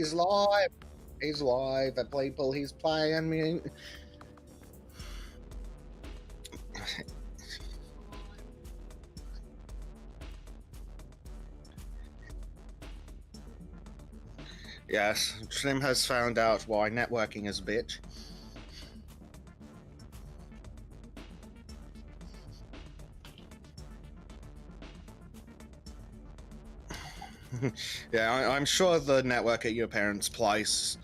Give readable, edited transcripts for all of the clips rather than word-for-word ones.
He's live. He's live, people. He's playing me. Yes, Trym has found out why networking is a bitch. Yeah, I'm sure the network at your parents' place,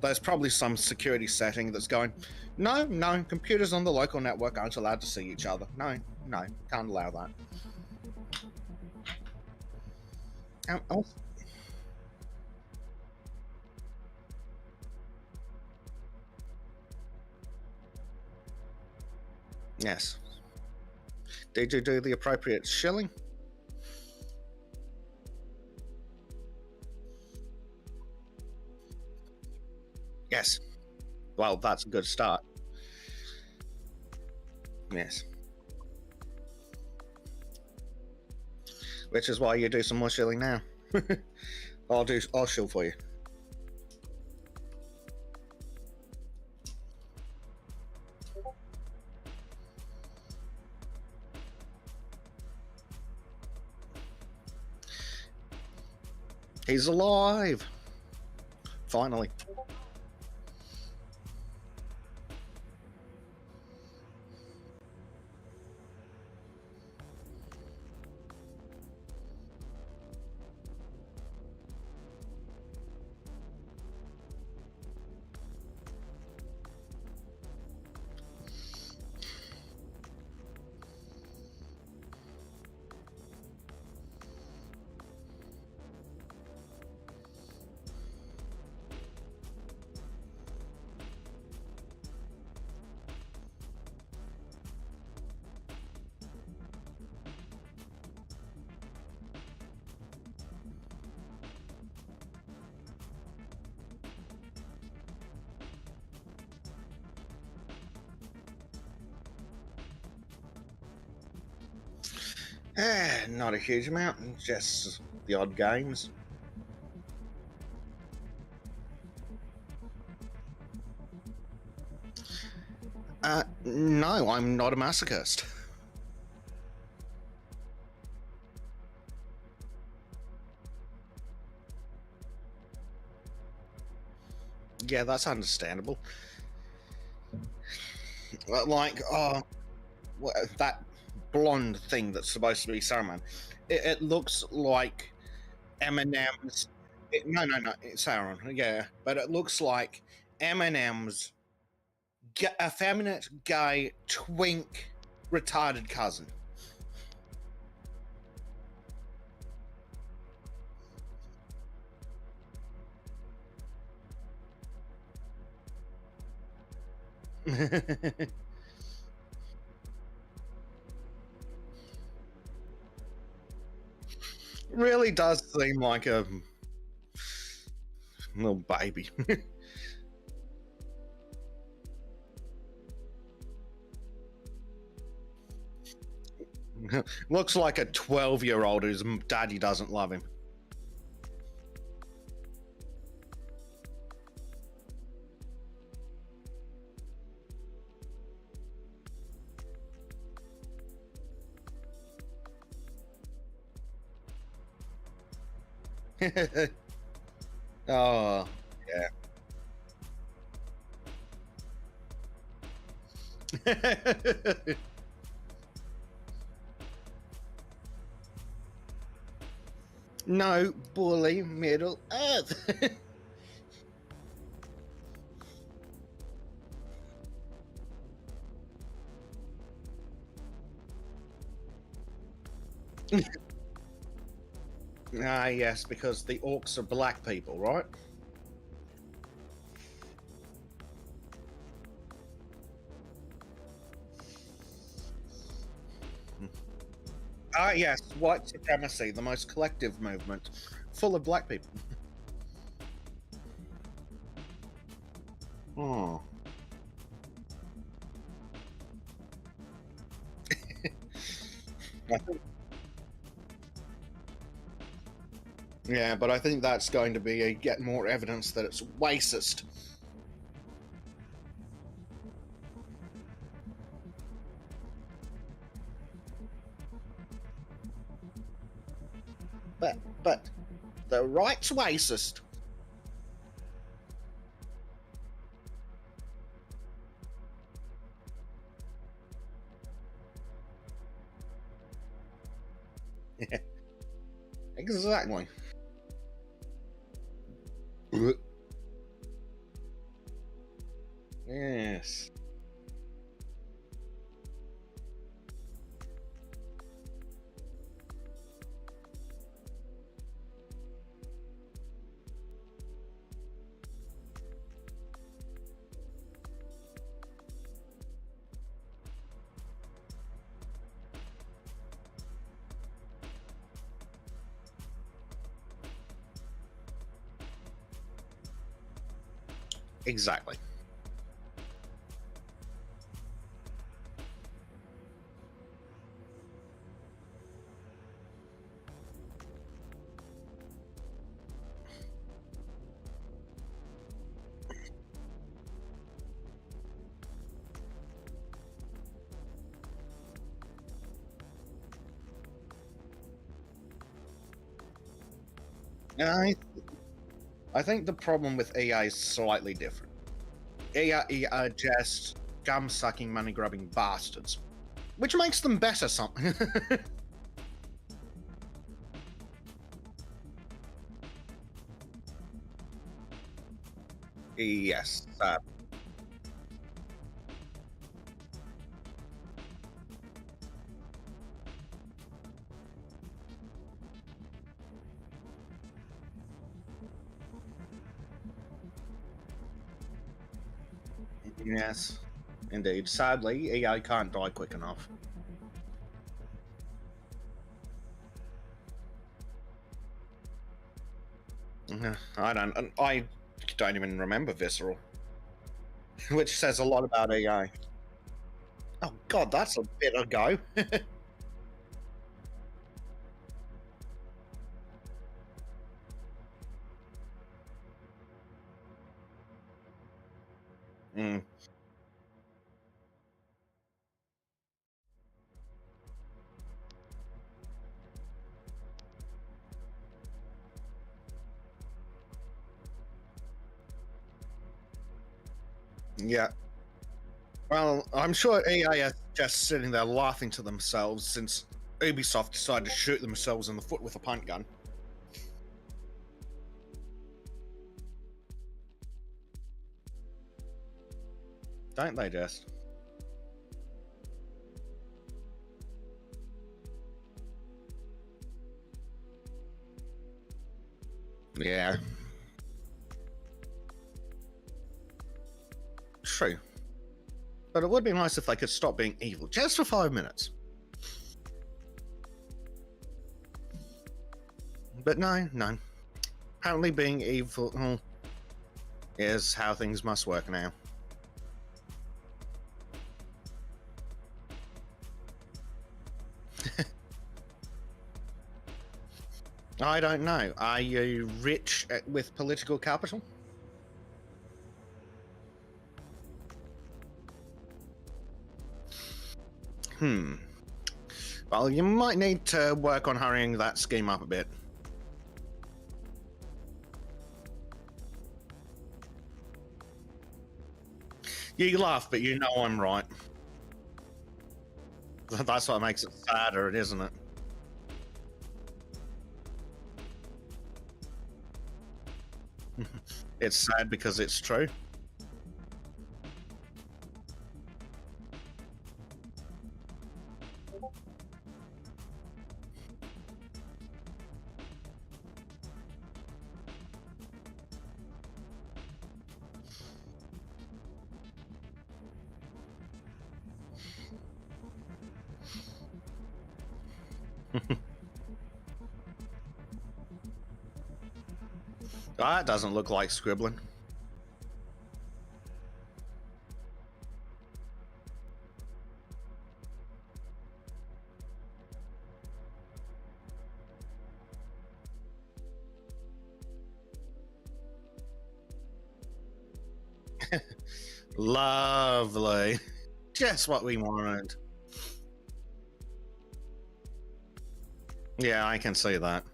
there's probably some security setting that's going, no, computers on the local network aren't allowed to see each other. No, can't allow that. Oh, yes. Did you do the appropriate shilling? Yes. Well, that's a good start. Yes. Which is why you do some more shilling now. I'll shill for you. He's alive! Finally. Not a huge amount, just the odd games. No, I'm not a masochist. Yeah, that's understandable. Like, that blonde thing that's supposed to be Saruman. It looks like Eminem's. No, it's Sauron. Yeah, but it looks like Eminem's effeminate, gay, twink, retarded cousin. Really does seem like a little baby. Looks like a 12-year-old whose daddy doesn't love him. Oh, yeah. No, bully Middle Earth. Ah, yes, because the orcs are black people, right? Ah, yes, white supremacy, the most collective movement, full of black people. Oh. Yeah, but I think that's going to be a get more evidence that it's racist. But the right's racist. Exactly. Yes. Exactly. I think the problem with AI is slightly different. AI are just gum sucking, money grubbing bastards, which makes them better. Something. Yes. Yes. Indeed. Sadly, AI can't die quick enough. I don't even remember Visceral, which says a lot about AI. Oh God, that's a bit ago. Mm, yeah. Well, I'm sure AI is just sitting there laughing to themselves since Ubisoft decided to shoot themselves in the foot with a punt gun. Don't they just? Yeah. True. But it would be nice if they could stop being evil just for 5 minutes. But no, no. Apparently, being evil is how things must work now. I don't know. Are you rich with political capital? Hmm. Well, you might need to work on hurrying that scheme up a bit. You laugh, but you know I'm right. That's what makes it sadder, isn't it? It's sad because it's true. That doesn't look like scribbling. Lovely. Just what we wanted. Yeah, I can see that.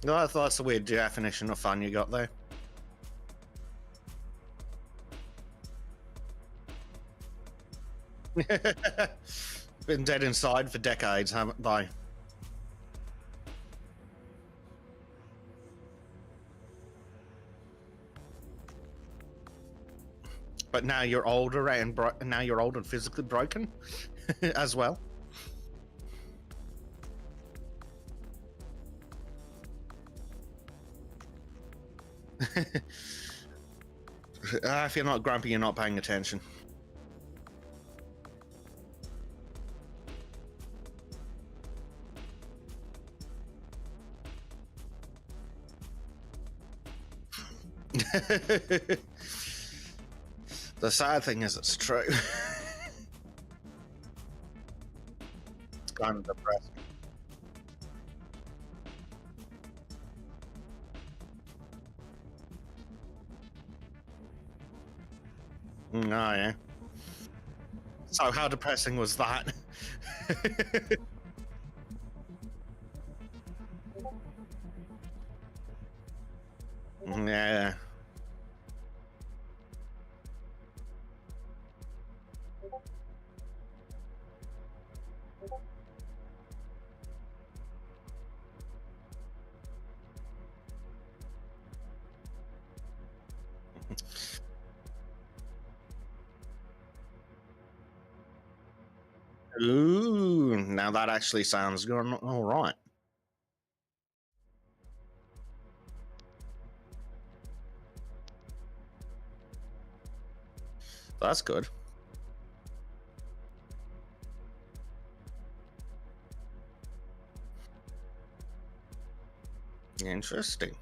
No, that's a weird definition of fun you got there. Been dead inside for decades, haven't they? But now you're older and now you're old and physically broken as well. If you're not grumpy, you're not paying attention. The sad thing is, it's true. It's kind of depressing. Oh, yeah. So, how depressing was that? Yeah. Ooh, now that actually sounds good. All right. That's good. Interesting.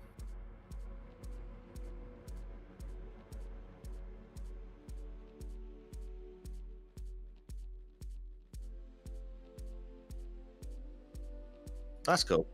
That's cool.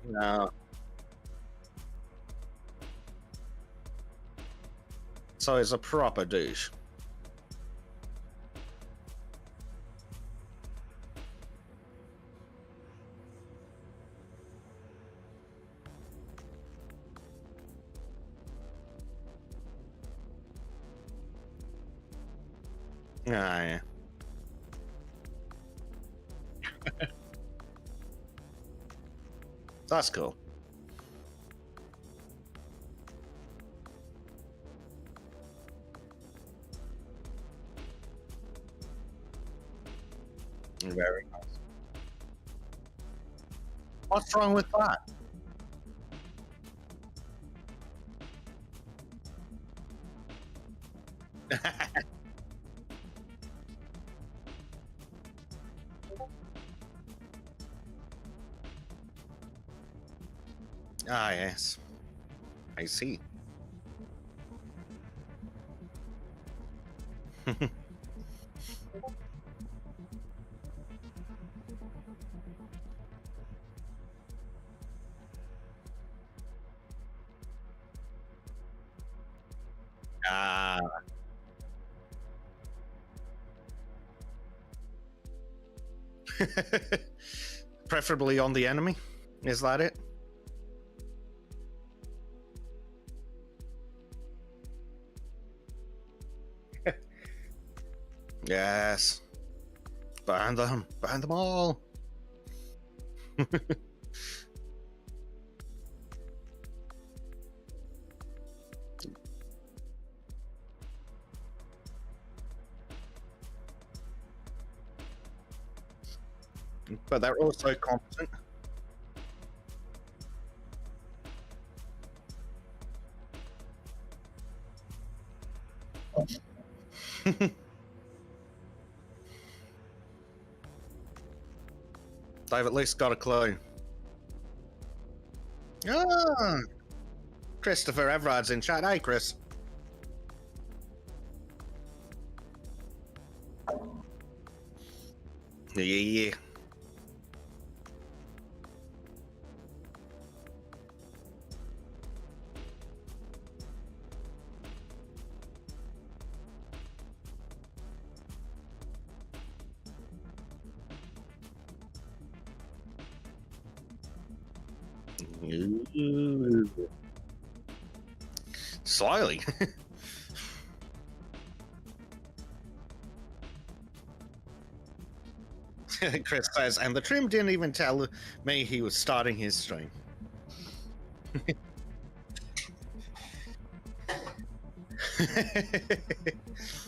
No. So it's a proper douche. Ah, yeah. That's cool. Very nice. What's wrong with that? Ah, yes. I see. Ah. Preferably on the enemy. Is that it? Yes. Burn them. Burn them all. But they're also competent. They've at least got a clue. Ah, Christopher Everard's in chat. Hey, Chris. Yeah. Slyly. Chris says, and the Trym didn't even tell me he was starting his stream.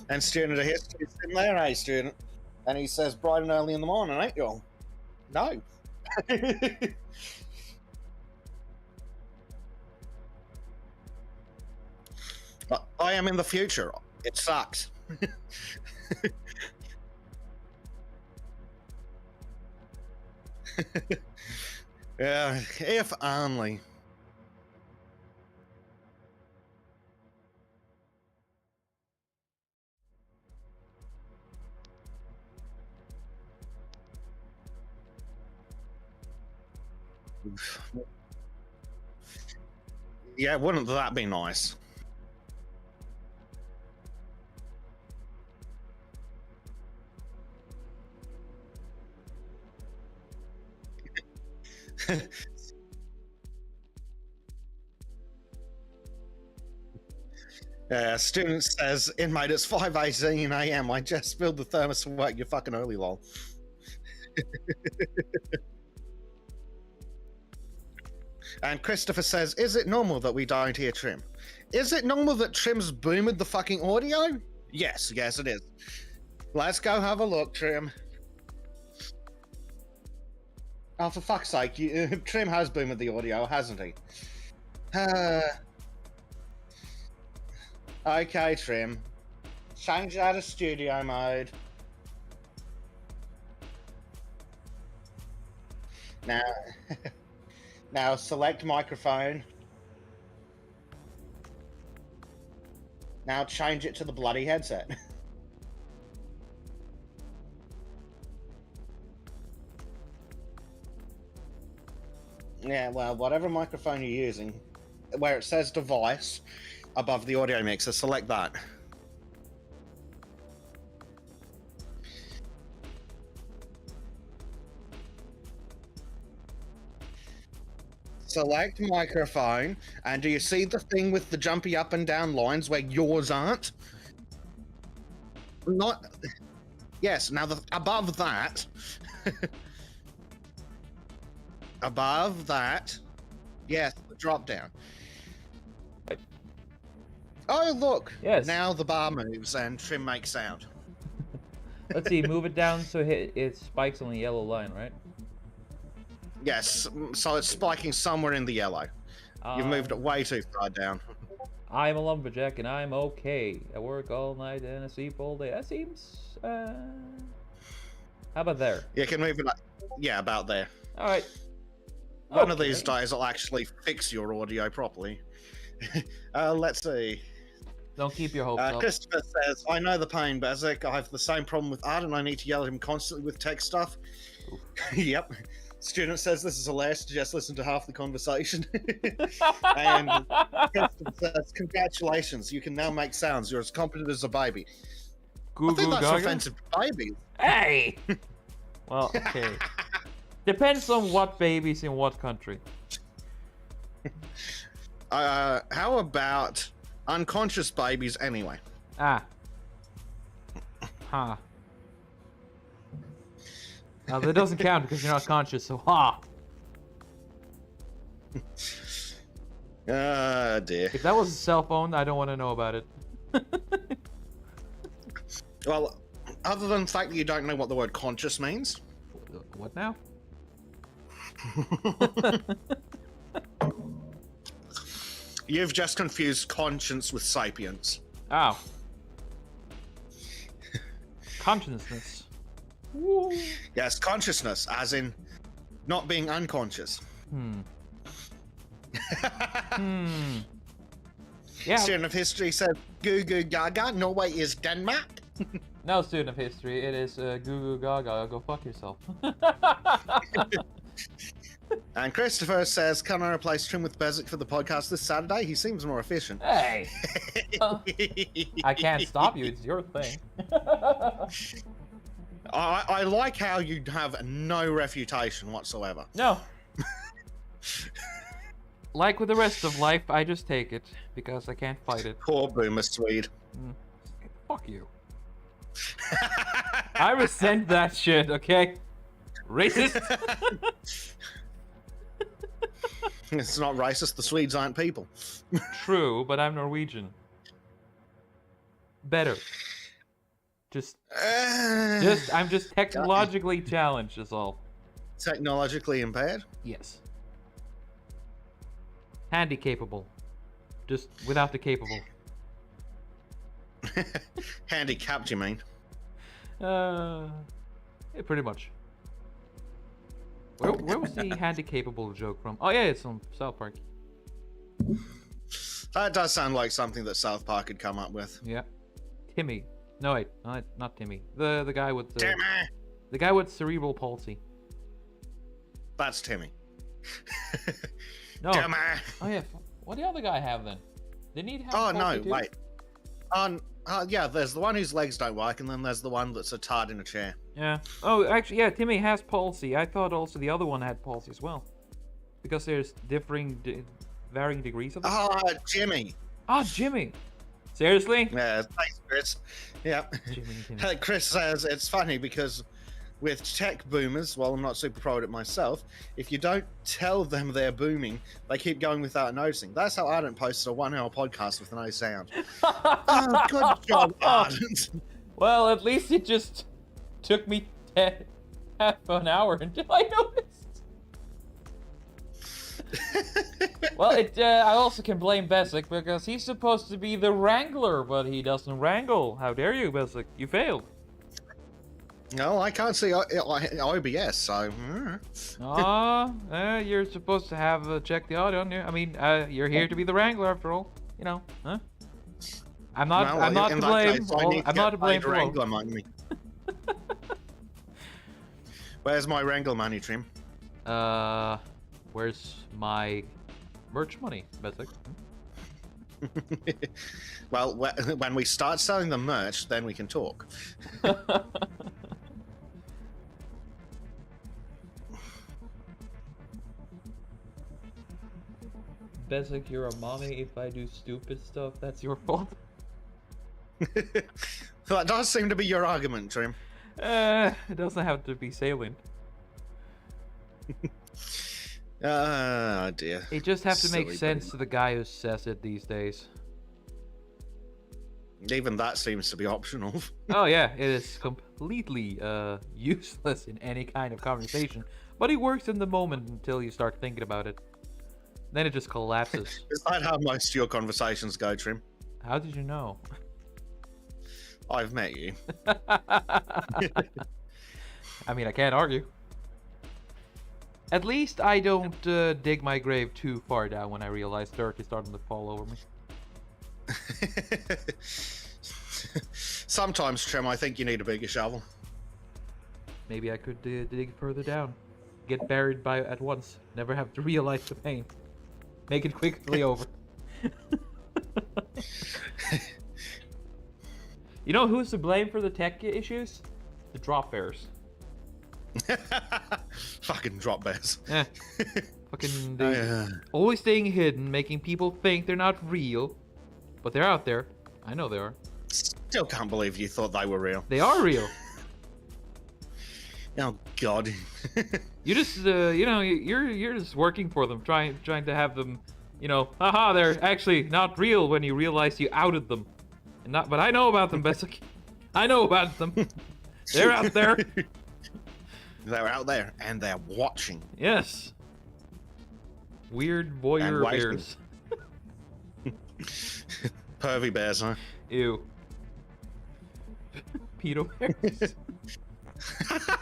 And student of history is in there, hey student. And he says, bright and early in the morning, ain't you? No. I am in the future. It sucks. Yeah, if only. Yeah, wouldn't that be nice? Student says, inmate, it's 5:18 a.m. I just spilled the thermos for work. You're fucking early, lol. And Christopher says, is it normal that we don't hear Trym? Is it normal that Trym's boomed the fucking audio? Yes, it is. Let's go have a look, Trym. Oh, for fuck's sake, Trym has boomed the audio, hasn't he? Okay, Trym. Change out of studio mode. Now select microphone. Now change it to the bloody headset. Yeah, well, whatever microphone you're using, where it says device above the audio mixer, select that. Select microphone, and do you see the thing with the jumpy up and down lines where yours aren't? Not. Yes, now above that. Above that. Yes, the drop down. Oh, look! Yes. Now the bar moves and Trym makes sound. Let's see, move it down so it spikes on the yellow line, right? Yes, so it's spiking somewhere in the yellow. You've moved it way too far down. I'm a lumberjack and I'm okay. I work all night and I sleep all day. That seems... How about there? You can move it up. Yeah, about there. Alright. One of these days I'll actually fix your audio properly. Let's see. Don't keep your hopes up. Christopher says, I know the pain, Bezic. I have the same problem with Art and I need to yell at him constantly with tech stuff. Yep. Student says this is hilarious to just listen to half the conversation. And Christopher says, congratulations, you can now make sounds. You're as competent as a baby. I think that's offensive to babies. Hey! Well, okay. Depends on what babies in what country. How about unconscious babies anyway? Ah. Ha. Now that doesn't count because you're not conscious, so ha. Dear. If that was a cell phone, I don't want to know about it. Well, other than the fact that you don't know what the word conscious means. What now? You've just confused conscience with sapience. Oh. Consciousness. Woo. Yes, consciousness, as in not being unconscious. Yeah. Student of history said, "Goo goo gaga, Norway is Denmark." No, student of history, it is goo goo gaga, go fuck yourself. And Christopher says, "Can I replace Trym with Bezic for the podcast this Saturday? He seems more efficient." Hey! I can't stop you, it's your thing. I like how you have no refutation whatsoever. No. Like with the rest of life, I just take it, because I can't fight it. Poor boomer Swede. Fuck you. I resent that shit, okay? Racist! It's not racist, the Swedes aren't people. True, but I'm Norwegian. Better. I'm just technologically challenged, is all. Technologically impaired? Yes. Handy capable. Just without the capable. Handicapped, you mean? Yeah, pretty much. Where was the handy capable joke from? Oh yeah, it's on South Park. That does sound like something that South Park had come up with. Yeah. Timmy. No wait, not Timmy. The guy with Timmy! the guy with cerebral palsy. That's Timmy. No. Timmy! Oh yeah. What did the other guy have then? Didn't he have? Oh no, palsy too? wait. Yeah, there's the one whose legs don't work, and then there's the one that's a tard in a chair. Yeah. Oh, actually, yeah, Timmy has palsy. I thought also the other one had palsy as well. Because there's varying degrees of it. Ah, Jimmy. Ah, Jimmy. Seriously? Yeah, thanks, Chris. Yeah. Jimmy. Chris says it's funny because with tech boomers, while I'm not super proud of it myself, if you don't tell them they're booming, they keep going without noticing. That's how Ardent posted a 1 hour podcast with no sound. Oh, good job, Ardent. Well, at least it just took me half an hour until I noticed. Well, I also can blame Besic because he's supposed to be the wrangler, but he doesn't wrangle. How dare you, Besic? You failed. No, I can't see OBS, so... You're supposed to have check the audio on you. I mean, you're here to be the wrangler after all. You know, huh? I'm not to blame. I'm not to blame for all. Money. Where's my wrangle money, Trym? Where's my merch money, Besic? Well, when we start selling the merch, then we can talk. Besic, you're a mommy. If I do stupid stuff, that's your fault. That does seem to be your argument, Trym. It doesn't have to be salient. Oh dear. It just have to make Silly sense baby. to the guy who says it these days. Even that seems to be optional. Oh yeah, it is completely useless in any kind of conversation. But it works in the moment until you start thinking about it. Then it just collapses. Is that how most of your conversations go, Trym? How did you know? I've met you. I mean, I can't argue. At least I don't dig my grave too far down when I realize dirt is starting to fall over me. Sometimes, Trym, I think you need a bigger shovel. Maybe I could dig further down. Get buried at once. Never have to realize the pain. Make it quickly over. You know who's to blame for the tech issues? The drop bears. Fucking drop bears. Yeah. Fucking always staying hidden, making people think they're not real. But they're out there. I know they are. Still can't believe you thought they were real. They are real. Oh God. You just, you're just working for them, trying to have them, haha, they're actually not real when you realize you outed them. But I know about them, Besic. I know about them. They're out there. They're out there, and they're watching. Yes. Weird voyeur bears. Pervy bears, huh? Ew. pedo bears.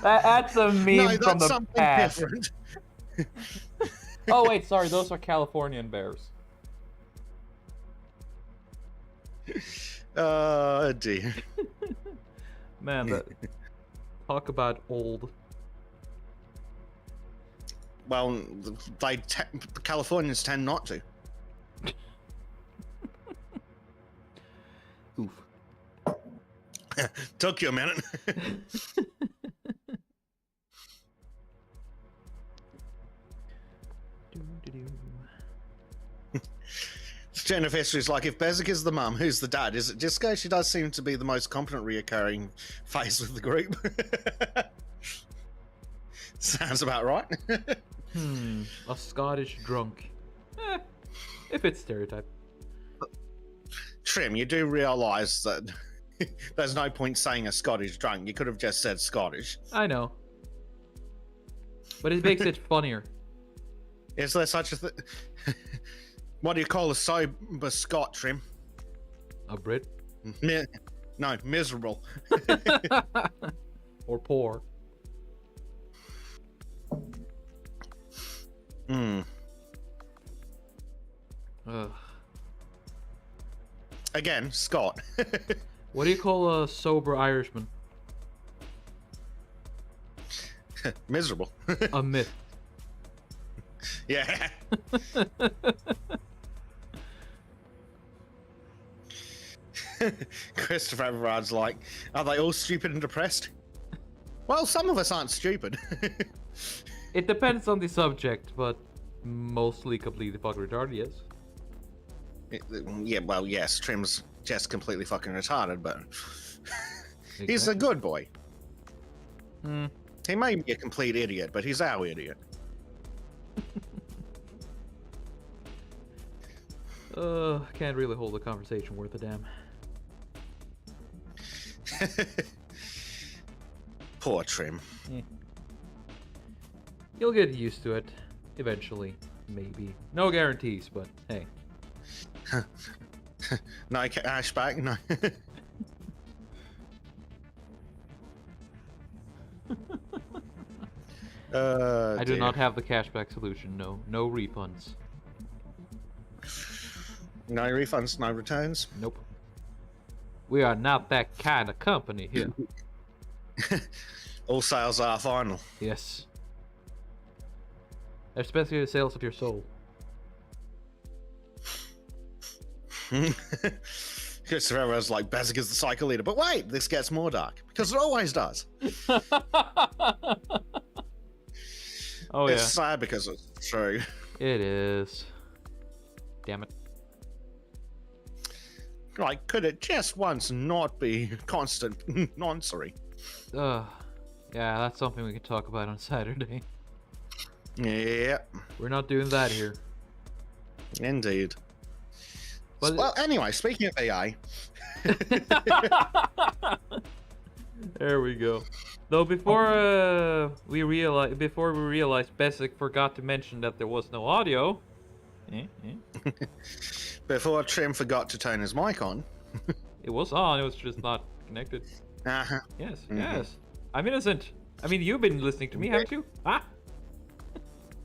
That's a meme No, from that's the something past. different. Oh wait, sorry, those are Californian bears. Dear. Man, that talk about old. Well, Californians tend not to. Oof. Took you a minute. Jennifer History's like, if Bezic is the mum, who's the dad? Is it Disco? She does seem to be the most competent reoccurring face with the group. Sounds about right. A Scottish drunk. If it's stereotype. Trym, you do realise that there's no point saying a Scottish drunk. You could have just said Scottish. I know. But it makes it funnier. Is there such a thing? What do you call a sober Scot, Trym? A Brit? No, miserable. Or poor. Ugh. Again, Scot. What do you call a sober Irishman? Miserable. A myth. Yeah. Christopher Everard's like, are they all stupid and depressed? Well, some of us aren't stupid. It depends on the subject, but mostly completely fucking retarded, yes. Yeah, well, yes, Trym's just completely fucking retarded, but Exactly. he's a good boy. He may be a complete idiot, but he's our idiot. Can't really hold a conversation worth a damn. Poor Trym. You'll get used to it eventually, maybe. No guarantees, but hey. No cashback, no. I do not have the cashback solution. No refunds. No refunds, no returns. Nope. We are not that kind of company here. All sales are final. Yes. Especially the sales of your soul. Christopher Everard's like, Bezic is the cycle leader. But wait, this gets more dark. Because it always does. Oh, it's yeah. sad because it's true. It is. Damn it. Like, could it just once not be constant nonsense? Yeah, that's something we can talk about on Saturday. Yeah. We're not doing that here. Indeed. But well, anyway, speaking of AI. There we go. Though before we realized Besic forgot to mention that there was no audio. Before Trym forgot to turn his mic on. It was on, it was just not connected. Uh-huh. Yes, yes. I'm innocent. I mean, you've been listening to me, haven't you? Ah?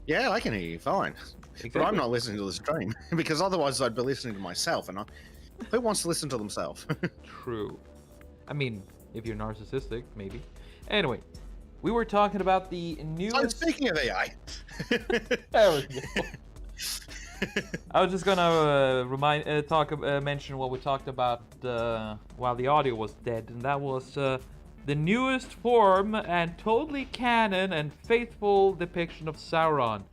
Yeah, I can hear you fine. Exactly. But I'm not listening to the stream, because otherwise I'd be listening to myself, and who wants to listen to themselves? True. I mean, if you're narcissistic, maybe. Anyway, we were talking about the newest... So speaking of AI... There we go. I was just gonna mention what we talked about while the audio was dead, and that was the newest form and totally canon and faithful depiction of Sauron,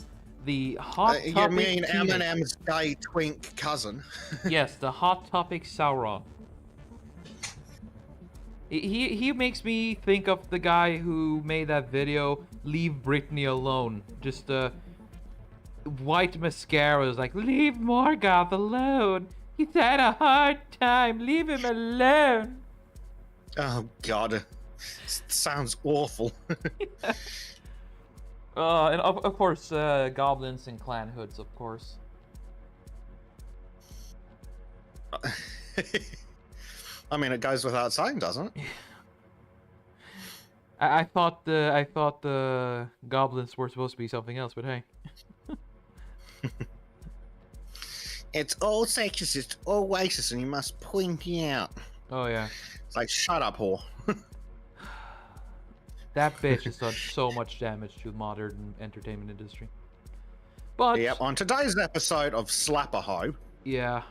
the hot topic. You mean Eminem's gay twink cousin? Yes, the hot topic Sauron. He makes me think of the guy who made that video, "Leave Britney Alone." Just white mascara is like, leave Morgoth alone. He's had a hard time. Leave him alone. Oh God, sounds awful. And of course, goblins and clan hoods, of course. I mean, it goes without saying, doesn't it? I thought the goblins were supposed to be something else, but hey. It's all sexist, it's all racist, and you must point it out. Oh yeah. It's like, shut up, whore. That bitch has done so much damage to the modern entertainment industry. But Yep, on today's episode of Slap-a-Hoe. yeah.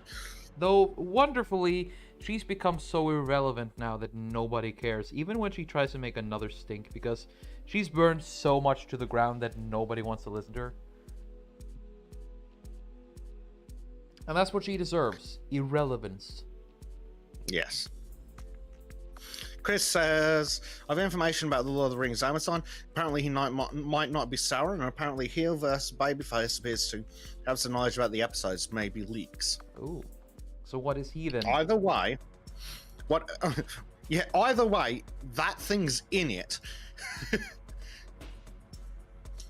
Though wonderfully, she's become so irrelevant now that nobody cares, even when she tries to make another stink, because she's burned so much to the ground that nobody wants to listen to her. And that's what she deserves. Irrelevance. Yes. Chris says, I have information about the Lord of the Rings Amazon. Apparently he might not be Sauron, and apparently Heel vs. Babyface appears to have some knowledge about the episodes, maybe leaks. Ooh. So what is he then? Either way, either way, that thing's in it.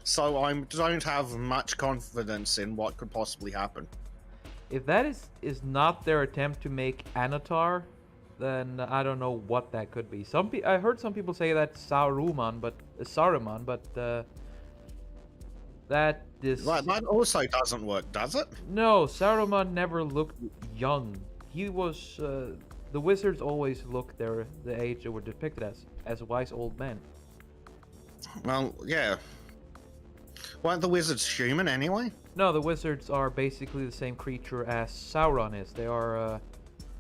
So I don't have much confidence in what could possibly happen. If that is not their attempt to make Anatar, then I don't know what that could be. I heard some people say that's Saruman, but that is That also doesn't work, does it? no. Saruman never looked young. He was the wizards always looked the age they were depicted as wise old men. Well, yeah. Weren't the wizards human anyway? No, the wizards are basically the same creature as Sauron is. They are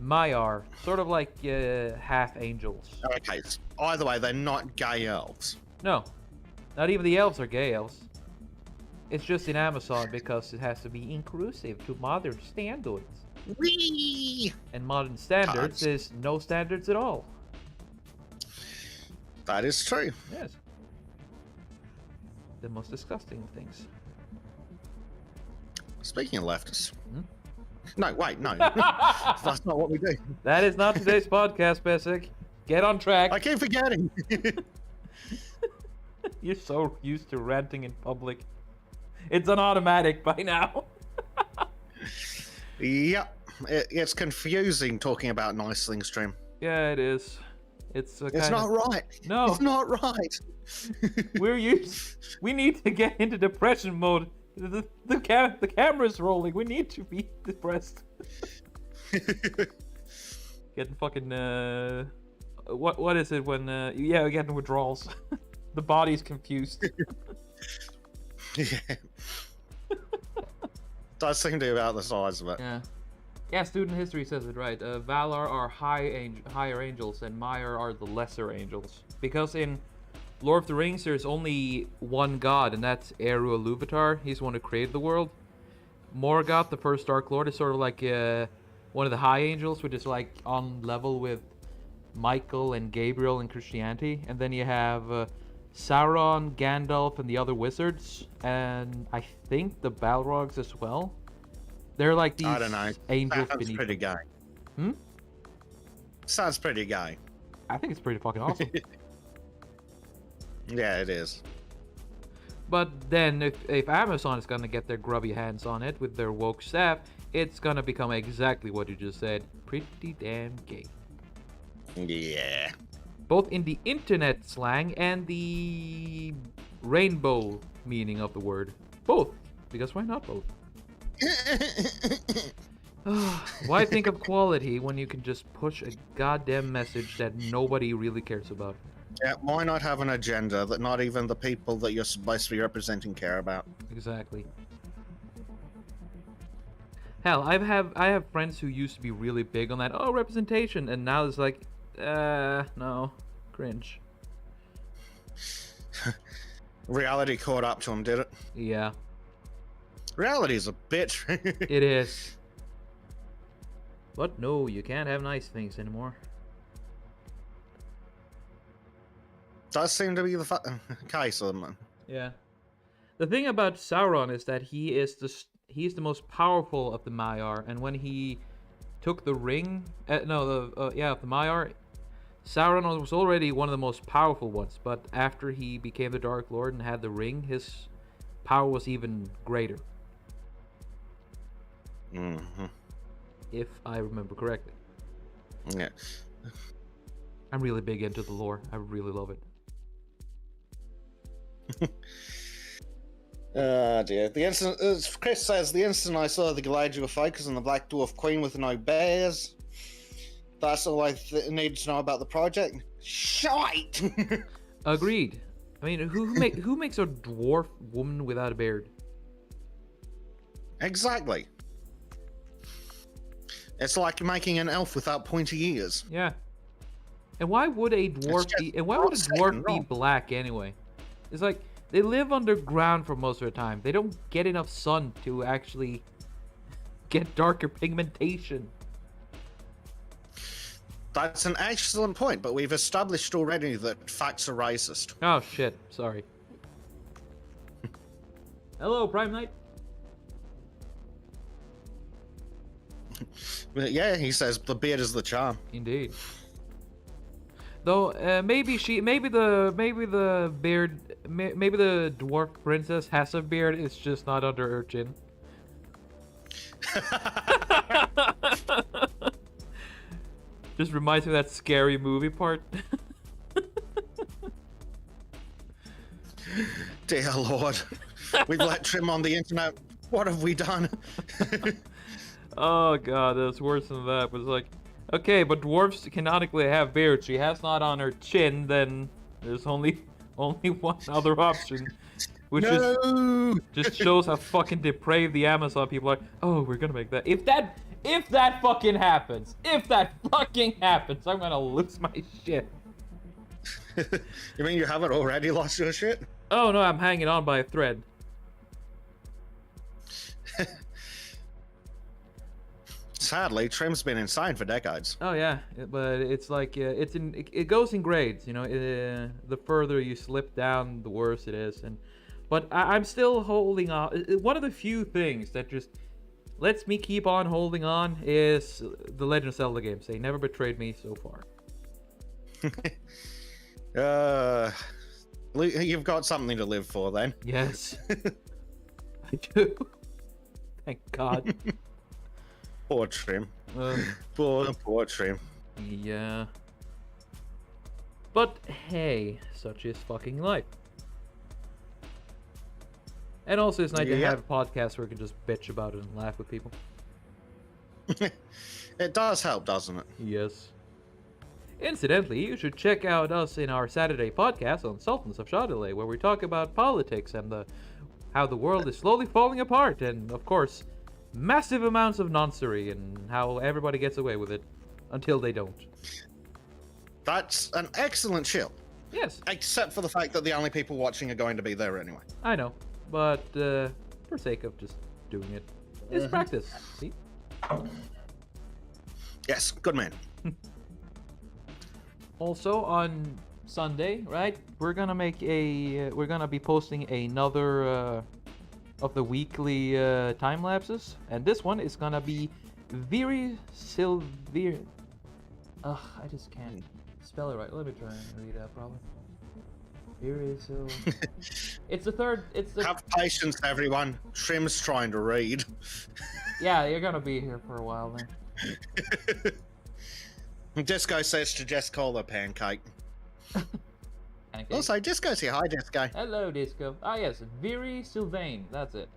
Maiar, sort of like half angels. Okay, either way, they're not gay elves. No, not even the elves are gay elves. It's just in Amazon because it has to be inclusive to modern standards. Whee! And modern standards is no standards at all. That is true. Yes. The most disgusting of things. Speaking of leftists. Hmm? No, wait, no. That's not what we do. That is not today's podcast, Bessic. Get on track. I keep forgetting. You're so used to ranting in public. It's an automatic by now. Yep. It's confusing talking about nice things, Trym. Yeah, it is. It's not right. No. It's not right. We need to get into depression mode. The camera's rolling. We need to be depressed. Getting fucking what is it when we're getting withdrawals. The body's confused. Yeah. Does seem to be about the size of it. Yeah, student history says it right. Valar are higher angels and Maiar are the lesser angels. Because in Lord of the Rings, there's only one god, and that's Eru Ilúvatar. He's the one who created the world. Morgoth, the first Dark Lord, is sort of like one of the high angels, which is like on level with Michael and Gabriel in Christianity. And then you have Sauron, Gandalf, and the other wizards, and I think the Balrogs as well. They're like these I don't know. angels Sounds beneath pretty them. gay. Sounds pretty gay. I think it's pretty fucking awesome. Yeah, it is. But then if Amazon is gonna get their grubby hands on it with their woke staff, it's gonna become exactly what you just said. Pretty damn gay. Yeah. Both in the internet slang and the rainbow meaning of the word. Both. Because why not both? Why think of quality when you can just push a goddamn message that nobody really cares about? Yeah, why not have an agenda that not even the people that you're supposed to be representing care about? Exactly. Hell, I have friends who used to be really big on that, representation, and now it's like, no, cringe. Reality caught up to him, did it? Yeah. Reality is a bitch. It is. But no, you can't have nice things anymore. Does seem to be the case of them. Yeah. The thing about Sauron is that he's the most powerful of the Maiar, and when he took the ring, of the Maiar, Sauron was already one of the most powerful ones, but after he became the Dark Lord and had the ring, his power was even greater. Mm-hmm. If I remember correctly. Yeah. I'm really big into the lore. I really love it. Dear. The instant, as Chris says, the instant I saw the Galadriel focus on the Black Dwarf Queen with no bears, that's all I needed to know about the project. Shite! Agreed. I mean, who makes a dwarf woman without a beard? Exactly. It's like making an elf without pointy ears. Yeah. And why would a dwarf be? And why would a dwarf be black anyway? It's like they live underground for most of the time. They don't get enough sun to actually get darker pigmentation. That's an excellent point, but we've established already that facts are racist. Oh shit! Sorry. Hello, Prime Knight. Yeah, he says the beard is the charm. Indeed. Though maybe the beard, maybe the dwarf princess has a beard. It's just not under her chin. Just reminds me of that scary movie part. Dear Lord, we've let Trym on the internet. What have we done? Oh god, that's worse than that. But it's like, okay, but dwarves canonically have beards. She has not on her chin. Then there's only one other option, which just shows how fucking depraved the Amazon people are. Oh, we're gonna make that. If that fucking happens, I'm gonna lose my shit. You mean you haven't already lost your shit? Oh no, I'm hanging on by a thread. Sadly, Trym's been insane for decades. Oh yeah, but it's like it goes in grades. You know, the further you slip down, the worse it is. But I'm still holding on. One of the few things that just lets me keep on holding on is the Legend of Zelda games. They never betrayed me so far. You've got something to live for then. Yes, I do. Thank God. Poor Trym. Poor Trym. Yeah. But hey, such is fucking life. And also, it's nice to have a podcast where we can just bitch about it and laugh with people. It does help, doesn't it? Yes. Incidentally, you should check out us in our Saturday podcast on Sultans of Chaudelet, where we talk about politics and how the world is slowly falling apart, and of course, massive amounts of nonsense and how everybody gets away with it until they don't. That's an excellent chill. Yes. Except for the fact that the only people watching are going to be there anyway. I know, but for sake of just doing it, it's practice. See? Yes, good man. Also on Sunday, right? We're gonna be posting another of the weekly time lapses, and this one is gonna be very Silver. Ugh, I just can't spell it right. Let me try and read that probably. Very Silver. It's the third. It's the. Have patience, everyone. Trym's trying to read. Yeah, you're gonna be here for a while then. Disco says to just call her Pancake. Pancake. Also, Disco's here. Hi, Disco. Hello, Disco. Ah, yes, Viri Sylvain. That's it.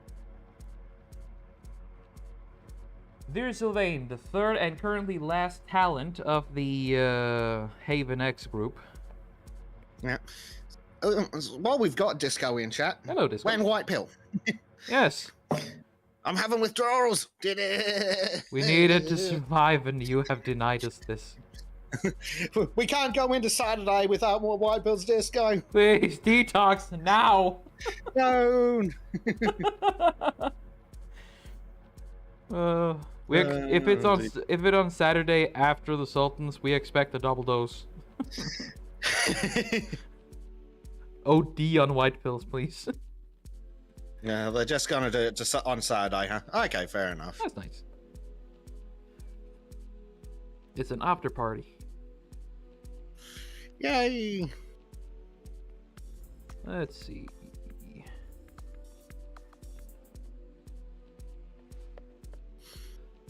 Viri Sylvain, the third and currently last talent of the Haven X group. Yeah. Well, we've got Disco in chat. Hello, Disco. When White Pill. Yes. I'm having withdrawals. Did it? We needed to survive, and you have denied us this. We can't go into Saturday without more White Pills, Disco. Please, detox now. No. If it's on Saturday after the Sultans, we expect a double dose. OD on white pills, please. Yeah, they're just gonna do it just on Saturday, huh? Okay, fair enough. That's nice. It's an after party. Yay! Let's see.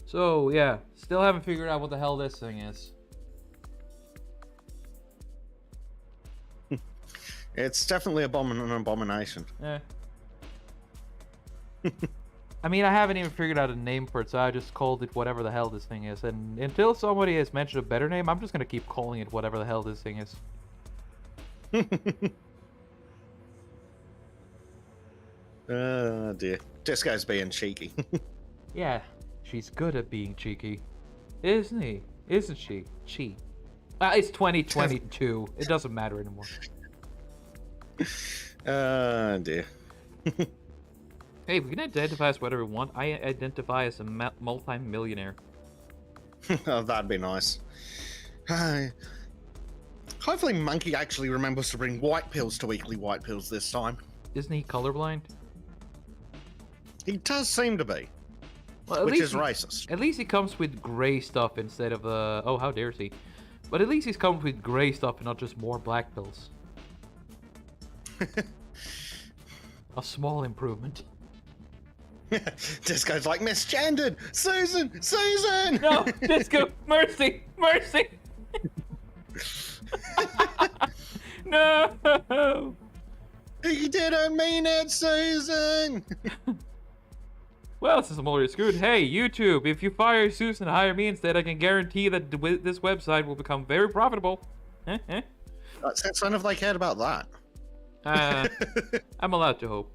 So, yeah. Still haven't figured out what the hell this thing is. It's definitely an abomination. Eh. I mean, I haven't even figured out a name for it, so I just called it whatever the hell this thing is. And until somebody has mentioned a better name, I'm just gonna keep calling it whatever the hell this thing is. Oh dear. Disco's being cheeky. Yeah, she's good at being cheeky. Isn't he? Isn't she? She. It's 2022. It doesn't matter anymore. Oh dear. Hey, we can identify as whatever we want. I identify as a multi-millionaire. Oh, that'd be nice. Hopefully Monkey actually remembers to bring white pills to Weekly White Pills this time. Isn't he colorblind? He does seem to be. Well, which is racist. At least he comes with gray stuff instead of oh, how dare he. But at least he's come with gray stuff and not just more black pills. A small improvement. Disco's like, misgendered! Susan! Susan! No! Disco! Mercy! Mercy! No! He didn't mean it, Susan! Well, since I'm already screwed, hey, YouTube, if you fire Susan and hire me instead, I can guarantee that this website will become very profitable. Since when have they cared about that? I'm allowed to hope.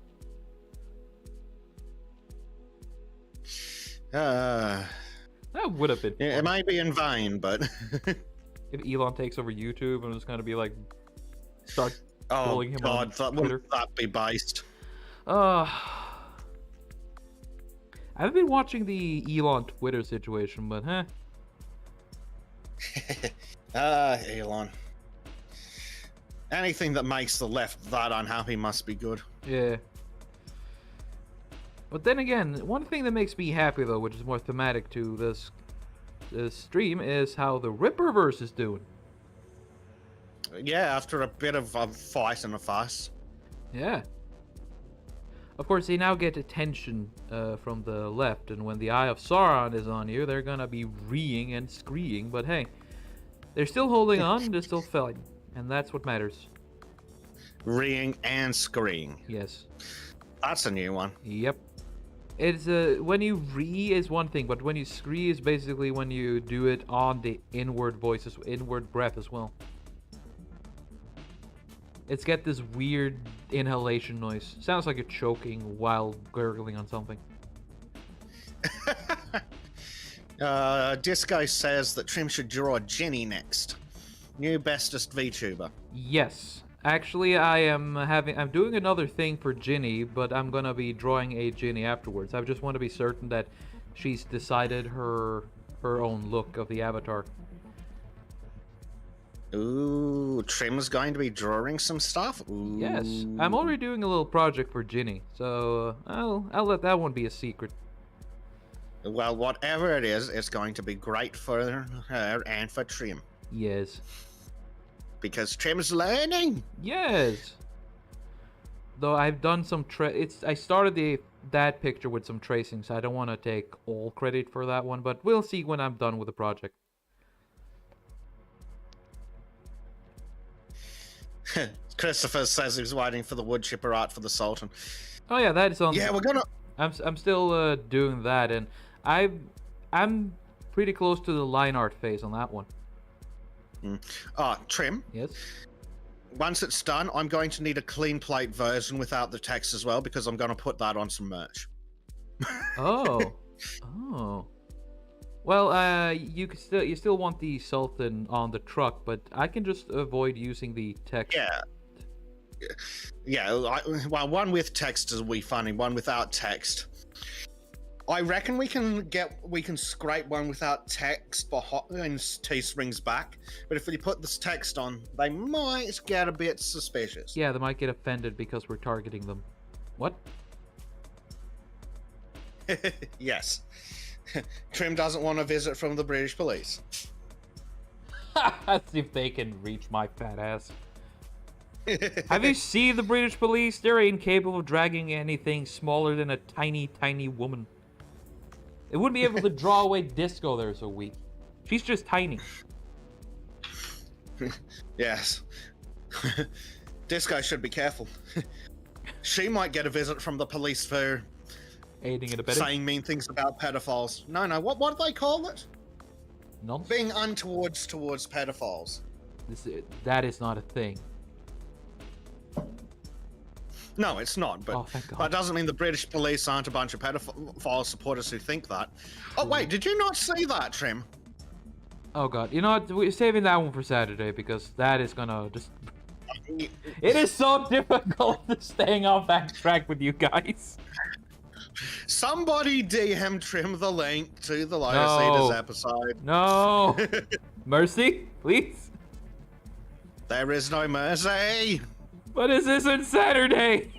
That would have been fun. It might be in vain, but... If Elon takes over YouTube and it's going to be like... Start bullying him on wouldn't that be based? I've been watching the Elon Twitter situation, but Elon. Anything that makes the left that unhappy must be good. Yeah. But then again, one thing that makes me happy though, which is more thematic to this stream, is how the Ripperverse is doing. Yeah, after a bit of a fight and a fuss. Yeah. Of course, they now get attention from the left, and when the Eye of Sauron is on you, they're gonna be reeing and screeing, but hey, they're still holding on, they're still fighting, and that's what matters. Reeing and screeing. Yes. That's a new one. Yep. It's when you ree is one thing, but when you scree is basically when you do it on the inward voices, inward breath as well. It's got this weird inhalation noise. Sounds like you're choking while gurgling on something. Disco says that Trym should draw Ginny next. New bestest VTuber. Yes. Actually, I'm doing another thing for Ginny, but I'm gonna be drawing a Ginny afterwards. I just want to be certain that she's decided her own look of the avatar. Ooh, Trym's going to be drawing some stuff? Ooh. Yes, I'm already doing a little project for Ginny, so I'll let that one be a secret. Well, whatever it is, it's going to be great for her and for Trym. Yes. Because Trym's learning. Yes. Though I've done some I started that picture with some tracing, so I don't want to take all credit for that one, but we'll see when I'm done with the project. Christopher says he's waiting for the wood chipper art for the Sultan. Oh yeah, that is on. Yeah, we're gonna. I'm still doing that, and I'm pretty close to the line art phase on that one. Trym. Yes. Once it's done, I'm going to need a clean plate version without the text as well, because I'm going to put that on some merch. Oh. Oh. Well, you still want the Sultan on the truck, but I can just avoid using the text. Yeah. Well, one with text will be funny. One without text. I reckon we can scrape one without text when Teespring's back. But if we put this text on, they might get a bit suspicious. Yeah, they might get offended because we're targeting them. What? Yes. Trym doesn't want a visit from the British police. See if they can reach my fat ass. Have you seen the British police? They're incapable of dragging anything smaller than a tiny, tiny woman. They wouldn't be able to draw away Disco, they're so weak. She's just tiny. Yes. Disco should be careful. She might get a visit from the police for Aiding and abetting. saying mean things about pedophiles. No, what do they call it? Nonsense. Being untowards towards pedophiles. That is not a thing. No, it's not, but Oh, thank God. that doesn't mean the British police aren't a bunch of pedophile supporters who think that. Oh, wait, did you not see that, Trym? Oh God, you know what? We're saving that one for Saturday because that is gonna just... It is so difficult staying on that track with you guys. Somebody DM Trym the link to the Lotus No. Eaters episode. No. Mercy, please. There is no mercy. What is this on Saturday?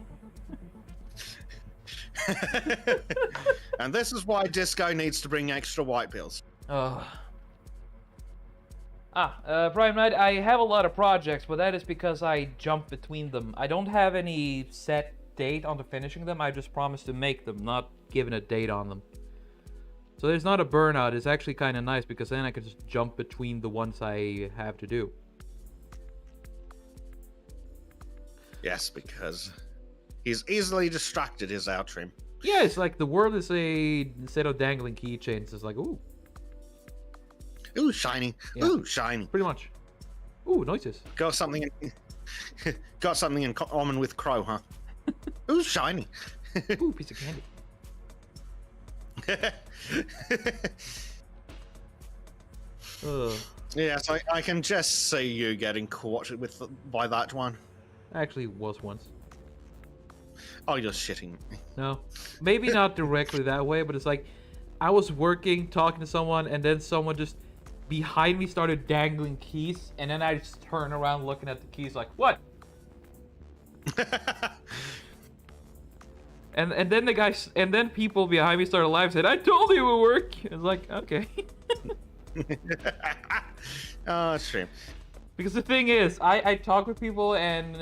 And this is why Disco needs to bring extra white pills. Prime Night, I have a lot of projects, but that is because I jump between them. I don't have any set date on to finishing them. I just promised to make them, not given a date on them. So there's not a burnout. It's actually kind of nice because then I can just jump between the ones I have to do. Yes, because he's easily distracted, is our Trym. Yeah, it's like the world is a set of dangling keychains. It's like, ooh. Ooh, shiny. Yeah. Ooh, shiny. Pretty much. Ooh, noises. Got something in common with Crow, huh? Ooh, shiny. Ooh, piece of candy. Yes, I can just see you getting caught by that one. Actually, was once. Oh, you're shitting me. No, maybe not directly that way, but it's like I was working, talking to someone, and then someone just behind me started dangling keys, and then I just turn around looking at the keys like, what? and then the guys, and then people behind me started laughing, said, I told you it would work. I was like, okay. Oh, shame. Because the thing is, I talk with people, and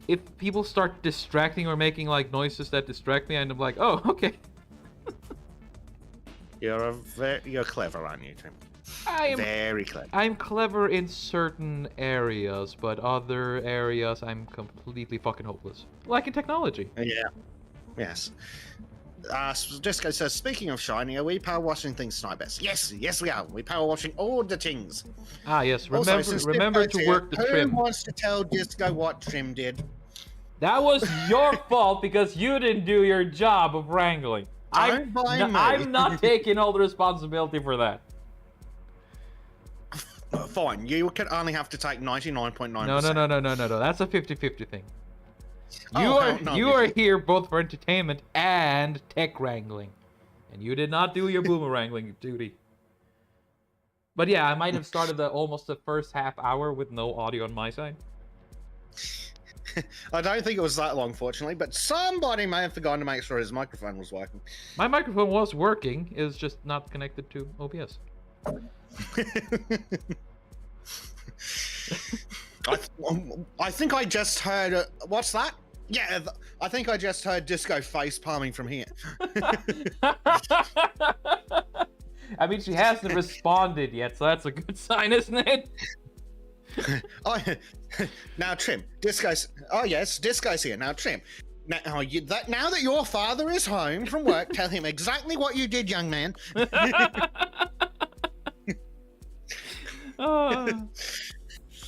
if people start distracting or making like noises that distract me, and I'm like, oh, okay. You're clever, aren't you, Trym? I'm very clever. I'm clever in certain areas, but other areas I'm completely fucking hopeless. Like in technology. Yeah. Yes. Disco says, speaking of shiny, are we power washing things tonight, best? Yes, we are. We power washing all the things. Ah, yes. Also, Remember to work the trim. Who wants to tell Disco what Trym did? That was your fault because you didn't do your job of wrangling. I'm not taking all the responsibility for that. Fine, you can only have to take 99.9%. No. That's a 50-50 thing. Oh, you are here both for entertainment and tech wrangling. And you did not do your boomer wrangling duty. But yeah, I might have started almost the first half hour with no audio on my side. I don't think it was that long, fortunately, but somebody may have forgotten to make sure his microphone was working. My microphone was working, it was just not connected to OBS. I think I just heard... what's that? Yeah, I think I just heard Disco face palming from here. I mean, she hasn't responded yet, so that's a good sign, isn't it? Now, Trym, Disco's... Oh, yes, Disco's here. Now, Trym, now that your father is home from work, tell him exactly what you did, young man.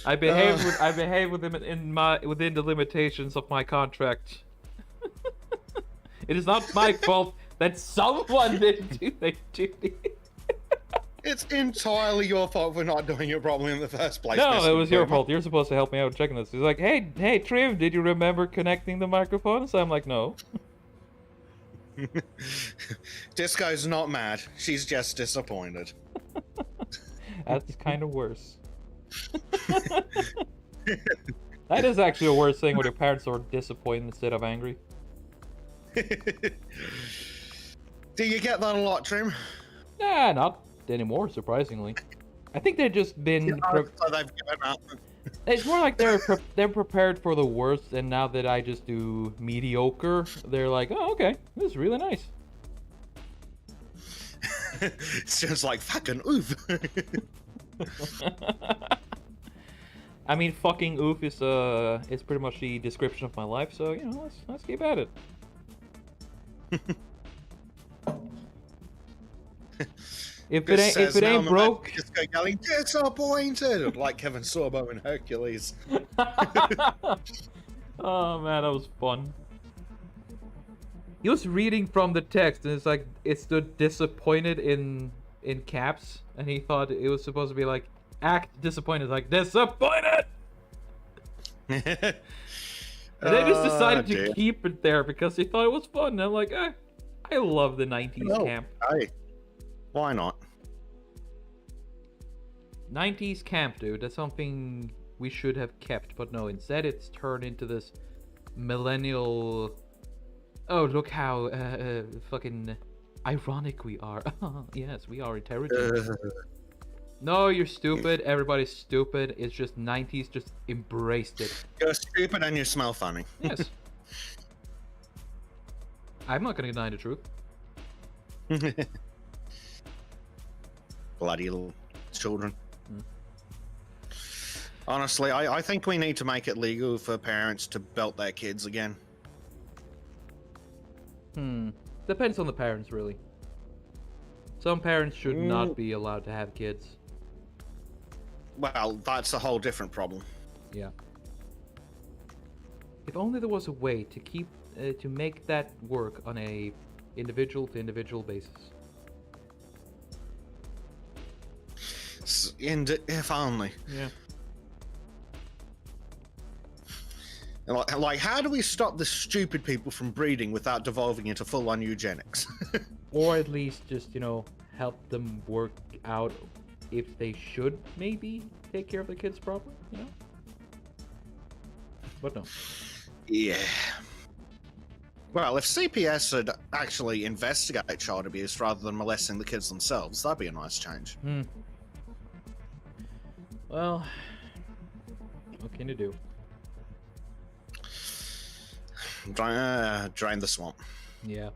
I behave with him within the limitations of my contract. It is not my fault that someone didn't do their duty. It's entirely your fault for not doing it properly in the first place. No, it was your fault. You're supposed to help me out checking this. He's like, hey, Trym, did you remember connecting the microphone? So I'm like, no. Disco's not mad. She's just disappointed. That's kind of worse. That is actually a worse thing when your parents are disappointed instead of angry. Do you get that a lot, Trym? Nah, not anymore, surprisingly. I think they've just been... So they've given up. It's more like they're prepared for the worst, and now that I just do mediocre, they're like, oh, okay, this is really nice. It's just like, fucking oof. I mean, fucking oof is pretty much the description of my life. So you know, let's keep at it. If it ain't broke, just go yelling disappointed like Kevin Sorbo and Hercules. Oh man, that was fun. He was reading from the text, and it stood disappointed in caps, and he thought it was supposed to be like act disappointed, like disappointed. And they just decided to keep it there because they thought it was fun. And I'm like, I love the 90s camp. Hey, why not? 90s camp, dude. That's something we should have kept, but no. Instead, it's turned into this millennial. Oh, look how fucking ironic we are. Yes, we are intelligent. No, you're stupid. Everybody's stupid. It's just 90s just embraced it. You're stupid and you smell funny. Yes. I'm not gonna deny the truth. Bloody little children. Honestly, I think we need to make it legal for parents to belt their kids again. Depends on the parents, really. Some parents should not be allowed to have kids. Well, that's a whole different problem. Yeah. If only there was a way to keep to make that work on a individual to individual basis. If only. Yeah. Like, how do we stop the stupid people from breeding without devolving into full-on eugenics? Or at least just, you know, help them work out if they should maybe take care of the kids properly, you know? But no. Yeah. Well, if CPS had actually investigate child abuse rather than molesting the kids themselves, that'd be a nice change. Well, what can you do? Drain the swamp. Yeah.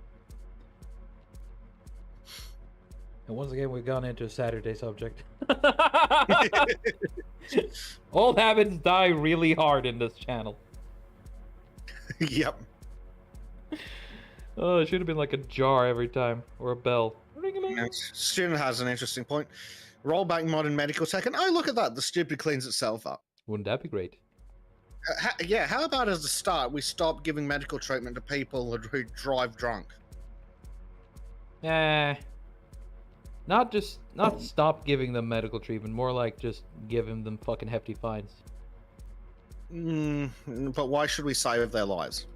And once again, we've gone into a Saturday subject. Old habits die really hard in this channel. Yep. Oh, it should have been like a jar every time, or a bell. Student has an interesting point. Roll back modern medical tech, and oh, look at that. The stupid cleans itself up. Wouldn't that be great? Yeah, how about as a start, we stop giving medical treatment to people who drive drunk? Not stop giving them medical treatment, more like just giving them fucking hefty fines. But why should we save their lives?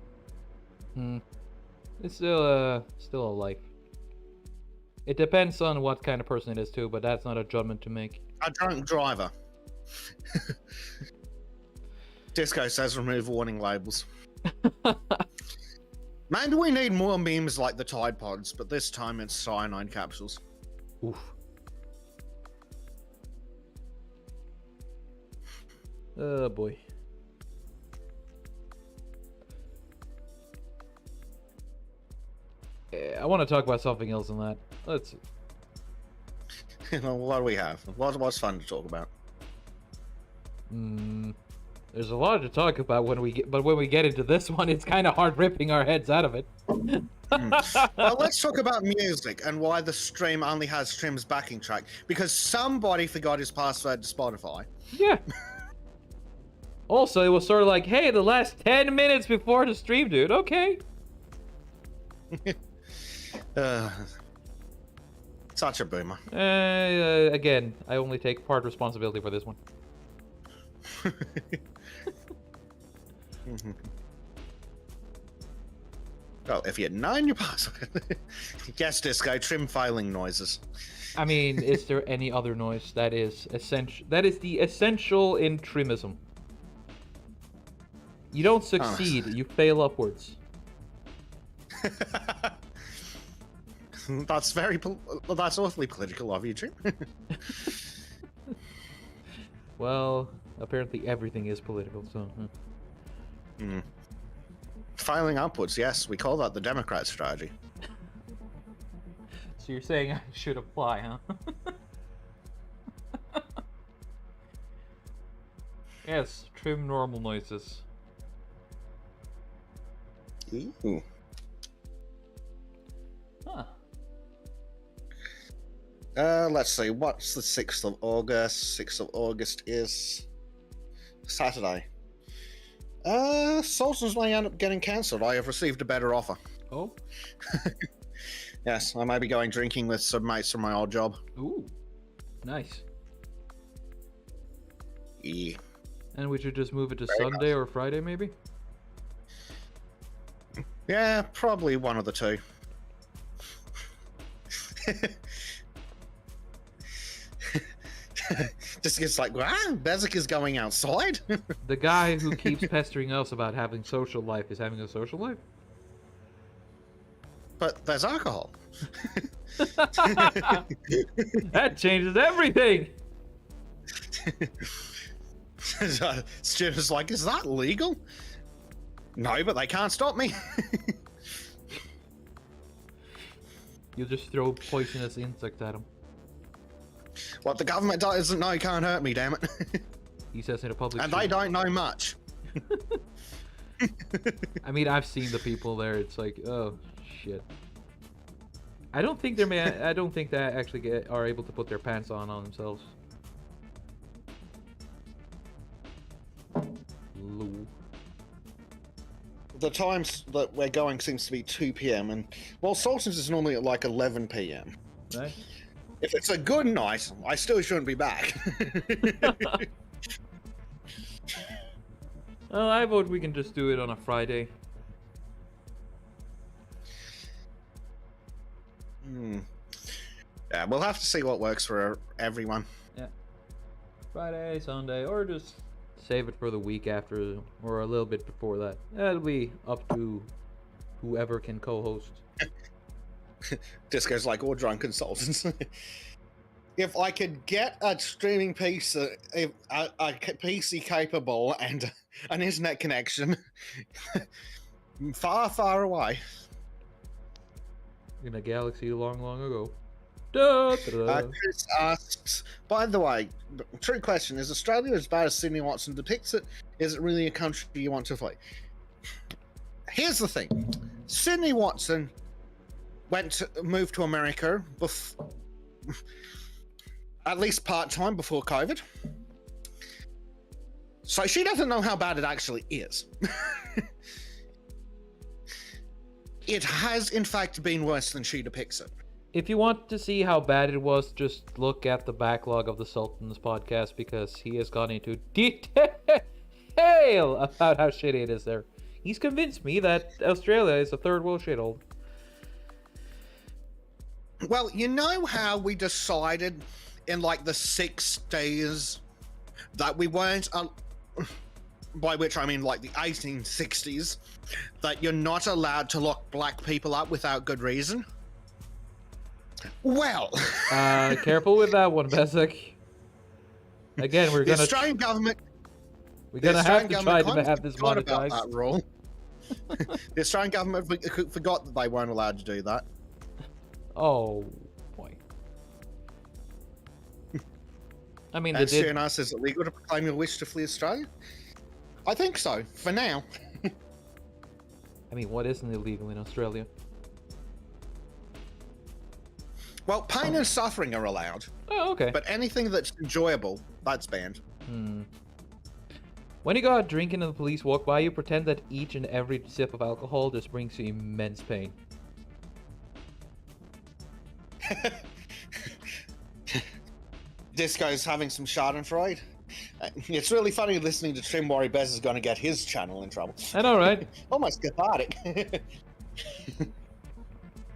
It's still a life. It depends on what kind of person it is too, but that's not a judgment to make. A drunk driver. Disco says remove warning labels. Maybe we need more memes like the Tide Pods, but this time it's cyanide capsules. Oof. Oh boy. I want to talk about something else than that. Let's see. What do we have? What's fun to talk about? There's a lot to talk about when we get into this one, it's kind of hard ripping our heads out of it. Well, let's talk about music and why the stream only has Trym's backing track. Because somebody forgot his password to Spotify. Yeah. Also, it was sort of like, hey, the last 10 minutes before the stream, dude. Okay. Such a boomer. Again, I only take part responsibility for this one. Well, if you had known your password. Yes, Disco, Trym filing noises. I mean, is there any other noise that is essential? That is the essential in Trymism. You don't succeed, you fail upwards. That's that's awfully political of you, Trym. Well, apparently everything is political, so... Filing upwards, yes, we call that the Democrat strategy. So you're saying I should apply, huh? Yes, Trym normal noises. Ooh. Huh. Let's see. What's the 6th of August? 6th of August is Saturday. Sultan's may end up getting cancelled. I have received a better offer. Oh. Yes, I may be going drinking with some mates from my old job. Ooh. Nice. Yeah. And we should just move it to Very Sunday or Friday, maybe? Yeah, probably one of the two. Just gets like, wow, Bezic is going outside. The guy who keeps pestering us about having social life is having a social life? But there's alcohol. That changes everything! Students like, is that legal? No, but they can't stop me. You just throw poisonous insects at him. What the government doesn't know can't hurt me, damn it. He says in a public And street. they don't know much. I mean, I've seen the people there. It's like, oh shit. I don't think they're I don't think they actually are able to put their pants on themselves. Lol. The times that we're going seems to be 2 p.m. and well, Solstice is normally at like 11 p.m. Right? If it's a good night, I still shouldn't be back. Well, I vote we can just do it on a Friday. Yeah, we'll have to see what works for everyone. Yeah. Friday, Sunday, or just save it for the week after, or a little bit before that. That'll be up to whoever can co-host. Disco's like all drunk consultants. If I could get a streaming piece, a PC capable and an internet connection far, far away. In a galaxy long, long ago. Da, da, da. Chris asks, by the way, true question, is Australia as bad as Sydney Watson depicts it? Is it really a country you want to flee? Here's the thing. Sydney Watson moved to America at least part-time before COVID. So she doesn't know how bad it actually is. It has, in fact, been worse than she depicts it. If you want to see how bad it was, just look at the backlog of the Sultan's podcast, because he has gone into detail about how shitty it is there. He's convinced me that Australia is a third world shithole. Well, you know how we decided in like the 60s that we weren't, by which I mean like the 1860s, that you're not allowed to lock black people up without good reason? Well, Careful with that one, Besek. Again, the Australian government. we're gonna have to try to have this forgot about monetized. that rule. The Australian government forgot that they weren't allowed to do that. Oh boy. I mean, they And did. soon us, is it legal to proclaim your wish to flee Australia? I think so, for now. I mean, what isn't illegal in Australia? Well, pain and suffering are allowed, Oh, okay. but anything that's enjoyable, that's banned. When you go out drinking and the police walk by, you pretend that each and every sip of alcohol just brings you immense pain. Disco's having some Schadenfreude. It's really funny listening to Trym worry Bez is going to get his channel in trouble. I know, right? Almost cathartic.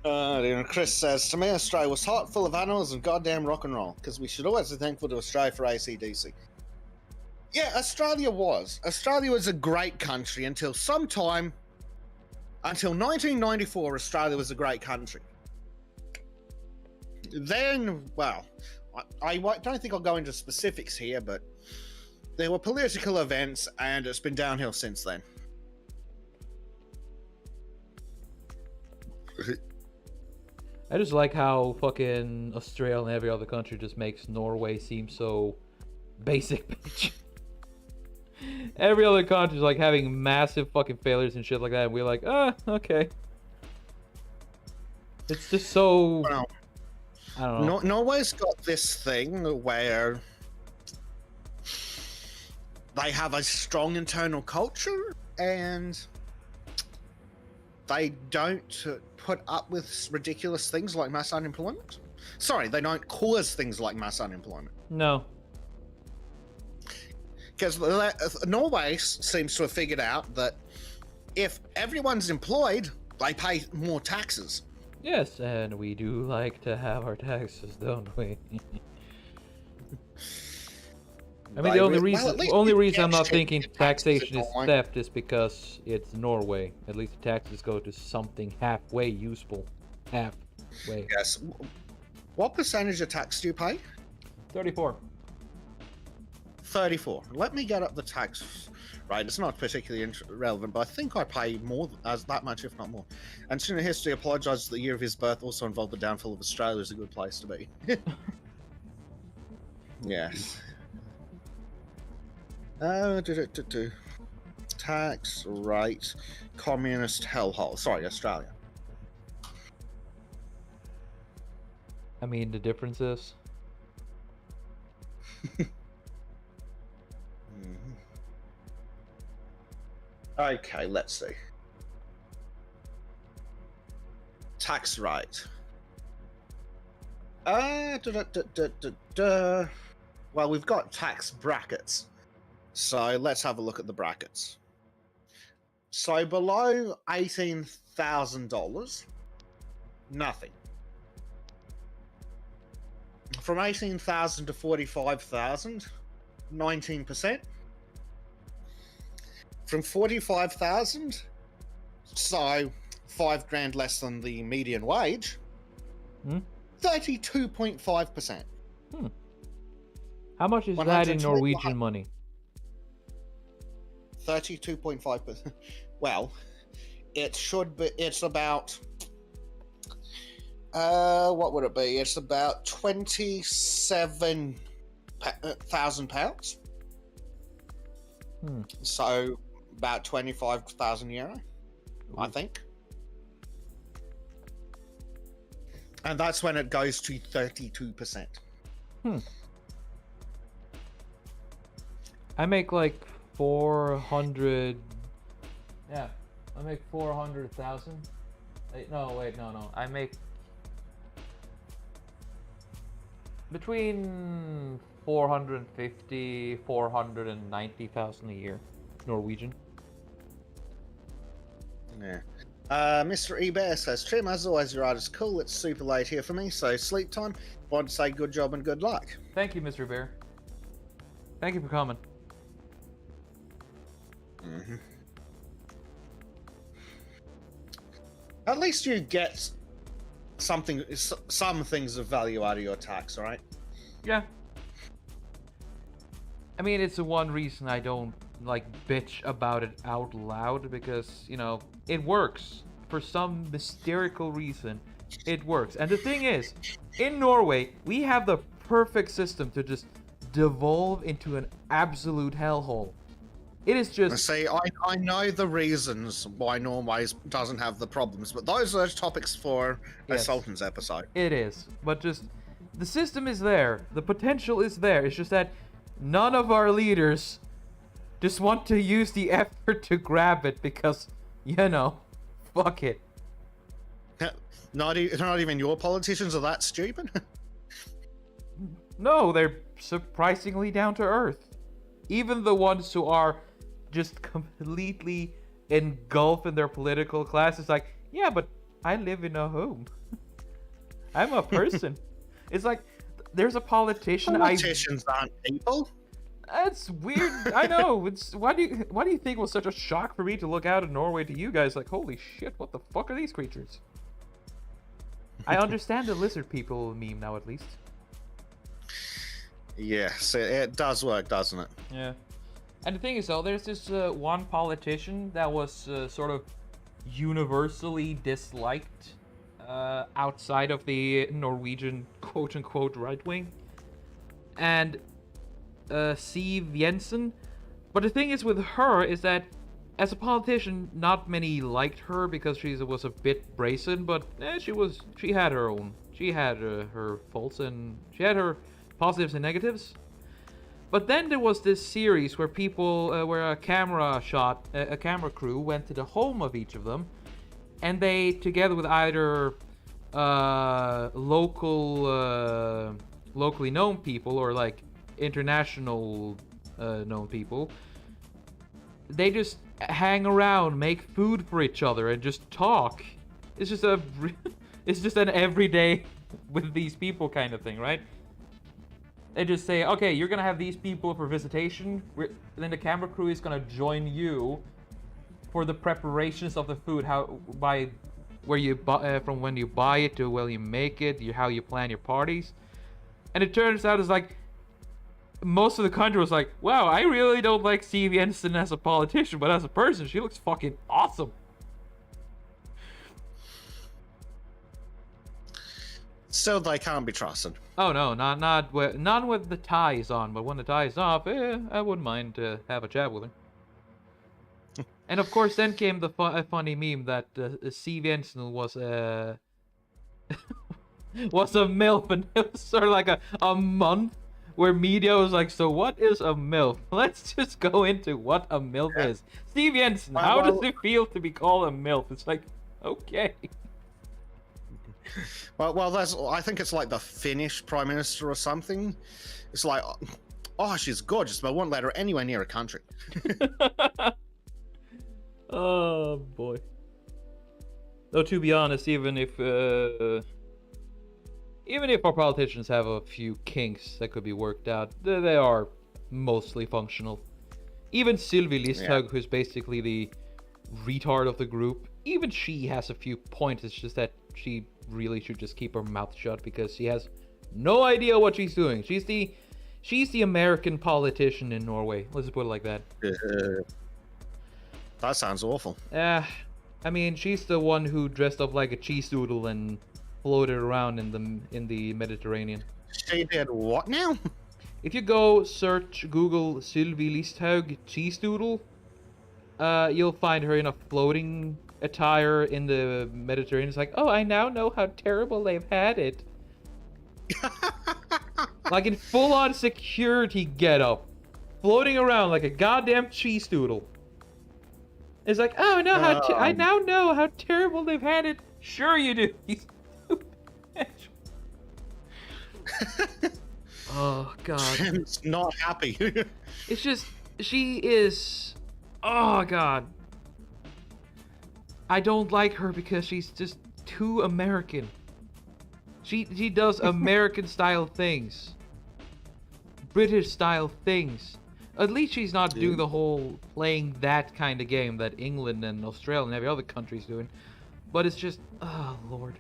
Chris says, to me, Australia was hot, full of animals, and goddamn rock and roll, because we should always be thankful to Australia for AC/DC. Yeah, Australia was. Australia was a great country until 1994, Australia was a great country. Then, well, I don't think I'll go into specifics here, but there were political events, and it's been downhill since then. I just like how fucking Australia and every other country just makes Norway seem so basic, bitch. Every other country is like having massive fucking failures and shit like that, and we're like, okay. It's just so. Well, I don't know. Norway's got this thing where they have a strong internal culture and they don't put up with ridiculous things like mass unemployment. Sorry, they don't cause things like mass unemployment. No. Because Norway seems to have figured out that if everyone's employed, they pay more taxes. Yes, and we do like to have our taxes, don't we? I mean, the only reason I'm not thinking taxation is theft is because it's Norway. At least the taxes go to something halfway useful. Halfway. Yes. What percentage of tax do you pay? 34. 34. Let me get up the tax rate. It's not particularly relevant, but I think I pay more as that much, if not more. And Student History apologises that the year of his birth also involved the downfall of Australia is a good place to be. Yes. Tax rate, communist hellhole. Sorry, Australia. I mean, the difference is. Okay, let's see. Tax rate. Well, we've got tax brackets. So let's have a look at the brackets. So below $18,000, nothing. From 18,000 to 45,000, 19%. From 45,000, so $5,000 less than the median wage, 32.5%. How much is that in Norwegian money? 32.5%. Well, it should be. It's about. What would it be? It's about £27,000. So about 25,000 euro, I think. And that's when it goes to 32%. I make like 400. Yeah, I make 400,000. No. I make between 450, 490,000 a year, Norwegian. Yeah. Mr. eBear says, Trym, as always, your art is cool. It's super late here for me, so sleep time. Want to say good job and good luck. Thank you, Mr. Bear. Thank you for coming. At least you get some things of value out of your tax, right? Yeah. I mean, it's the one reason I don't like bitch about it out loud, because, you know, it works. For some mysterious reason, it works. And the thing is, in Norway, we have the perfect system to just devolve into an absolute hellhole. It is just... See, I know the reasons why Norway doesn't have the problems, but those are topics for a Sultan's episode. It is. But just, the system is there. The potential is there. It's just that none of our leaders just want to use the effort to grab it because, you know, fuck it. Not even your politicians are that stupid? No, they're surprisingly down to earth. Even the ones who are just completely engulfed in their political class is like, yeah, but I live in a home. I'm a person. It's like, there's a politician. Politicians aren't people. That's weird. I know. It's why do you think it was such a shock for me to look out of Norway to you guys? Like, holy shit, what the fuck are these creatures? I understand the lizard people meme now, at least. Yes, it does work, doesn't it? Yeah. And the thing is, though, there's this one politician that was sort of universally disliked outside of the Norwegian quote-unquote right wing. And Siv Jensen But the thing is with her is that as a politician, not many liked her because she was a bit brazen, but she had her own. She had her faults and she had her positives and negatives. But then there was this series where where a camera crew went to the home of each of them, and they, together with either locally known people or like international known people, they just hang around, make food for each other, and just talk. It's just it's just an everyday with these people kind of thing, right? They just say, okay, you're gonna have these people for visitation. Then the camera crew is gonna join you for the preparations of the food. From when you buy it to when you make it, how you plan your parties. And it turns out it's like most of the country was like, wow, I really don't like Siv Jensen as a politician, but as a person, she looks fucking awesome. So they can't be trusted. Oh no, not with the ties on, but when the tie is off, I wouldn't mind to have a chat with her. And of course, then came the funny meme that Siv Jensen was was a MILF, and it was sort of like a month where media was like, so what is a MILF? Let's just go into what a MILF is. Siv Jensen, how does it feel to be called a MILF? It's like, okay. Well, I think it's like the Finnish Prime Minister or something. It's like, oh, she's gorgeous, but I won't let her anywhere near a country. Oh, boy. Though, to be honest, even if our politicians have a few kinks that could be worked out, they are mostly functional. Even Sylvie Listhaug, who's basically the retard of the group, even she has a few points. It's just that she really should just keep her mouth shut because she has no idea what she's doing. She's the American politician in Norway. Let's just put it like that. That sounds awful. I mean, she's the one who dressed up like a cheese doodle and floated around in the Mediterranean. She did what now? If you go Google Sylvie Listhaug cheese doodle, you'll find her in a floating attire in the Mediterranean. It's like, oh, I now know how terrible they've had it. Like in full-on security getup, floating around like a goddamn cheese doodle. It's like, oh no, I now know how terrible they've had it. Sure you do. You stupid bitch. Oh god. Trym's not happy. It's just, she is. Oh god. I don't like her because she's just too American. She does American style things. British style things. At least she's not doing the whole playing that kind of game that England and Australia and every other country's doing. But it's just, oh lord.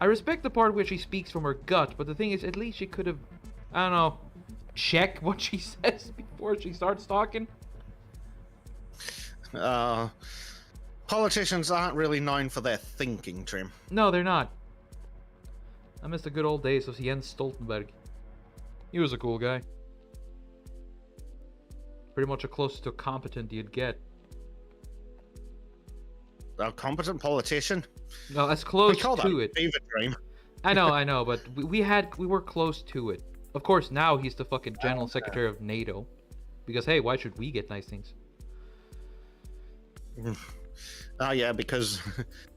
I respect the part where she speaks from her gut, but the thing is, at least she could have, I don't know, check what she says before she starts talking. Politicians aren't really known for their thinking, Trym. No, they're not. I miss the good old days of Jens Stoltenberg. He was a cool guy. Pretty much as close to competent you'd get. A competent politician? No, as close to it. Fever dream. I know, but we were close to it. Of course, now he's the fucking general secretary of NATO. Because, hey, why should we get nice things? Oh, yeah, because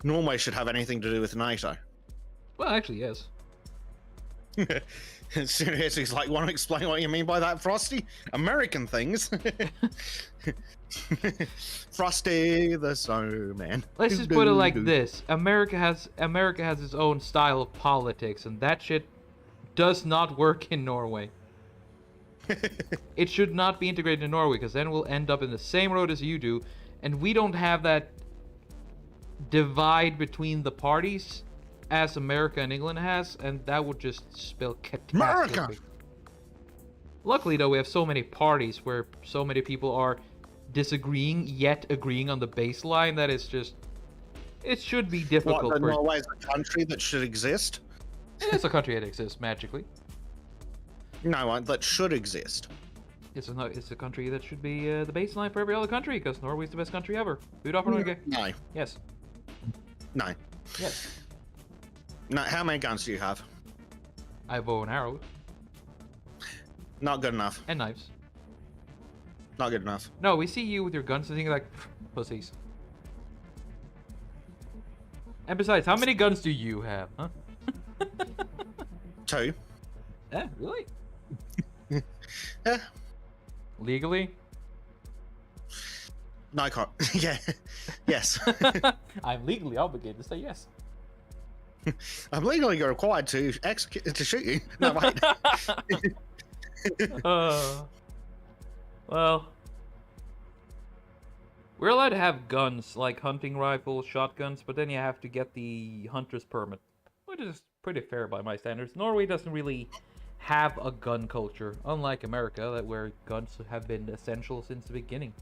Norway should have anything to do with NATO. Well, actually, yes. Seriously, it's like, want to explain what you mean by that, Frosty? American things. Frosty the Snowman. Let's just put it like this: America has its own style of politics, and that shit does not work in Norway. It should not be integrated in Norway, because then we'll end up in the same road as you do, and we don't have that divide between the parties as America and England has, and that would just spell catastrophe. America! Luckily, though, we have so many parties where so many people are disagreeing yet agreeing on the baseline that it's just, it should be difficult. What, Norway is a country that should exist? It's a country that exists magically. No, that should exist. It's a country that should be the baseline for every other country, because Norway's the best country ever. Food off No. Yes. No. Yes. No. How many guns do you have? I have bow and arrow Not good enough. and knives. Not good enough. No, we see you with your guns and think like pussies. And besides, how many guns do you have, huh? 2. Eh, really? Yeah. Legally? No, I can't. Yeah. Yes. I'm legally obligated to say yes. I'm legally required to shoot you. No, wait. Well, we're allowed to have guns like hunting rifles, shotguns, but then you have to get the hunter's permit, which is pretty fair by my standards. Norway doesn't really have a gun culture, unlike America, where guns have been essential since the beginning.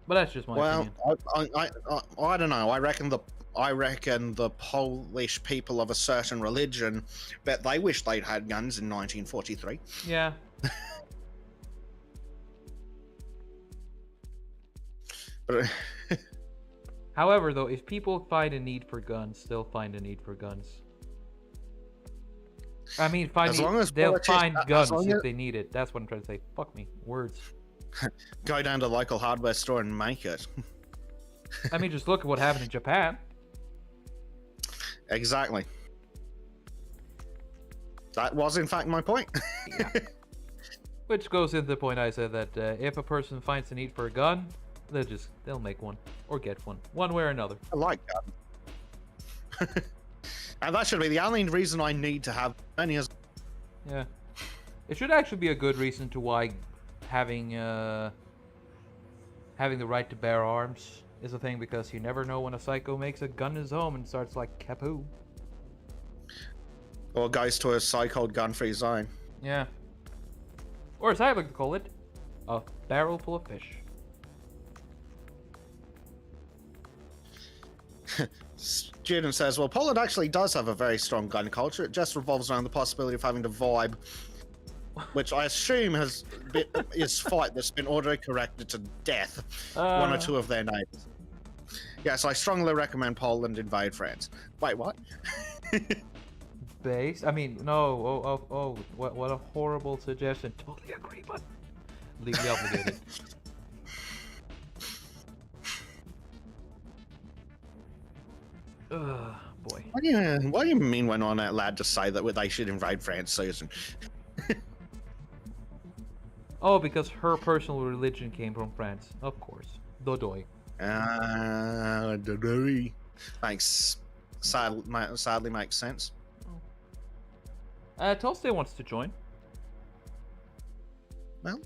But that's just my opinion. I don't know. I reckon the Polish people of a certain religion bet they wish they'd had guns in 1943. Yeah. But However, though, if people find a need for guns, they'll find a need for guns. I mean, they'll find guns if they need it. That's what I'm trying to say. Fuck me. Words. Go down to the local hardware store and make it. I mean, just look at what happened in Japan. Exactly. That was, in fact, my point. Yeah. Which goes into the point I said that if a person finds the need for a gun, they'll make one or get one way or another. I like that. And that should be the only reason I need to have any. Yeah. It should actually be a good reason to why having the right to bear arms is a thing, because you never know when a psycho makes a gun in his home and starts like kapoo. Or goes to a so-called gun-free zone. Yeah. Or as I like to call it, a barrel full of fish. Student says, well, Poland actually does have a very strong gun culture. It just revolves around the possibility of having to vibe, which I assume is fight that's been auto-corrected to death. One or two of their neighbors. Yes, I strongly recommend Poland invade France. Wait, what? Based? I mean, no. Oh, what a horrible suggestion. Totally agree, but legally obligated. Boy. What do you mean when I'm allowed to say that they should invade France, Susan? Oh, because her personal religion came from France. Of course. Dodoy. Dodoy. Sadly makes sense. Tolstoy wants to join. Well,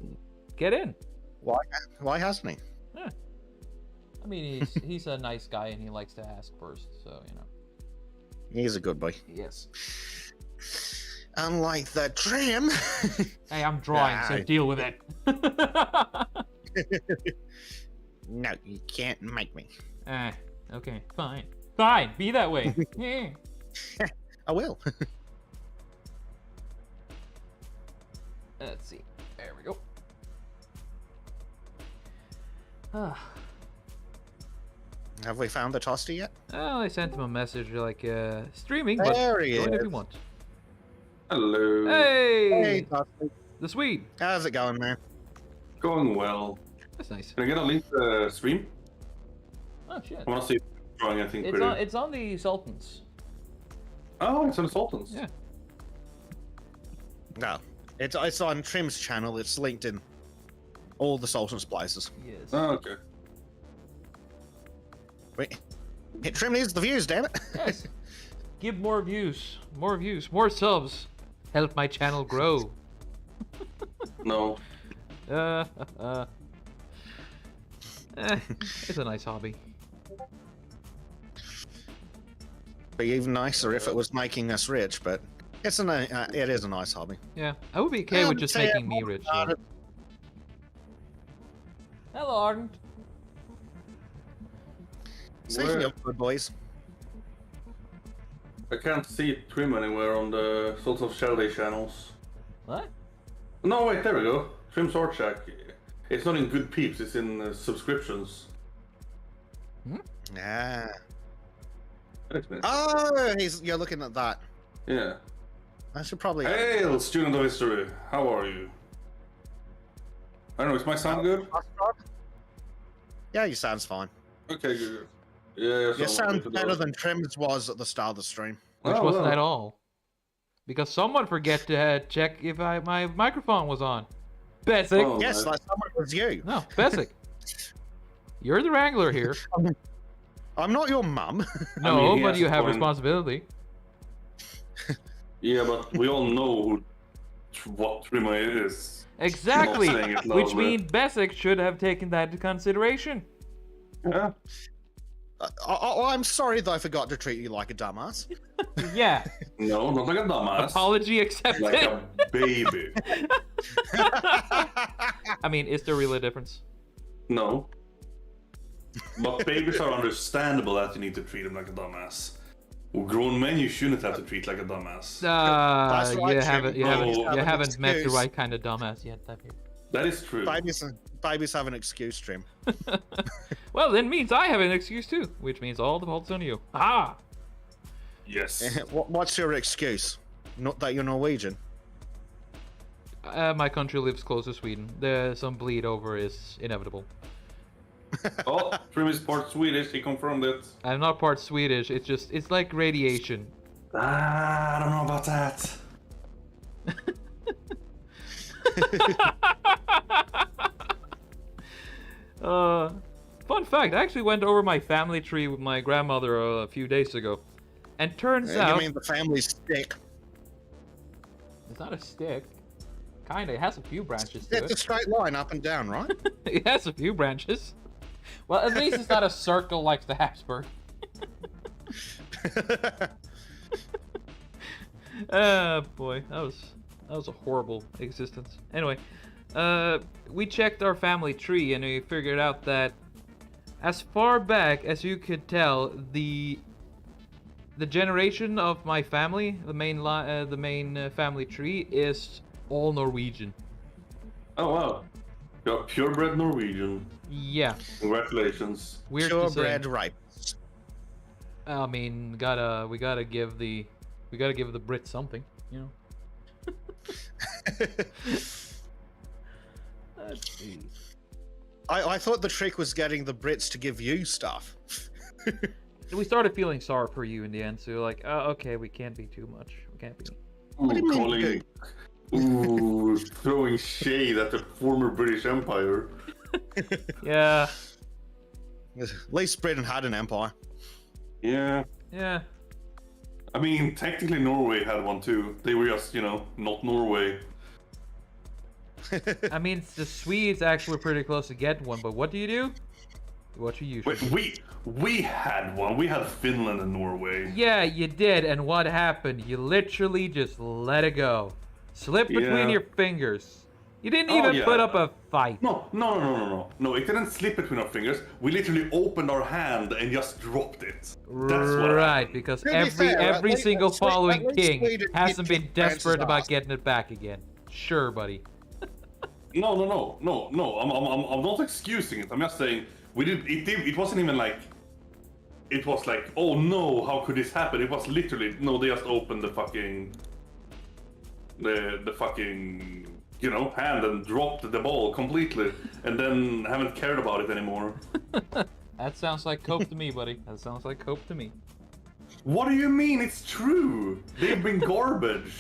get in. Why hasn't he? Yeah. I mean, he's a nice guy and he likes to ask first, so you know. He's a good boy. Yes. Unlike the Trym. Hey, I'm drawing, so deal with it. No, you can't make me. Okay, fine. Fine, be that way. I will. Let's see. There we go. Have we found the toaster yet? Oh, I sent him a message like, streaming, there but he join is. if you want. Hello. Hey! Toasty. The Swede. How's it going, man? Going well. That's nice. Can I get a link to the stream? Oh, shit. I want to see if I'm drawing anything It's pretty. it's on the Sultans. Oh, it's on the Sultans. Yeah. No. It's on Trym's channel. It's linked in all the Sultan's places. Yes. Oh, okay. Wait. Trym needs the views, damn it. Yes. Give more views. More views. More subs. Help my channel grow. No. It's a nice hobby. Be even nicer if it was making us rich, but it is a nice hobby. Yeah, I would be okay with just making me rich. So. Hello, Ardent. Speaking of good boys, I can't see Trym anywhere on the Sultans of Shellday channels. What? No, wait, there we go. Trym Sword Shack. It's not in Good Peeps, it's in subscriptions. Yeah. That explains it. Oh, you're looking at that. Yeah. I should probably. Hail, student of history. How are you? I don't know, is my sound good? Yeah, your sound's fine. Okay, good. Yeah, Your sound's better than Trym's was at the start of the stream. Which Oh, wasn't well. at all. Because someone forget to check if my microphone was on. Basic. Oh. Yes, nice. like someone was you. No, Basic. You're the wrangler here. I'm not your mum. No, he but has you a have point. responsibility. Yeah, but we all know what Trym is. Exactly. Not saying it Which loudly. means Basic should have taken that into consideration. Yeah. I'm sorry that I forgot to treat you like a dumbass. Yeah. No, not like a dumbass. Apology accepted. Like a baby. I mean, is there really a difference? No. But babies are understandable that you need to treat them like a dumbass. Grown men, you shouldn't have to treat like a dumbass. That's right, you Trym. haven't, you No. haven't, you Have an haven't met the excuse. right kind of dumbass yet, have you? That is true. Babies have an excuse, Trym. Well, then means I have an excuse too, which means all the fault's on you. Ah! Yes. What's your excuse? Not that you're Norwegian. My country lives close to Sweden. Some bleed over is inevitable. Oh, Trym is part Swedish, he confirmed it. I'm not part Swedish. It's like radiation. I don't know about that. Fun fact, I actually went over my family tree with my grandmother a few days ago. And turns You out... mean the family stick? It's not a stick. Kinda, it has a few branches to It's a it. straight line up and down, right? It has a few branches. Well, at least it's not a circle like the Habsburg. Boy, that was a horrible existence. Anyway, we checked our family tree and we figured out that as far back as you could tell, the generation of my family, the main family tree, is all Norwegian. Oh wow. You're purebred Norwegian. Yeah, Congratulations. weird to say. Purebred rapes. I mean, we gotta give the Brits something, you know. Let's see. I thought the trick was getting the Brits to give you stuff. We started feeling sorry for you in the end, so we're like, oh, okay, we can't be too much. We can't be. What do you mean, Calling... Ooh, throwing shade at the former British Empire. Yeah, At least Britain had an empire. Yeah. yeah. I mean, technically Norway had one too. They were just, not Norway. I mean, the Swedes actually were pretty close to getting one, but what do? What you usually Wait, do? we had one. We had Finland and Norway. Yeah, you did, and what happened? You literally just let it go. Slip between Yeah. your fingers. You didn't Oh, even yeah. put up a fight. No. No, it didn't slip between our fingers. We literally opened our hand and just dropped it. That's what Right, happened. because To be fair, at every least- single at least following king Sweden hasn't did been kick France's desperate about ass. getting it back again. Sure, buddy. No. I'm not excusing it. I'm just saying it wasn't even like. It was like, oh no, how could this happen? It was literally no. They just opened the fucking. The fucking hand and dropped the ball completely, and then haven't cared about it anymore. That sounds like cope to me, buddy. That sounds like cope to me. What do you mean? It's true. They've been garbage.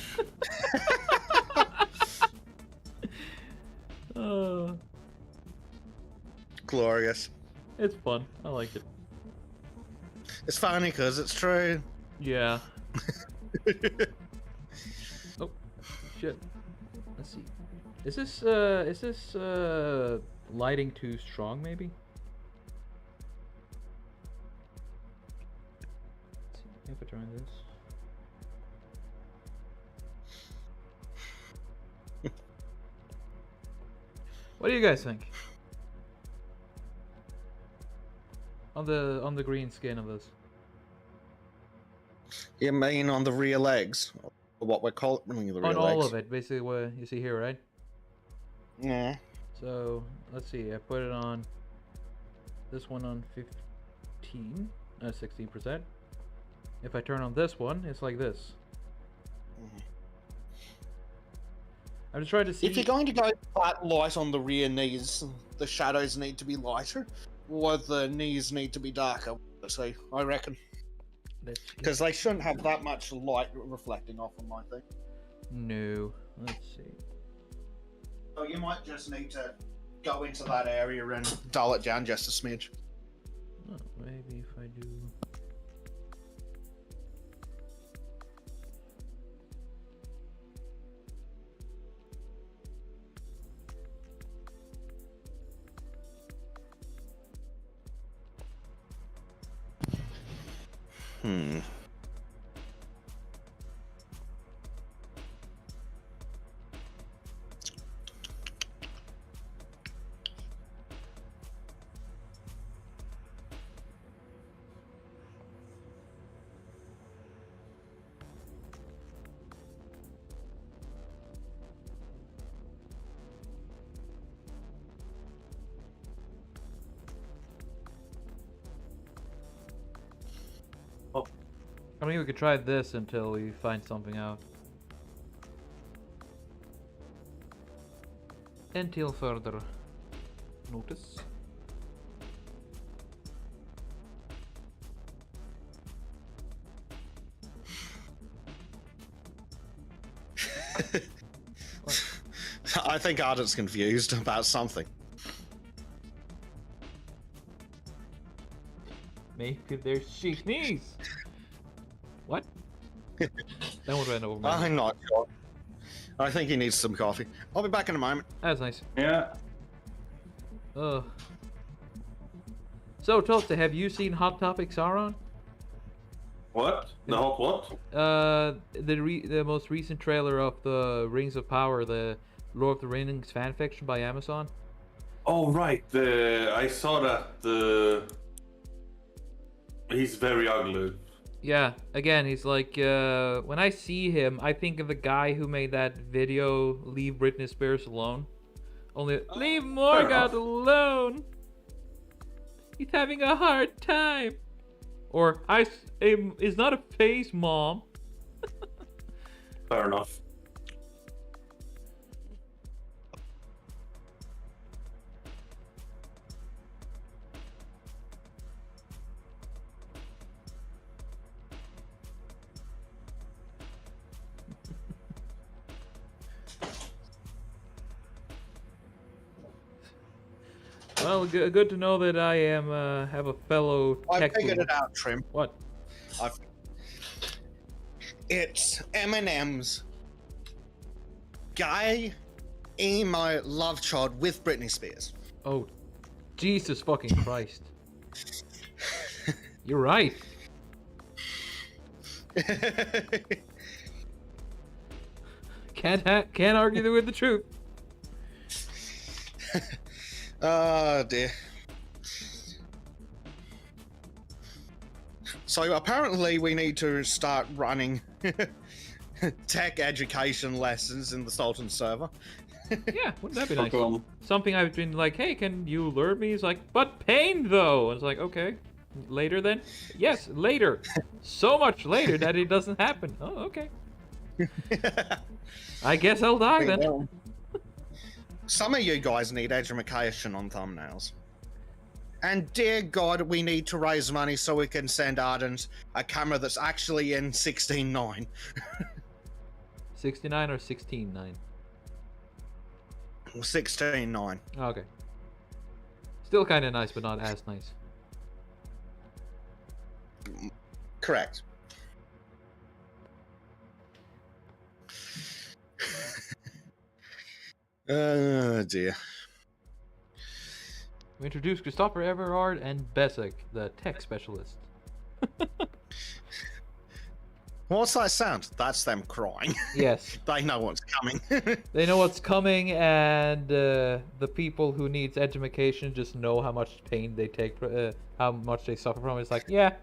Glorious. It's fun. I like it. It's funny because it's true. Yeah. Oh, shit. Let's see. Is this lighting too strong? Maybe. Let's see if I try this. What do you guys think? On the green skin of this. You mean on the rear legs? Or what we're calling the rear On legs? all of it, basically what you see here, right? Yeah. So let's see. I put it on this one on 15, 16%. If I turn on this one, it's like this. I'm just trying to see. If you're going to go flat light on the rear knees, the shadows need to be lighter, or the knees need to be darker. So I reckon, Let's because they shouldn't have that much light reflecting off them, I think. No. Let's see. So you might just need to go into that area and dull it down just a smidge. Oh, maybe if I do. Hmm. I mean, we could try this until we find something out. Until further notice. I think Arden's confused about something. Maybe there's she sneeze. What? That one ran over my head. I'm not sure. I think he needs some coffee. I'll be back in a moment. That's nice. Yeah. Ugh. So, Tulsa, have you seen Hot Topic Sauron? What? The hot what? The most recent trailer of the Rings of Power, the Lord of the Rings fanfiction by Amazon. Oh right, I saw that. He's very ugly. Yeah, again, he's like, when I see him, I think of the guy who made that video, Leave Britney Spears Alone. Only, leave Morgoth alone! He's having a hard time! Or, is not a face, Mom. Fair enough. Well, good to know that I am, have a fellow I tech figured boomer. it out, Trym. What? It's Eminem's gay emo love child with Britney Spears. Oh, Jesus fucking Christ. You're right. Can't argue with the truth. Oh dear. So apparently we need to start running tech education lessons in the Sultan server. Yeah, wouldn't that be nice? Okay. Something I've been like, hey, can you learn me? He's like, but pain though. It's like, okay, later then? Yes, later. So much later that it doesn't happen. Oh, okay. I guess I'll die then. Some of you guys need education on thumbnails. And dear God, we need to raise money so we can send Ardens a camera that's actually in 16:9. 69 or 16:9? 16:9. Okay. Still kind of nice, but not as nice. Correct. Oh dear. We introduced Christopher Everard and Besek, the tech specialist. What's that sound? That's them crying. Yes. They know what's coming. They know what's coming, and the people who needs education just know how much pain they take, how much they suffer from. It's like, yeah,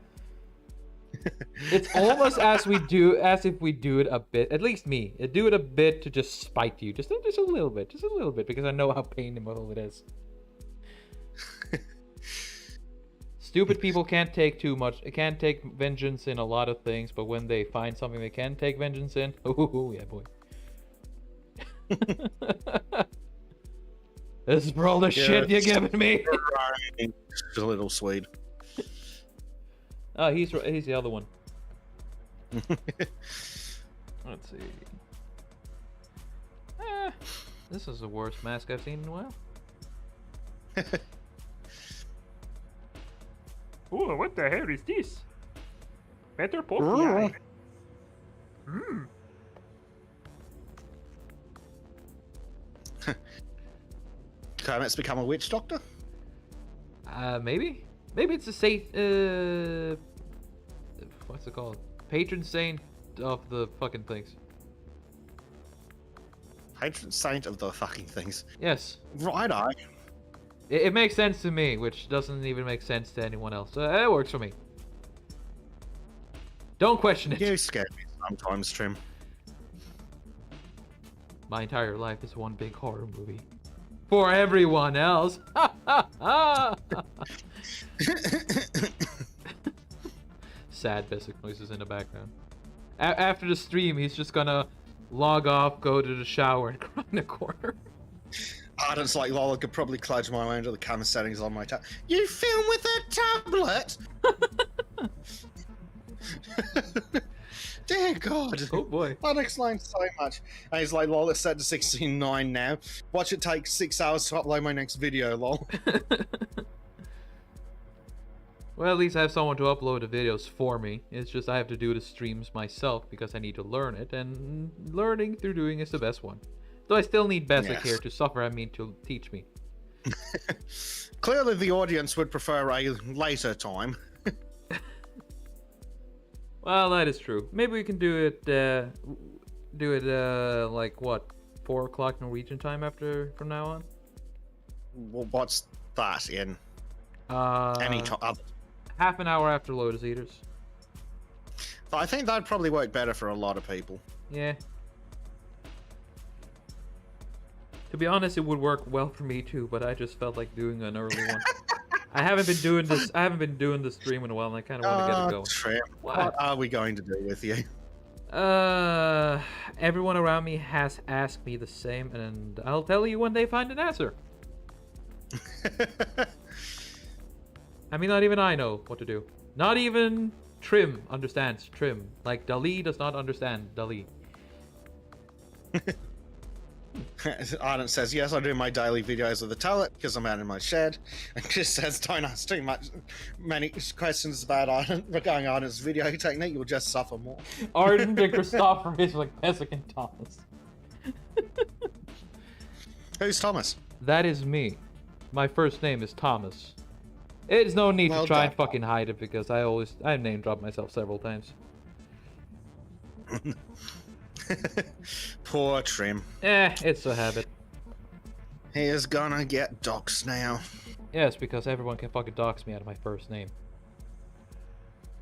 It's almost as if we do it a bit. At least me. I do it a bit to just spite you, just a little bit, because I know how painful it is. Stupid people can't take too much. It can't take vengeance in a lot of things, but when they find something they can take vengeance in, oh yeah, boy. This is for all the shit you're giving me. Just a little Swede. Oh, he's the other one. Let's see. This is the worst mask I've seen in a while. Oh, what the hell is this? Better Pokemon. Kermit's become a witch doctor? Maybe? Maybe it's a saint, what's it called? Patron saint of the fucking things. Patron saint of the fucking things. Yes. Right-eye. It makes sense to me, which doesn't even make sense to anyone else. It works for me. Don't question it. You scare me sometimes, Trym. My entire life is one big horror movie. For everyone else. Sad basic noises in the background. After the stream, he's just gonna log off, go to the shower, and cry in a corner. Ardent's like, lol, I could probably cludge my way into the camera settings on my tablet. You film with a tablet? Dear God. Oh boy. That explains so much. And he's like, lol, it's set to 16:09 now. Watch it take 6 hours to upload my next video, lol. Well, at least I have someone to upload the videos for me. It's just I have to do the streams myself because I need to learn it, and learning through doing is the best one. Though I still need Basic here to suffer, to teach me. Clearly the audience would prefer a later time. Well, that is true. Maybe we can do it, like, what, 4 o'clock Norwegian time from now on? Well, what's that in? Any time? Half an hour after Lotus Eaters. I think that'd probably work better for a lot of people. Yeah. To be honest, it would work well for me too, but I just felt like doing an early one. I haven't been doing the stream in a while, and I kind of want to get it going. Trym, what are we going to do with you? Everyone around me has asked me the same, and I'll tell you when they find an answer. I mean, not even I know what to do. Not even Trym understands Trym. Like, Dali does not understand Dali. Ardent says, yes, I do my daily videos with the tablet because I'm out in my shed. And Chris says, don't ask too many questions about Ardent regarding Ardent's video technique, you'll just suffer more. Ardent and Christopher is like Pesach and Thomas. Who's Thomas? That is me. My first name is Thomas. It's no need to try and fucking hide it because I name dropped myself several times. Poor Trym. It's a habit. He is gonna get doxxed now. Yes, because everyone can fucking dox me out of my first name.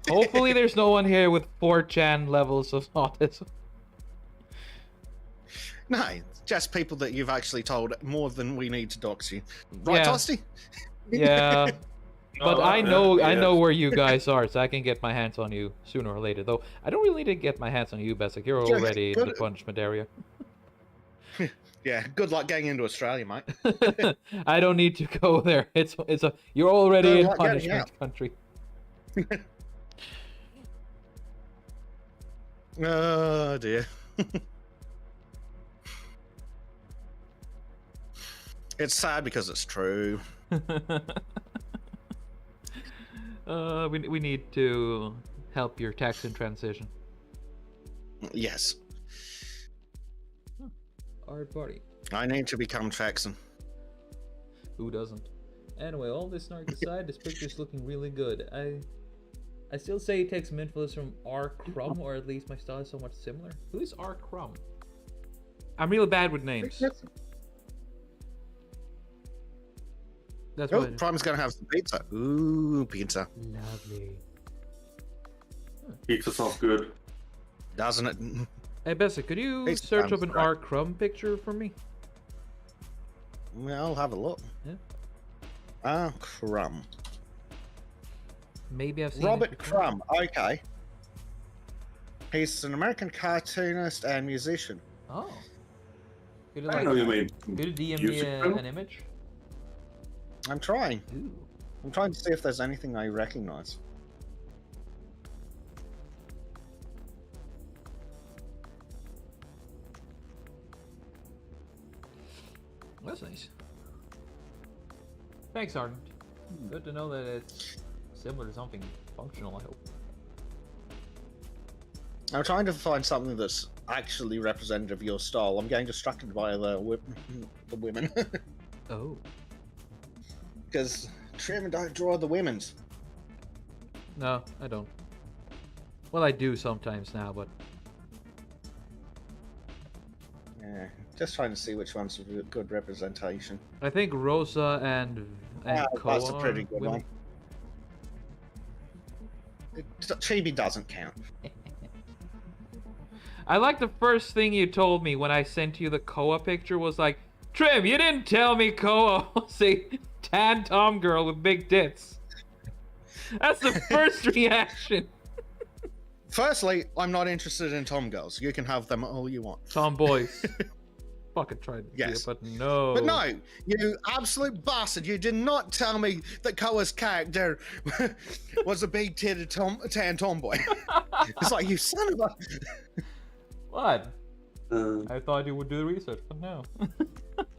Hopefully there's no one here with 4chan levels of autism. No, just people that you've actually told more than we need to dox you. Right, Yeah. Toasty? Yeah. But I know where you guys are, so I can get my hands on you sooner or later. Though I don't really need to get my hands on you, Besic. You're already in the punishment area. Yeah, good luck getting into Australia, mate. I don't need to go there. You're already in luck getting punishment country. Oh dear. It's sad because it's true. We need to help your Texan transition. Yes. Hard party. I need to become Texan. Who doesn't? Anyway, all this snark aside, this picture's looking really good. I still say it takes some influence from R. Crumb, or at least my style is somewhat similar. Who is R. Crumb? I'm really bad with names. That's Oh, what. Prime's gonna have some pizza. Ooh, pizza. Lovely. Pizza sounds good. Doesn't it? Hey, Bessie, could you It search sounds up an great. R. Crumb picture for me? Well, I'll have a look. Yeah. Ah, Crumb. Maybe I've seen Robert it before. Crumb. Okay. He's an American cartoonist and musician. Oh. Could you, I know you mean. could you DM me music film? an image? I'm trying. Ooh. I'm trying to see if there's anything I recognize. That's nice. Thanks, Ardent. Good to know that it's similar to something functional, I hope. I'm trying to find something that's actually representative of your style. I'm getting distracted by the women. Oh. Because Trym don't draw the women's. No, I don't. Well, I do sometimes now, but Yeah, just trying to see which one's a good representation. I think Rosa and Koa That's a pretty are good women. one. Chibi doesn't count. I like the first thing you told me when I sent you the Koa picture was like, Trym, you didn't tell me Koa was a tan tom girl with big tits. That's the first reaction. Firstly, I'm not interested in tom girls. You can have them all you want. Tomboys. Fucking tried to Yes. see it, but no. But no, you absolute bastard! You did not tell me that Koa's character was a big-titted tan tomboy. It's like, you son of a... What? I thought you would do the research, but no.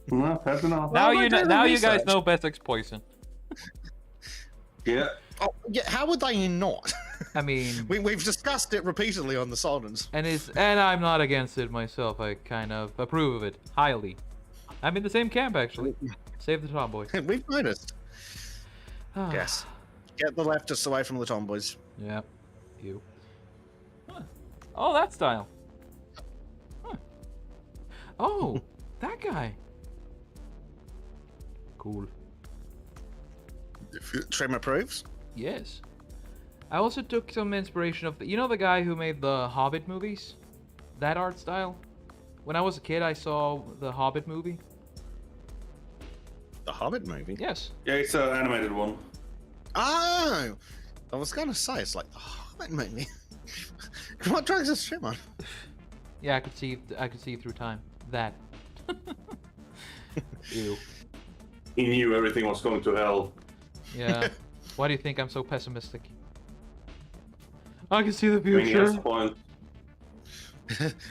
No, fair enough. now Well, you I know, did the now you guys research. know Bessex poison. Yeah. Oh, yeah, how would they not? I mean, We've discussed it repeatedly on the Soldens. and I'm not against it myself. I kind of approve of it highly. I'm in the same camp actually. Save the tomboy. We've noticed. Yes. Get the leftists away from the tomboys. Yeah. You. Huh. Oh, that style. Huh. Oh, that guy. Cool. Trym approves. Yes. I also took some inspiration of you know the guy who made the Hobbit movies? That art style? When I was a kid, I saw the Hobbit movie. The Hobbit movie? Yes. Yeah, it's an animated one. Oh! I was gonna say, it's like the Hobbit movie. What drugs is Trym on? Yeah, I could see through time. That. Ew. He knew everything was going to hell. Yeah. Why do you think I'm so pessimistic? I can see the I mean, he has future. a point.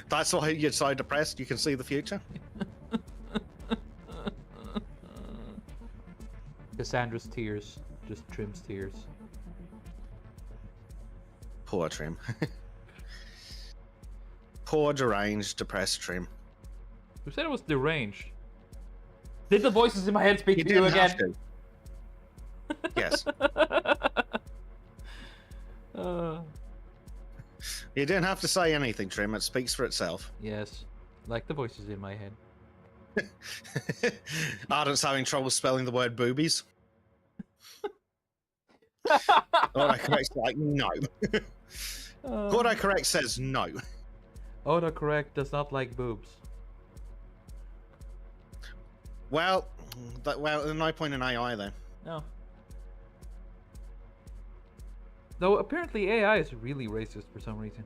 That's why you're so depressed, you can see the future? Cassandra's tears. Just Trym's tears. Poor Trym. Poor, deranged, depressed Trym. Who said it was deranged? Did the voices in my head speak You to you didn't have again? to. Yes. You didn't have to say anything, Trym. It speaks for itself. Yes. Like the voices in my head. Ardent's having trouble spelling the word boobies. Autocorrect like no. Autocorrect says no. Autocorrect does not like boobs. Well, there's no point in AI then. No. Though apparently AI is really racist for some reason.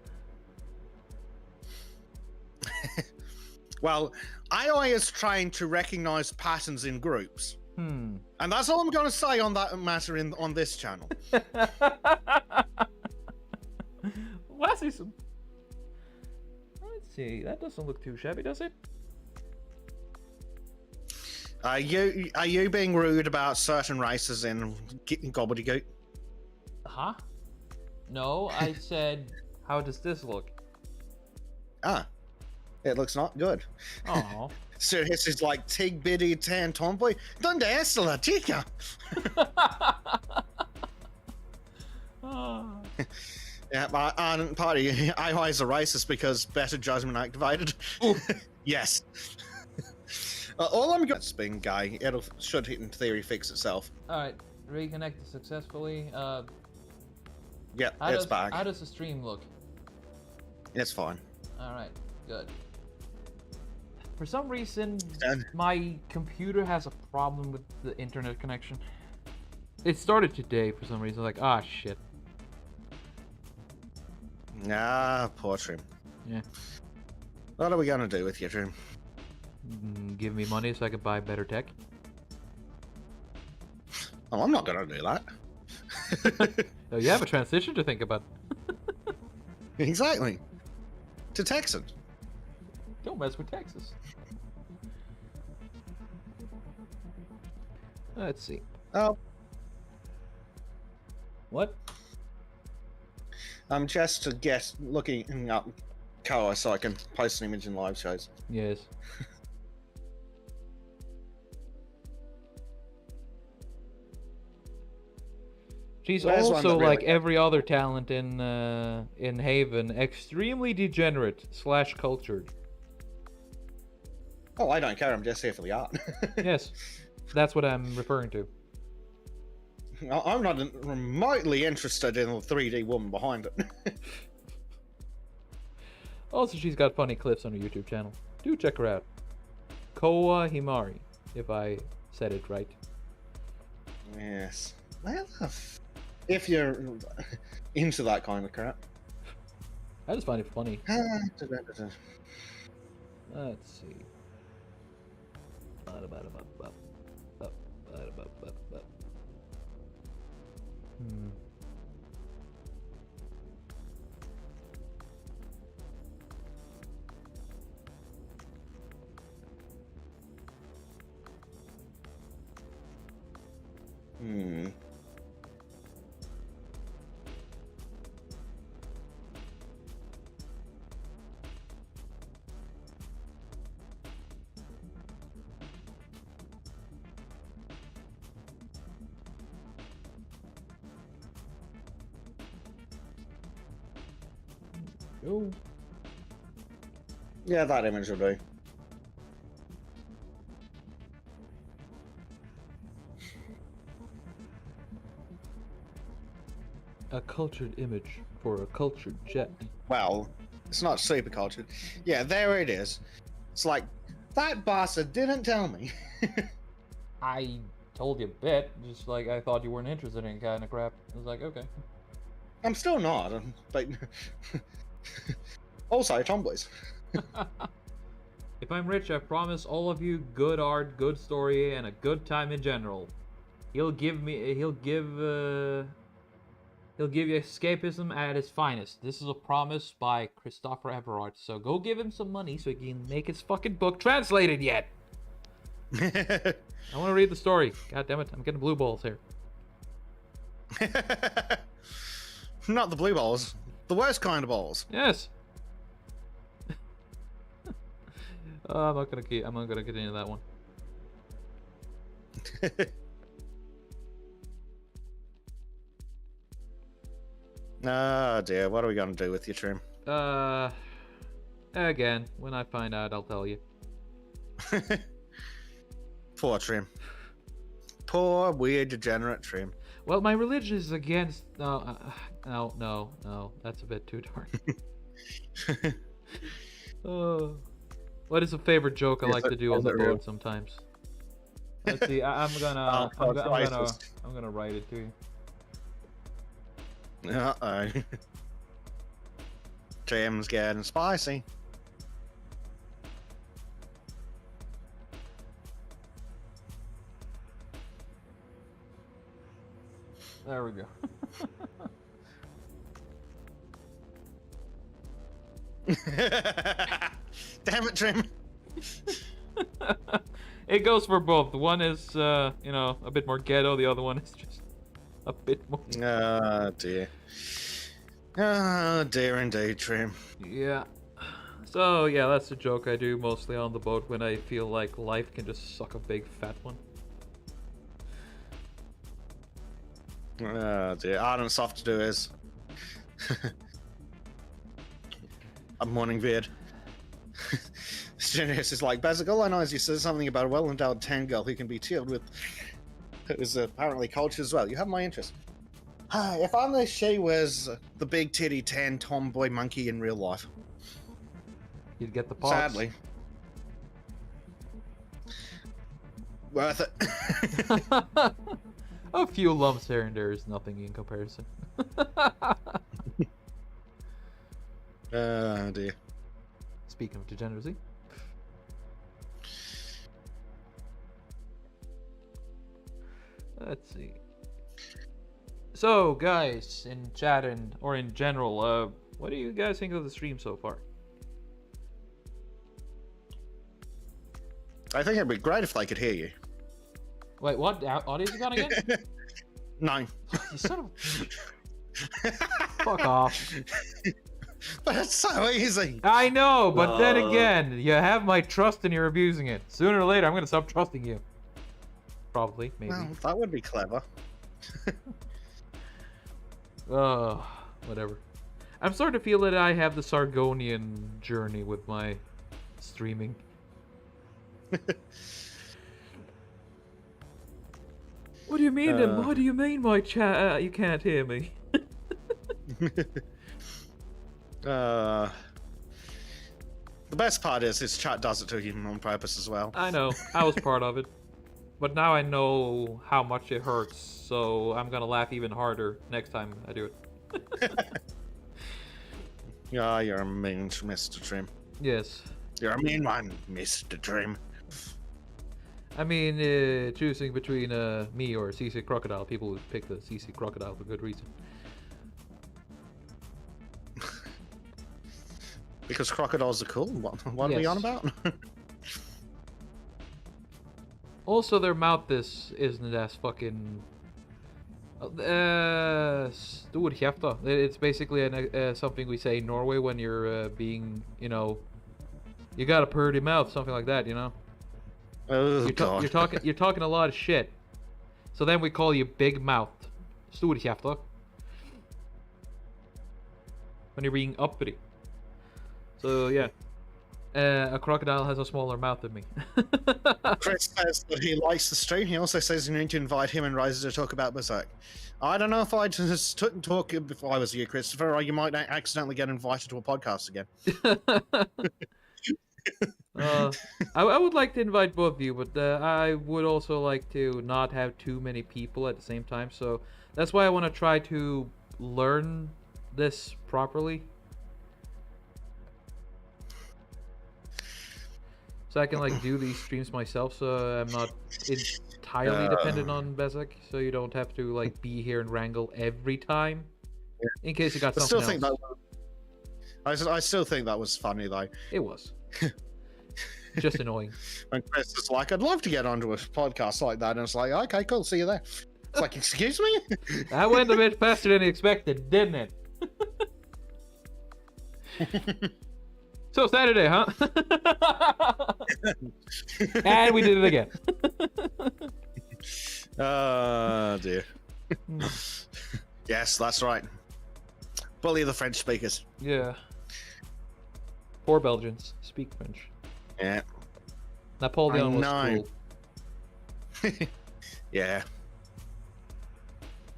Well, AI is trying to recognize patterns in groups. Hmm. And that's all I'm going to say on that matter on this channel. Let's see some. Let's see. That doesn't look too shabby, does it? Are you being rude about certain races in gobbledygook? Huh? No, I said, how does this look? Ah, it looks not good. Oh. So this is like Tig Biddy Tan Tomboy. Donde está la chica? Yeah, but party AI is a racist because better judgment activated. Yes. All I'm going to being gay, should in theory fix itself. Alright, reconnected successfully. Yep, How it's does back. how does the stream look? It's fine. All right, good. For some reason, Done. my computer has a problem with the internet connection. It started today for some reason. Like, ah, shit. Ah, poor Trym. Yeah. What are we gonna do with you, Trym? Give me money so I can buy better tech. Oh, I'm not gonna do that. Oh, you have a transition to think about. Exactly. To Texan. Don't mess with Texas. Let's see. Oh, What? I'm just to guess looking up Koa so I can post an image in live shows. Yes. She's There's one also, that really- like every other talent in Haven, extremely degenerate / cultured. Oh, I don't care. I'm just here for the art. Yes, that's what I'm referring to. I'm not remotely interested in the 3D woman behind it. Also, she's got funny clips on her YouTube channel. Do check her out. Koa Himari, if I said it right. Yes. Well, if you're into that kind of crap. I just find it funny. Hmm. Let's see. Hmm. Oh. Yeah, that image will do. A cultured image for a cultured jet. Well, it's not super cultured. Yeah, there it is. It's like, that bastard didn't tell me. I told you a bit, just like I thought you weren't interested in kind of crap. I was like, okay. I'm still not, but... Also, tomboys. If I'm rich, I promise all of you good art, good story, and a good time in general. He'll give you escapism at its finest. This is a promise by Christopher Everard. So go give him some money so he can make his fucking book translated yet. I want to read the story. God damn it, I'm getting blue balls here. Not the blue balls. The worst kind of balls. Yes. I'm not gonna get into that one. Oh dear, what are we gonna do with you, Trym? Again, when I find out, I'll tell you. Poor Trym. Poor, weird, degenerate Trym. Well, my religion is against. No, that's a bit too dark. What is a favorite joke I like to do on the boat sometimes? Let's see. I'm gonna write it to you. Uh-oh. Trym's getting spicy. There we go. Damn it, Trym. It goes for both. The one is, a bit more ghetto. The other one is just a bit more. Oh dear. Oh dear indeed, Trym. Yeah. So yeah, that's the joke I do mostly on the boat when I feel like life can just suck a big fat one. Oh dear. Ardent's soft to do is a morning vid. Genius is like, Bazik, all I know is you said something about a well-endowed tan girl who can be chilled with, who is apparently cultured as well. You have my interest. If only she was the big titty tan tomboy monkey in real life. You'd get the pots. Sadly. Worth it. A few lumps here and there is nothing in comparison. Oh dear. Speaking of degeneracy. Let's see. So, guys, in chat or in general, what do you guys think of the stream so far? I think it'd be great if they could hear you. Wait, what audio you got again? 9. You son of a... Fuck off. But it's so easy. I know, but then again, you have my trust and you're abusing it. Sooner or later, I'm gonna stop trusting you. Probably, maybe. Well, that would be clever. Whatever. I'm starting to feel that I have the Sargonian journey with my streaming. What do you mean? What do you mean, my chat? You can't hear me. The best part is his chat does it to him on purpose as well. I know. I was part of it. But now I know how much it hurts, so I'm gonna laugh even harder next time I do it. Yeah, you're a mean Mr. Trym. Yes. You're a mean one, Mr. Trym. I mean, choosing between me or CC Crocodile, people would pick the CC Crocodile for good reason. Because crocodiles are cool? What are we on about? Also, their mouth isn't as fucking... Stor käfta. It's basically something we say in Norway when you're being, you know... You got a purty mouth, something like that, you know? Oh, God. You're talking a lot of shit. So then we call you big mouth. Stor käfta. When you're being uppity. So, yeah. A crocodile has a smaller mouth than me. Chris says that he likes the stream. He also says you need to invite him and Riser to talk about Berserk. I don't know if I just talk if I was you, Christopher, or you might accidentally get invited to a podcast again. I would like to invite both of you, but I would also like to not have too many people at the same time. So that's why I want to try to learn this properly. So I can like do these streams myself, so I'm not entirely dependent on Bezek. So you don't have to like be here and wrangle every time, in case you got something else. I still think that was funny though. It was just annoying. When Chris is like, "I'd love to get onto a podcast like that," and it's like, "Okay, cool, see you there." It's like, "Excuse me." That went a bit faster than expected, didn't it? So Saturday, huh? And we did it again. Oh dear. Yes, that's right. Bully the French speakers. Yeah. Poor Belgians speak French. Yeah. Napoleon was cool. Yeah.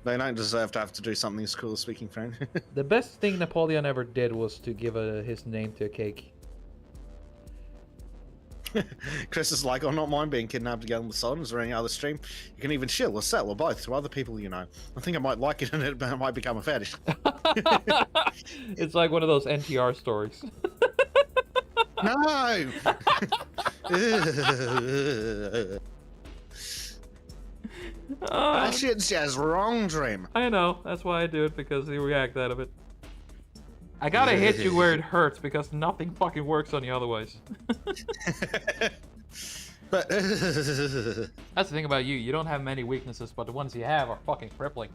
They don't deserve to have to do something as cool as speaking French. The best thing Napoleon ever did was to give his name to a cake. Chris is like, "I don't mind being kidnapped again with Sodens or any other stream. You can even chill or settle or both to other people you know. I think I might like it and it might become a fetish." It's like one of those NTR stories. No! That shit's just wrong, Trym. I know, that's why I do it, because you react out of it. I gotta hit you where it hurts, because nothing fucking works on you otherwise. But that's the thing about you. You don't have many weaknesses, but the ones you have are fucking crippling.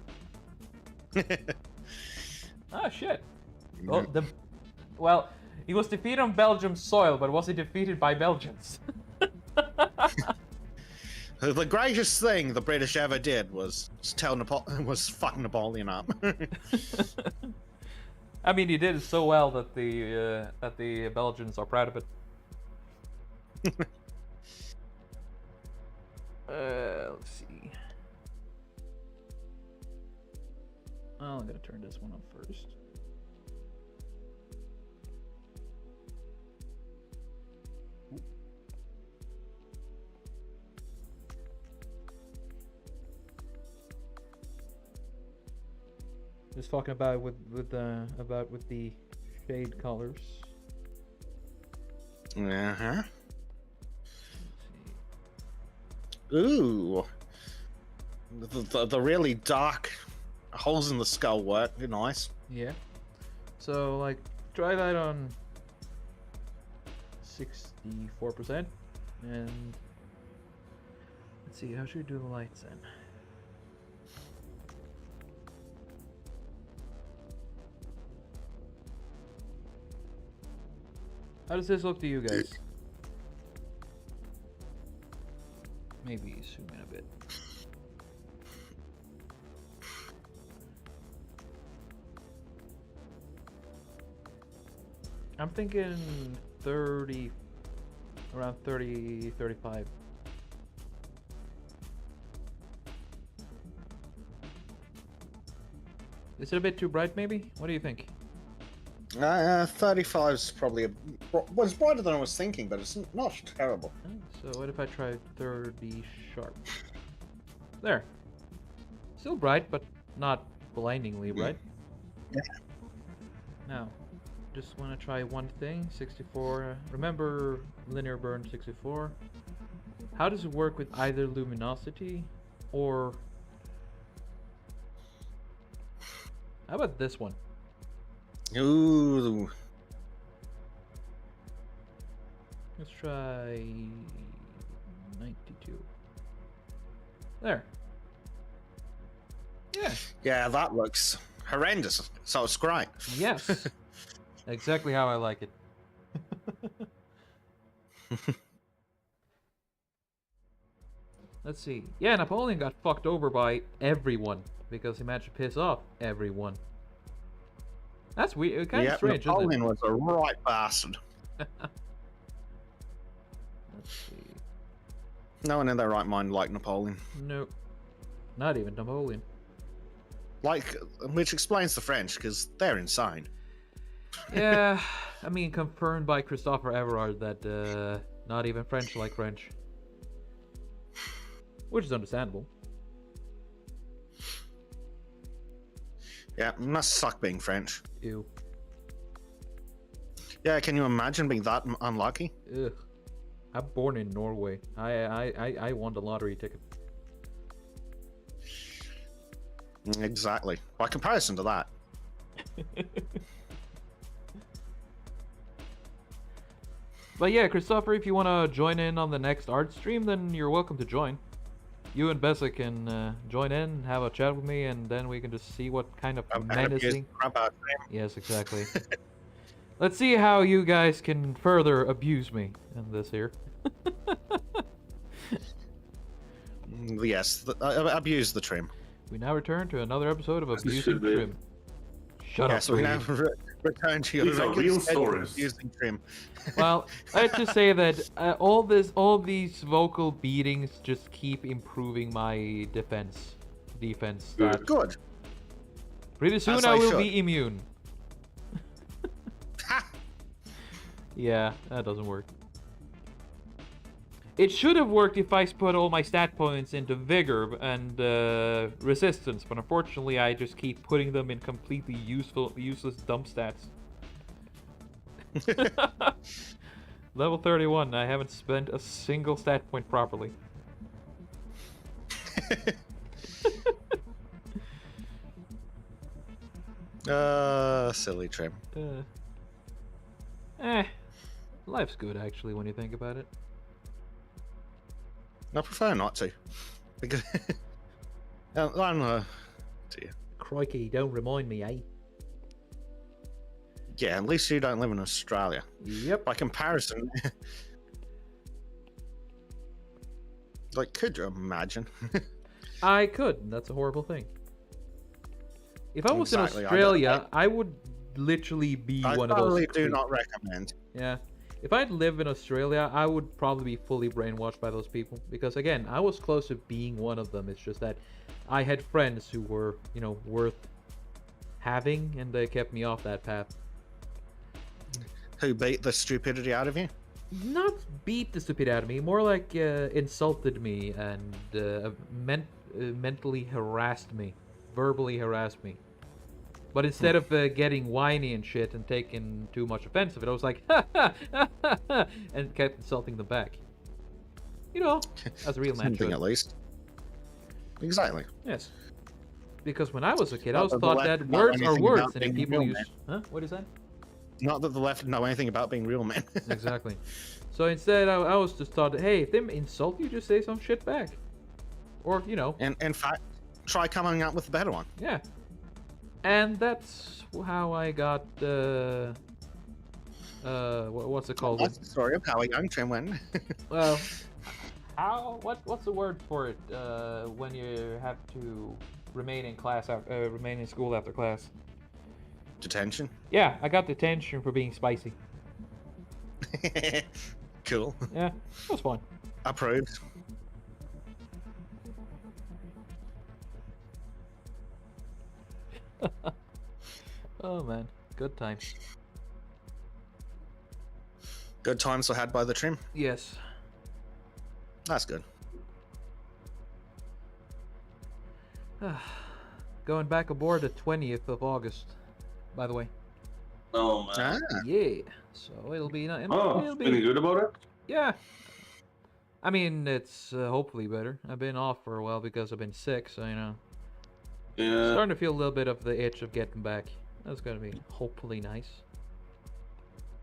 Oh shit. Well, he was defeated on Belgium's soil, but was he defeated by Belgians? The greatest thing the British ever did was fuck Napoleon up. I mean, he did it so well that the Belgians are proud of it. Let's see. I'm gonna turn this one on first. Just talking about with the shade colors. Uh-huh. Ooh. The really dark holes in the skull work. They're nice. Yeah. So like try that on 64%, and let's see, how should we do the lights then? How does this look to you guys? Maybe zoom in a bit. I'm thinking 30, around 30, 35. Is it a bit too bright, maybe? What do you think? 35 is probably well, it's brighter than I was thinking, but it's not terrible. So what if I try 30 sharp? There. Still bright, but not blindingly bright. Yeah. Now, just want to try one thing. 64. Remember linear burn 64. How does it work with either luminosity or... How about this one? Ooh. Let's try 92. There. Yeah. Yeah, that looks horrendous. So it's great. Yes. Exactly how I like it. Let's see. Yeah, Napoleon got fucked over by everyone because he managed to piss off everyone. That's weird. Kind of strange, Napoleon isn't it? was a right bastard. Let's see. No one in their right mind liked Napoleon. Nope. Not even Napoleon. Like, which explains the French, because they're insane. Yeah, I mean, confirmed by Christopher Everard that not even French like French. Which is understandable. Yeah, must suck being French. Ew. Yeah, can you imagine being that unlucky? Ugh. I'm born in Norway. I won the lottery ticket. Exactly. By comparison to that. But yeah, Christopher, if you want to join in on the next art stream, then you're welcome to join. You and Bessa can join in, have a chat with me, and then we can just see what kind of menacing... Yes, exactly. Let's see how you guys can further abuse me in this here. Yes, abuse the Trym. We now return to another episode of Abusing Trym. Shut up, so we now return to your These are real stories. Abusing Trym. Well, let's just say that all these vocal beatings just keep improving my defense stat. Good. Pretty soon As I I will should. be immune. Ha! Yeah, that doesn't work. It should have worked if I put all my stat points into vigor and resistance, but unfortunately I just keep putting them in completely useless dump stats. Level 31, I haven't spent a single stat point properly. Silly Trym. Life's good actually when you think about it. I prefer not to. Because I'm dear. Crikey, don't remind me, eh? Yeah, at least you don't live in Australia. Yep. By comparison, like, could you imagine? I could, and that's a horrible thing. If I was Exactly, in Australia, I would literally be I one of those. totally do not recommend. Yeah. If I'd live in Australia, I would probably be fully brainwashed by those people. Because again, I was close to being one of them. It's just that I had friends who were, worth having, and they kept me off that path. Who beat the stupidity out of you? Not beat the stupid out of me, more like insulted me and mentally harassed me, verbally harassed me. But instead of getting whiny and shit and taking too much offense of it, I was like, ha ha ha ha ha, and kept insulting them back. You know, as a real man Something should. at least. Exactly. Yes. Because when I was a kid, I Not was that the taught left that know words are anything words, about and if being people real use... men. Huh? What is that? Not that the left know anything about being real men. Exactly. So instead, I was just taught, hey, if they insult you, just say some shit back. Or, you know, And in fact, try coming up with a better one. yeah. And that's how I got, what's it called? That's the story of how a young Trym went. Well, what's the word for it, when you have to remain in class, remain in school after class? Detention. Yeah, I got detention for being spicy. Cool. Yeah, it was fun. Approved. Oh man, good times. Good times were had by the Trym. Yes. That's good. Going back aboard the 20th of August, by the way. Oh man. Ah, Yeah. So it'll be Oh, it'll feeling be good about it? yeah. I mean, it's hopefully better. I've been off for a while because I've been sick, so you know. Yeah. Starting to feel a little bit of the itch of getting back. That's gonna be hopefully nice.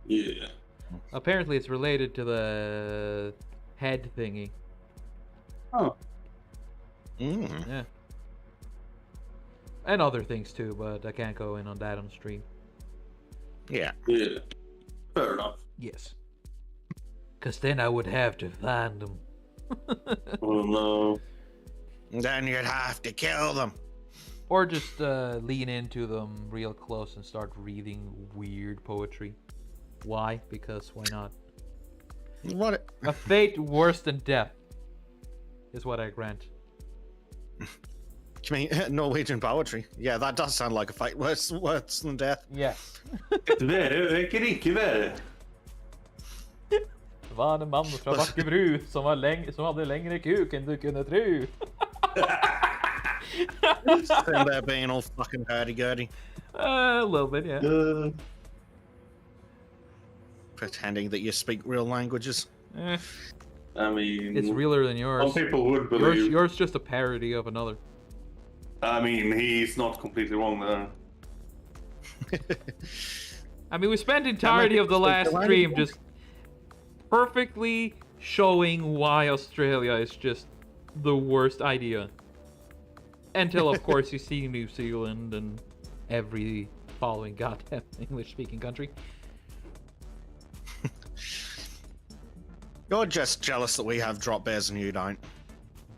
Yeah. Apparently, it's related to the head thingy. Oh. mm. Yeah. And other things too, but I can't go in on that on stream. Yeah. Yeah. Fair enough. Yes. Cause then I would have to find them. Oh no. Then you'd have to kill them. Or just lean into them real close and start reading weird poetry. Why? Because why not? What? A fate worse than death is what I grant. You mean Norwegian poetry? Yeah, that does sound like a fight worse than death. Yes. Det är ikke värre. Det var en man fra Bakkebru som hade längre kuk än du kunde tro. Sitting there being all fucking hurdy-gurdy. A little bit, yeah. Pretending that you speak real languages. Eh, I mean, it's realer than yours. some people would believe. Yours just a parody of another. I mean, he's not completely wrong there. I mean, we spent the entirety of the last stream just perfectly showing why Australia is just the worst idea. Until, of course, you see New Zealand and every following goddamn English-speaking country. You're just jealous that we have drop bears and you don't.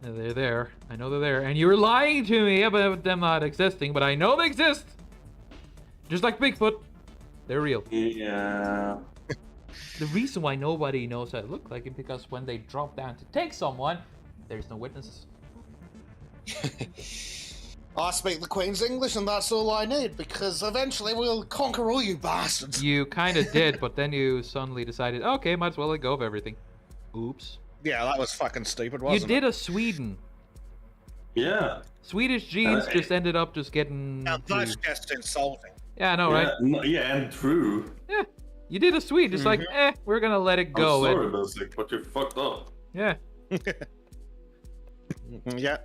They're there. I know they're there. And you're lying to me about them not existing, but I know they exist! Just like Bigfoot. They're real. Yeah. The reason why nobody knows how it looks like it because when they drop down to take someone, there's no witnesses. I speak the Queen's English and that's all I need because eventually we'll conquer all you bastards. You kind of did, but then you suddenly decided, okay, might as well let go of everything. Oops. Yeah, that was fucking stupid, You wasn't did a Sweden. Yeah. Swedish genes just ended up just getting... Now, that's just insulting. Yeah, I know, Yeah, right? no, yeah, and true. Yeah. You did a Swede. It's like, we're gonna let it I'm go. sorry, and... Basic, but you fucked up. Yeah. Yeah.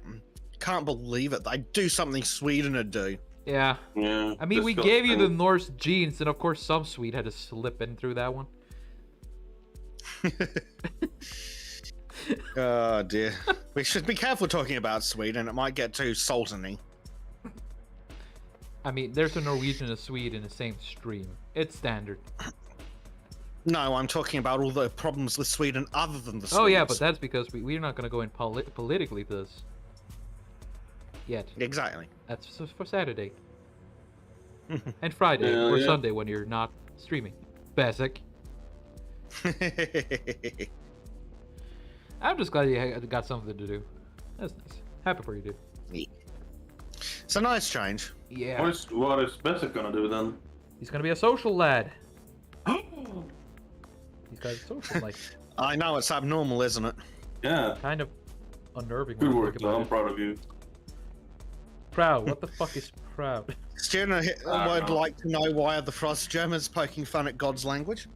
Can't believe it. I do something Sweden would do. Yeah. Yeah. I mean, we gave you the disgusting. Norse genes, and of course some Swede had to slip in through that one. Oh dear. We should be careful talking about Sweden. It might get too sultany. I mean, there's a Norwegian and a Swede in the same stream. It's standard. No, I'm talking about all the problems with Sweden other than the Swedes. Oh yeah, but that's because we're not gonna go in politically to this. Yet. Exactly. That's for Saturday. And Friday Yeah, or yeah. Sunday when you're not streaming. Basic. I'm just glad you got something to do. That's nice. Happy for you, dude. It's a nice change. Yeah. What is Bessie gonna do then? He's gonna be a social lad. He's got a social life. I know, it's abnormal, isn't it? Yeah. Kind of unnerving. Good when I work, think though. about I'm it. proud of you. Proud. What the fuck is proud? Student would know. like to know why are the Frost Germans poking fun at God's language?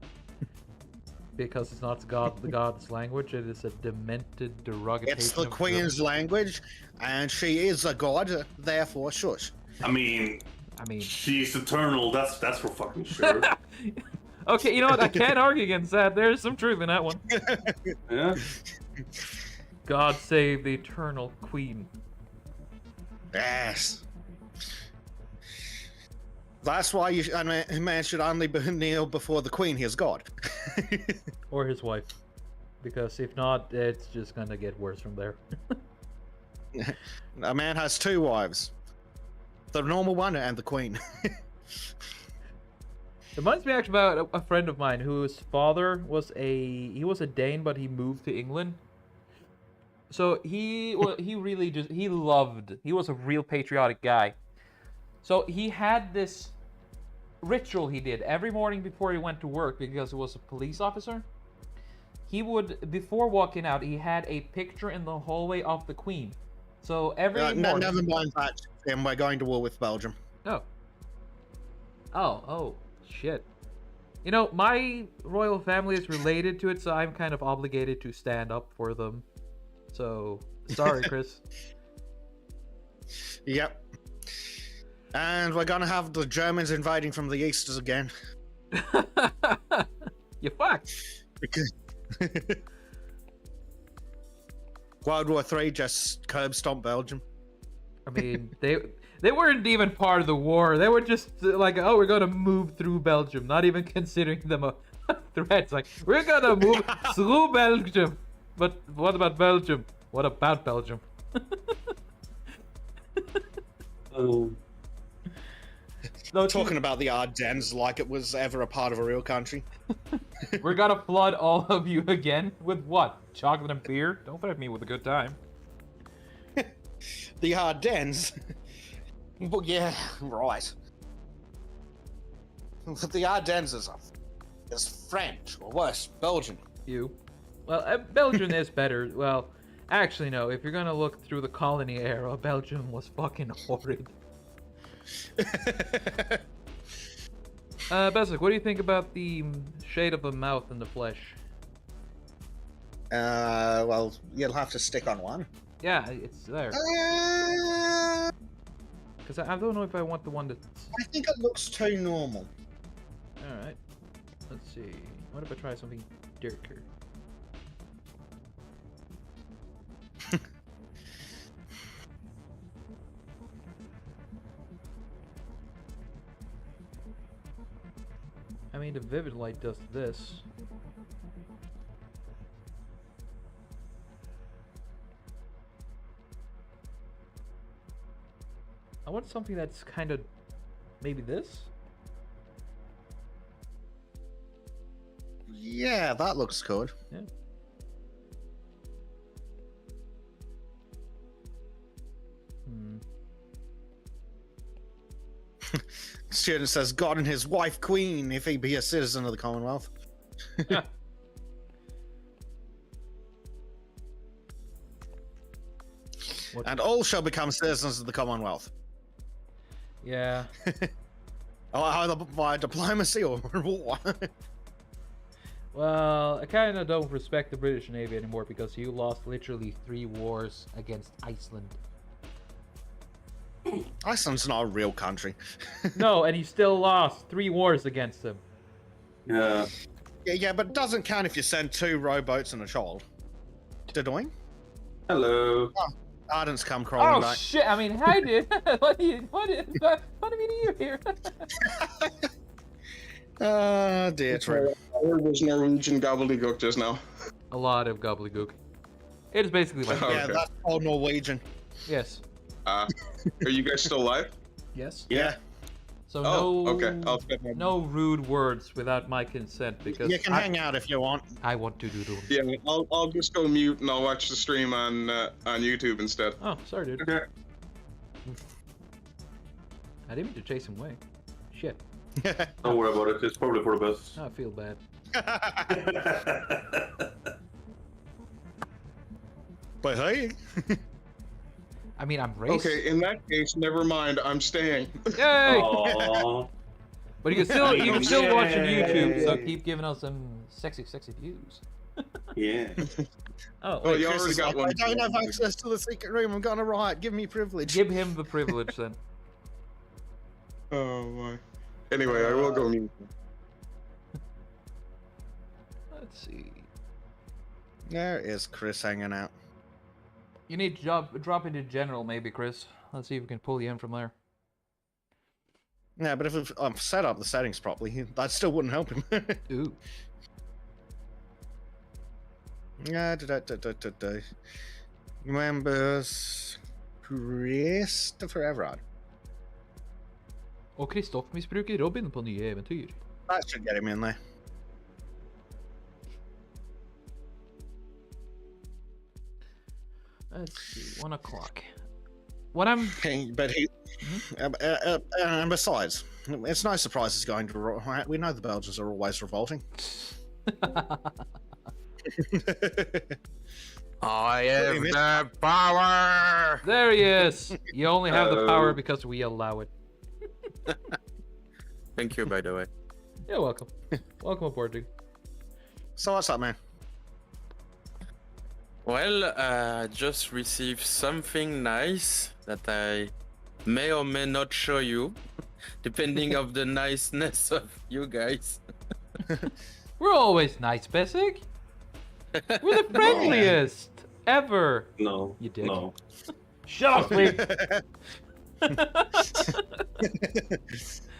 Because it's not the god's language. It is a demented derogation. It's the of Queen's language, and she is a god, therefore shush. I mean, I mean, she's eternal. That's for fucking sure. okay, you know what? I can't argue against that. There's some truth in that one. Yeah. God save the eternal queen. Yes. That's why a man should only kneel before the Queen, his god. Or his wife. Because if not, it's just gonna get worse from there. A man has two wives. The normal one and the Queen. It reminds me actually about a friend of mine whose father was he was a Dane, but he moved to England. So he was he was a real patriotic guy. So he had this ritual he did every morning before he went to work because he was a police officer. He would, before walking out, he had a picture in the hallway of the Queen. So every morning... Never mind that, Tim. We're going to war with Belgium. Oh. Oh, shit. You know, my royal family is related to it, so I'm kind of obligated to stand up for them. So, sorry, Chris. Yep. And we're gonna have the Germans invading from the east again. You fucked. Because World War III just curb stomped Belgium. I mean, they weren't even part of the war. They were just like, oh, we're gonna move through Belgium, not even considering them a threat. It's like, we're gonna move through Belgium. But what about Belgium? What about Belgium? Oh. No, Talking about the Ardennes like it was ever a part of a real country. we're gonna flood all of you again with what? Chocolate and beer? Don't threaten me with a good time. The Ardennes? Well, yeah, right. The Ardennes is French, or worse, Belgian. You. Well, Belgium is better. Well, actually, no. If you're gonna look through the colony era, Belgium was fucking horrid. Beswick, what do you think about the shade of the mouth and the flesh? Well, you'll have to stick on one. Yeah, it's there. Because I don't know if I want the one that's... I think it looks too normal. Alright. Let's see. What if I try something darker? I mean, the vivid light does this. I want something that's kind of maybe this. Yeah, that looks good. Yeah. Student says God and his wife Queen if he be a citizen of the Commonwealth. Yeah. And all shall become citizens of the Commonwealth. Yeah. Either by diplomacy or war. Well, I kind of don't respect the British Navy anymore because you lost literally 3 wars against Iceland. Iceland's not a real country. No, and you still lost 3 wars against them. Yeah. Yeah, but it doesn't count if you send 2 rowboats and a child. Doing? Hello. Ardents come crawling Oh back. shit! I mean, hi, dude. what do you here? Dear Trym. I heard was Norwegian gobbledygook just now. A lot of gobbledygook. It is basically like Oh, Yeah, okay. that's all Norwegian. yes, Are you guys still live? yes. Yeah. So Oh, no, okay. I'll get my... no rude words without my consent because You can hang out if you want. I want to do them. Yeah, I'll just go mute and I'll watch the stream on YouTube instead. Oh, sorry, dude. Okay. I didn't mean to chase him away. Shit. Don't worry about it. It's probably for the best. I feel bad. But hey, I mean, I'm racist. Okay, in that case, never mind. I'm staying. Yay! Aww. But you can still watch on YouTube, so Yay. keep giving us some sexy views. Yeah. Oh, Oh, wait, you Chris already is got like, one. I don't have access to the secret room. I'm gonna riot. Give me privilege. give him the privilege then. Oh my. Anyway, I will go mute. Let's see. There is Chris hanging out. You need to drop into general, maybe, Chris. Let's see if we can pull you in from there. Yeah, but if I've set up the settings properly, that still wouldn't help him. Ooh. Yeah, Members Christopher Everard. Och Kristoff missbrukar Robin på nya äventyr. That should get him in there. Let's see, 1 o'clock. What I'm... But he, and besides, it's no surprise he's going to. We know the Belgians are always revolting. I have the power! There he is! You only have the power because we allow it. Thank you, by the way. You're welcome. Welcome aboard, dude. So what's up, man? Well, I just received something nice that I may or may not show you, depending of the niceness of you guys. We're always nice, Bessic. We're the friendliest ever. No. You dick. No. Shut up, please.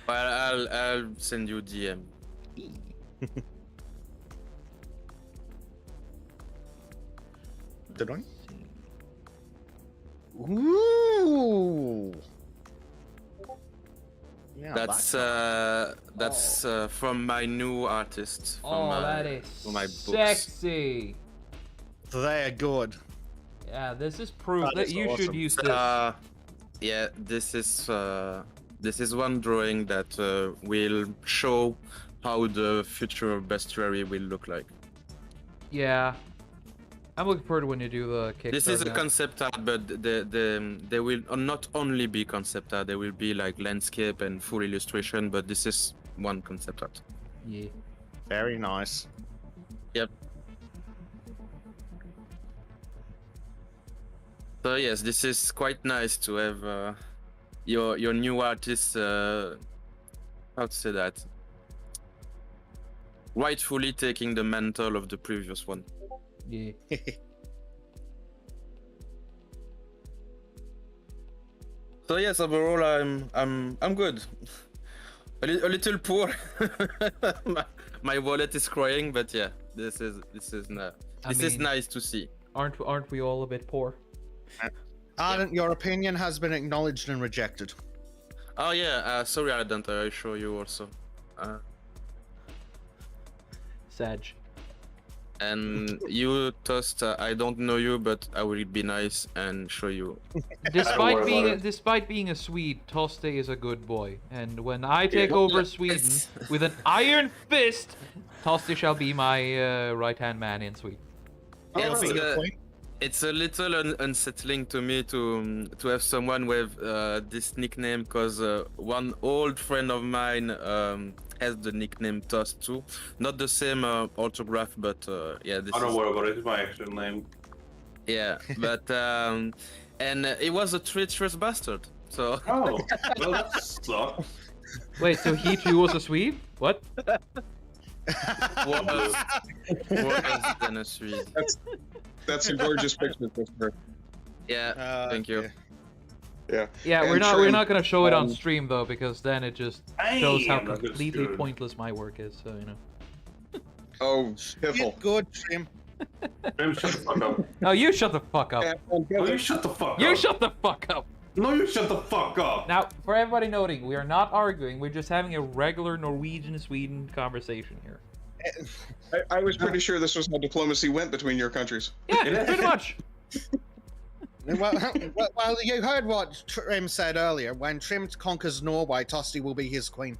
Well, I'll send you DM. Did I? Ooh. Yeah, That's from my new artist. From Oh, my, that is from my books. sexy. they're good. Yeah, this is proof That that is you should awesome. use this. Yeah, this is one drawing that will show how the future bestiary will look like. Yeah. I'm looking forward to when you do the Kickstarter. This is a now. concept art, but they will not only be concept art. There will be like landscape and full illustration, but this is one concept art. Yeah. Very nice. Yep. So yes, this is quite nice to have your new artist. How to say that? Rightfully taking the mantle of the previous one. Yeah. So yes, overall I'm good. A little poor. my wallet is crying, but yeah, this is nice to see. Aren't we all a bit poor? Ardent, your opinion has been acknowledged and rejected. Oh yeah, sorry Ardent, I show you also. Sag. And you, Toast, I don't know you, but I will be nice and show you. Despite being a Swede, Toste is a good boy, and when I take over Sweden with an iron fist, Toste shall be my right-hand man in Sweden. It's a little unsettling to me to have someone with this nickname, because one old friend of mine has the nickname Toast too. Not the same orthograph, but yeah. I don't worry about it. It's my actual name. Yeah, but and it was a treacherous bastard. So. Oh, well, that sucks. Wait, so he too was a Swede? What? Worse than a Swede. That's a gorgeous picture, Christopher. Yeah, thank you. Yeah. Yeah, And we're Trym, not gonna show it on stream though, because then it just shows how Damn, that looks completely good. pointless my work is. So you know. Oh, piffle. Good, Trym. Trym, shut the fuck up. No, you shut the fuck up. No, you shut the fuck up. You shut the fuck up. No, you shut the fuck up. Now, for everybody noting, we are not arguing. We're just having a regular Norwegian-Sweden conversation here. I was pretty sure this was how diplomacy went between your countries. Yeah, pretty much. Well, you heard what Trym said earlier. When Trym conquers Norway, Tosti will be his queen.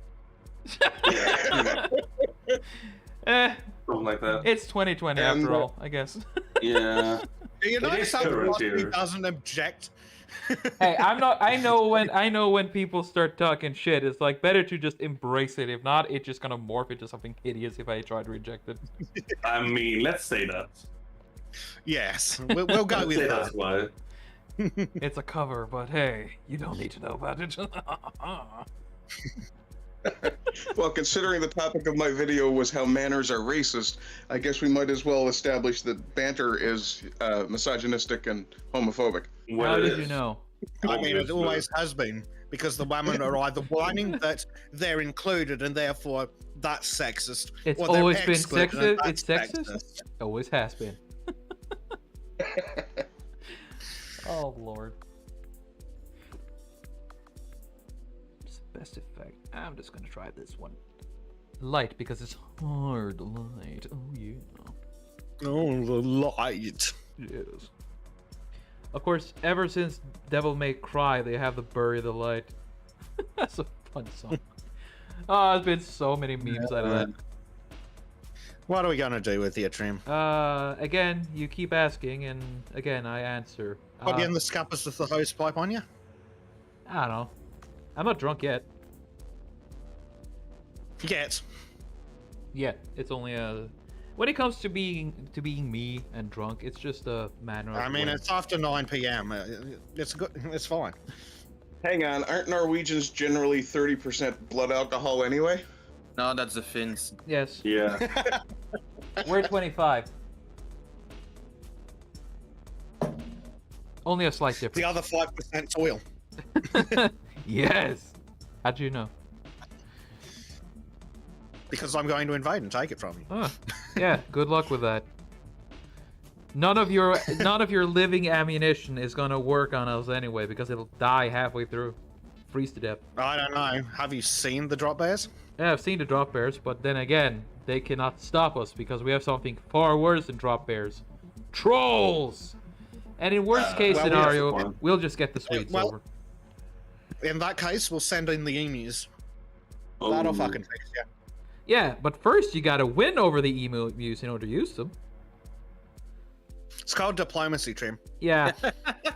Eh, Something like that. it's 2020 And, after all, I guess. Yeah. Do you It know is something current Tosti here. doesn't object? Hey, I know when people start talking shit, it's like better to just embrace it. If not, it's just gonna morph into something hideous if I try to reject it. I mean, let's say that. Yes, we'll go Let's with say that. that's why. It's a cover, but hey, you don't need to know about it. Well, considering the topic of my video was how manners are racist, I guess we might as well establish that banter is misogynistic and homophobic. Well, How it did is. you know? I mean, it Obviously. always has been, because the women are either whining that they're included and therefore that's sexist. It's or they're always been excluded sexist. and It's that's sexist. Always has been. Oh lord. Best effect. I'm just gonna try this one. Light because it's hard light. Oh yeah. Oh, the light. Yes. Of course, ever since Devil May Cry, they have the Bury the Light. That's a fun song. Oh, there's been so many memes out of that. What are we gonna do with you, Trym? Again, you keep asking, and again, I answer. Put you in the scuppers with the hose pipe on you? I don't know. I'm not drunk yet. Get. Yet. It's only a... When it comes to being me and drunk, it's just a matter of... I mean, when. it's after 9 p.m. It's good. It's fine. Hang on, aren't Norwegians generally 30% blood alcohol anyway? No, that's the Finns. Yes. Yeah. We're 25. Only a slight The difference. other 5% oil. Yes. How'd you know? Because I'm going to invade and take it from you. Oh, yeah. Good luck with that. None of your living ammunition is gonna work on us anyway because it'll die halfway through, freeze to death. I don't know. Have you seen the drop bears? Yeah, I've seen the drop bears, but then again, they cannot stop us because we have something far worse than drop bears: trolls. And in worst case well, we have scenario, one. we'll just get the Swedes well- over. In that case, we'll send in the emus. That'll Oh. fucking fix you. Yeah, but first you gotta win over the emus in order to use them. It's called diplomacy, Trym. Yeah,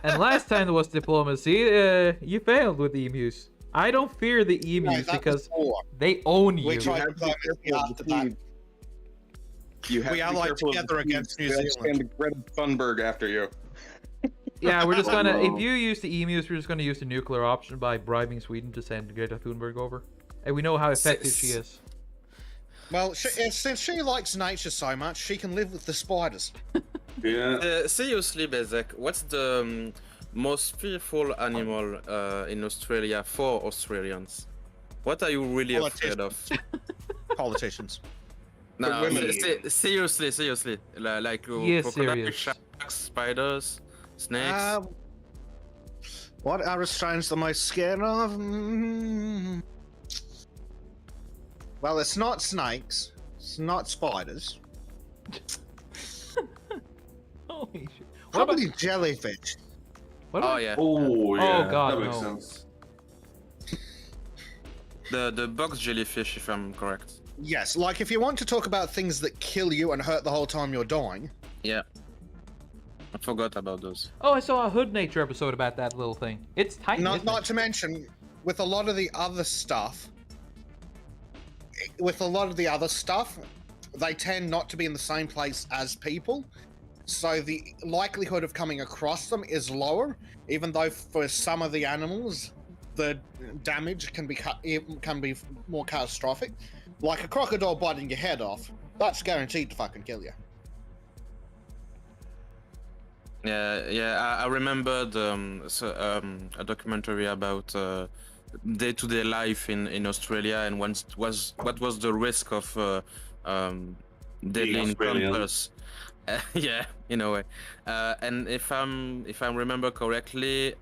and last time there was diplomacy, you failed with the emus. I don't fear the No, emus that was because war. they own you. We tried have to be diplomacy careful of after the that. feed. You have We to are be like careful of the together feed. against New They'll Zealand. send Greta Thunberg after you. Yeah, we're just Oh, gonna. no. If you use the emus, we're just gonna use the nuclear option by bribing Sweden to send Greta Thunberg over. And we know how effective she is. Well, since she likes nature so much, she can live with the spiders. Yeah. Seriously, Bezek, what's the most fearful animal in Australia for Australians? What are you really afraid of? Politicians. No, For women. seriously, like Yeah, crocodiles, serious. sharks, spiders, snakes. What are Australians the most scared of? Well, it's not snakes. It's not spiders. Holy shit! What about? Probably jellyfish. What Oh about yeah, Oh, yeah. God, that makes no. sense. the box jellyfish, if I'm correct. Yes, like if you want to talk about things that kill you and hurt the whole time you're dying. Yeah, I forgot about those. Oh, I saw a Hood Nature episode about that little thing. It's tiny. Not isn't not it? to mention, with a lot of the other stuff, they tend not to be in the same place as people. So the likelihood of coming across them is lower, even though for some of the animals, the damage can be more catastrophic. Like a crocodile biting your head off, that's guaranteed to fucking kill you. Yeah. I remembered a documentary about day-to-day life in Australia and what was the risk of deadly Being Australian. encounters. Yeah, in a way. And if I remember correctly,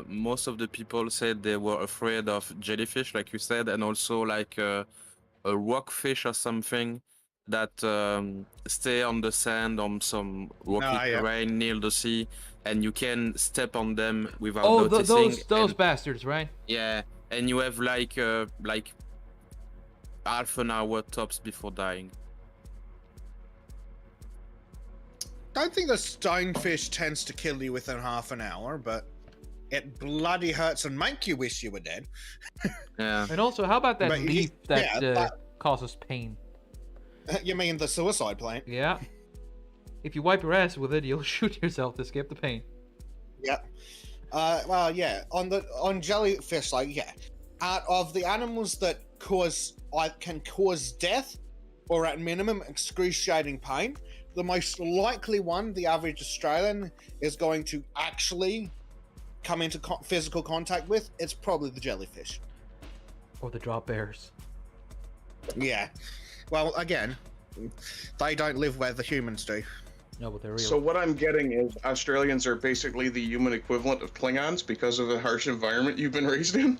most of the people said they were afraid of jellyfish, like you said, and also like a rockfish or something. that stay on the sand on some rocky yeah. terrain near the sea, and you can step on them without Oh, noticing. those and, bastards, right? yeah, and you have like half an hour tops before dying. Don't think the stonefish tends to kill you within half an hour, but it bloody hurts and make you wish you were dead. Yeah. And also, how about that But leaf that, yeah, causes pain? You mean the suicide plant? Yeah. If you wipe your ass with it, you'll shoot yourself to skip the pain. Yep. Well, yeah. On jellyfish, like, yeah. Out of the animals that can cause death, or at minimum excruciating pain, the most likely one, the average Australian, is going to actually come into physical contact with, it's probably the jellyfish. Or the drop bears. Yeah. Well, again, they don't live where the humans do. No, but they're real. So what I'm getting is Australians are basically the human equivalent of Klingons because of the harsh environment you've been raised in.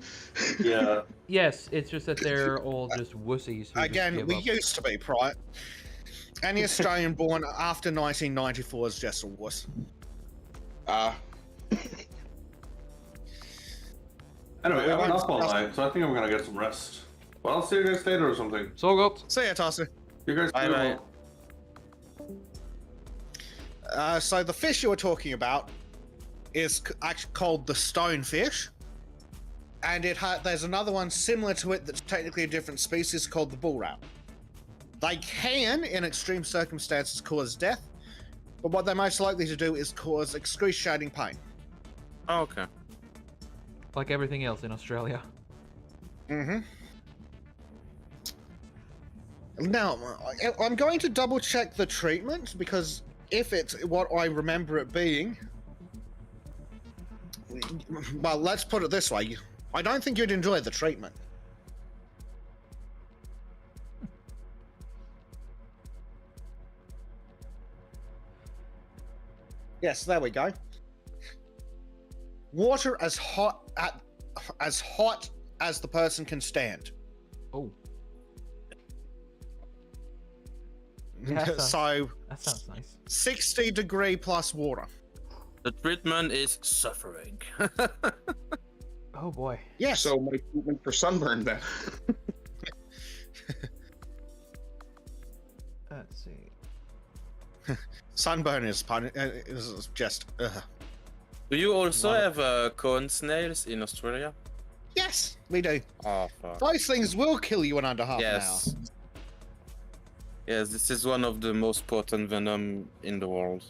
Yeah. Yes, it's just that they're all just wussies. Who Again, just we give up. used to be, right? Any Australian born after 1994 is just a wuss. Anyway, We I'm won't up all discuss- night, so I think I'm gonna get some rest. Well, I'll see you guys later or something. So got. See ya, Tosser. You guys Bye do bye. well. So the fish you were talking about is actually called the stonefish, and there's another one similar to it that's technically a different species called the bull rat. They can, in extreme circumstances, cause death, but what they're most likely to do is cause excruciating pain. Oh, okay. Like everything else in Australia. Mm-hmm. Now, I'm going to double check the treatment, because if it's what I remember it being, well, let's put it this way. I don't think you'd enjoy the treatment. Yes, there we go. Water as hot as the person can stand. Oh. Yeah, So that sounds nice. 60 degree plus water. The treatment is suffering. Oh boy. Yes. So my treatment for sunburn then. Let's see. Sunburn is just. Do you also Love have cone snails in Australia? Yes, we do. Oh, fuck. Those things will kill you in under half Yes. an hour. Yes, this is one of the most potent venom in the world.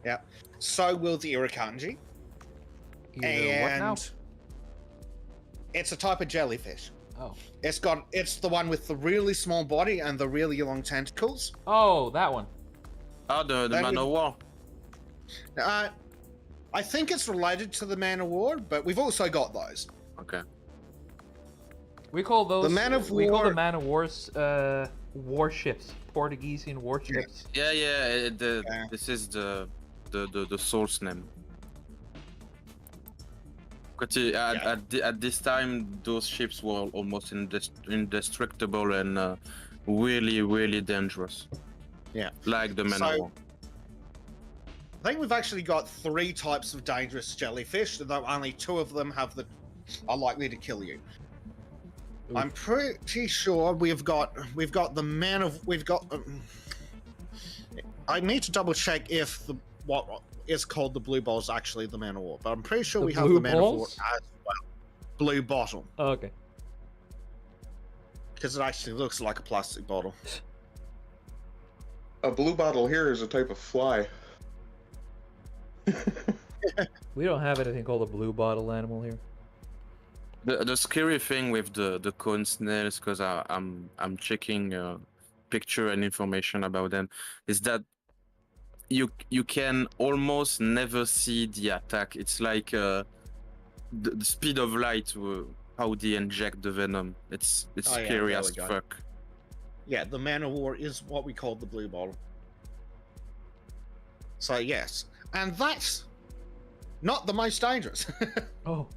Yeah. So will the irukandji. What now? And it's a type of jellyfish. Oh. It's the one with the really small body and the really long tentacles. Oh, that one. Oh, the That man would- of war. I think it's related to the Man of War, but we've also got those. Okay. We call those. The Man of We call War- the Man of War's warships. Portuguese warships. Yeah, Yeah. this is the source name. But at this time, those ships were almost indestructible and really dangerous. Yeah. Like the Man of So- War. I think we've actually got 3 types of dangerous jellyfish, though only 2 of them are likely to kill you. Oof. I'm pretty sure we've got the Man of I need to double check if what is called the Blue Ball is actually the Man of War, but I'm pretty sure The we have Blue the Man of War Balls? as well. Blue bottle, Oh, okay. because it actually looks like a plastic bottle. A blue bottle here is a type of fly. We don't have anything called a blue bottle animal here. The scary thing with the cone snails, because I'm checking picture and information about them, is that you can almost never see the attack. It's like the speed of light, how they inject the venom. It's Oh, yeah, scary there as we go. fuck. Yeah, the Man of War is what we call the Blue Bottle. So yes, and that's not the most dangerous. Oh.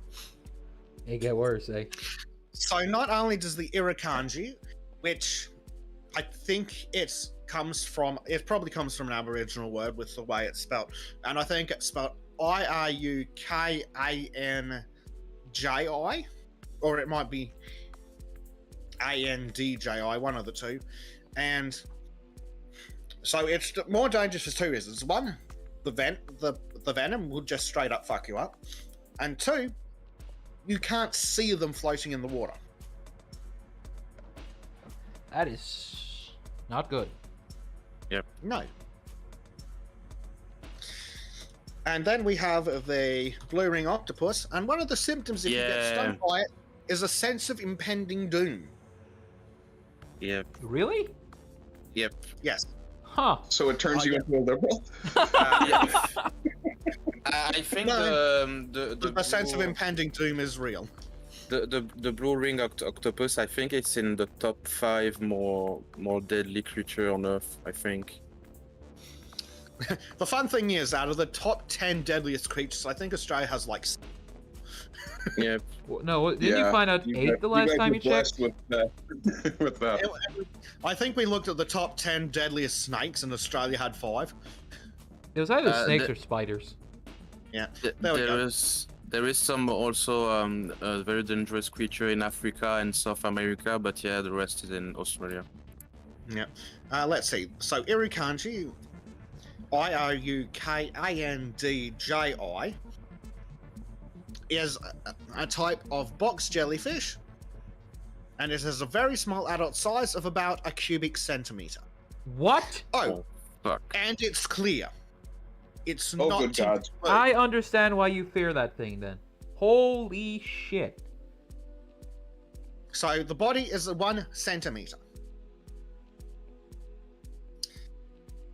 It get worse, eh? So not only does the irukandji, which I think it probably comes from an Aboriginal word with the way it's spelled, and I think it's spelled IRUKANJI, or it might be ANDJI, one of the two. And so it's more dangerous for two reasons. One, the venom will just straight up fuck you up, and two, you can't see them floating in the water. That is not good. No. And then we have the blue ring octopus, and one of the symptoms if you get stung by it is a sense of impending doom. Yep. Really? Yep. Yes. Huh. So it turns you into a liberal. Yeah. I think The sense of impending doom is real. The blue ring octopus. I think it's in the top 5 more deadly creature on Earth. I think. The fun thing is, out of the top 10 deadliest creatures, I think Australia has like. Yeah. No, didn't you find out 8 the last time you checked? With that. I think we looked at the top 10 deadliest snakes, and Australia had 5. It was either snakes or spiders. Yeah. There we go. There is some also a very dangerous creature in Africa and South America, but yeah, the rest is in Australia. Yeah. Let's see. So Irukandji, IRUKANDJI, is a type of box jellyfish, and it has a very small adult size of about a cubic centimeter. What? Oh, Fuck. and it's clear. It's Oh, not good God. blue. I understand why you fear that thing then. Holy shit. So the body is 1 centimeter.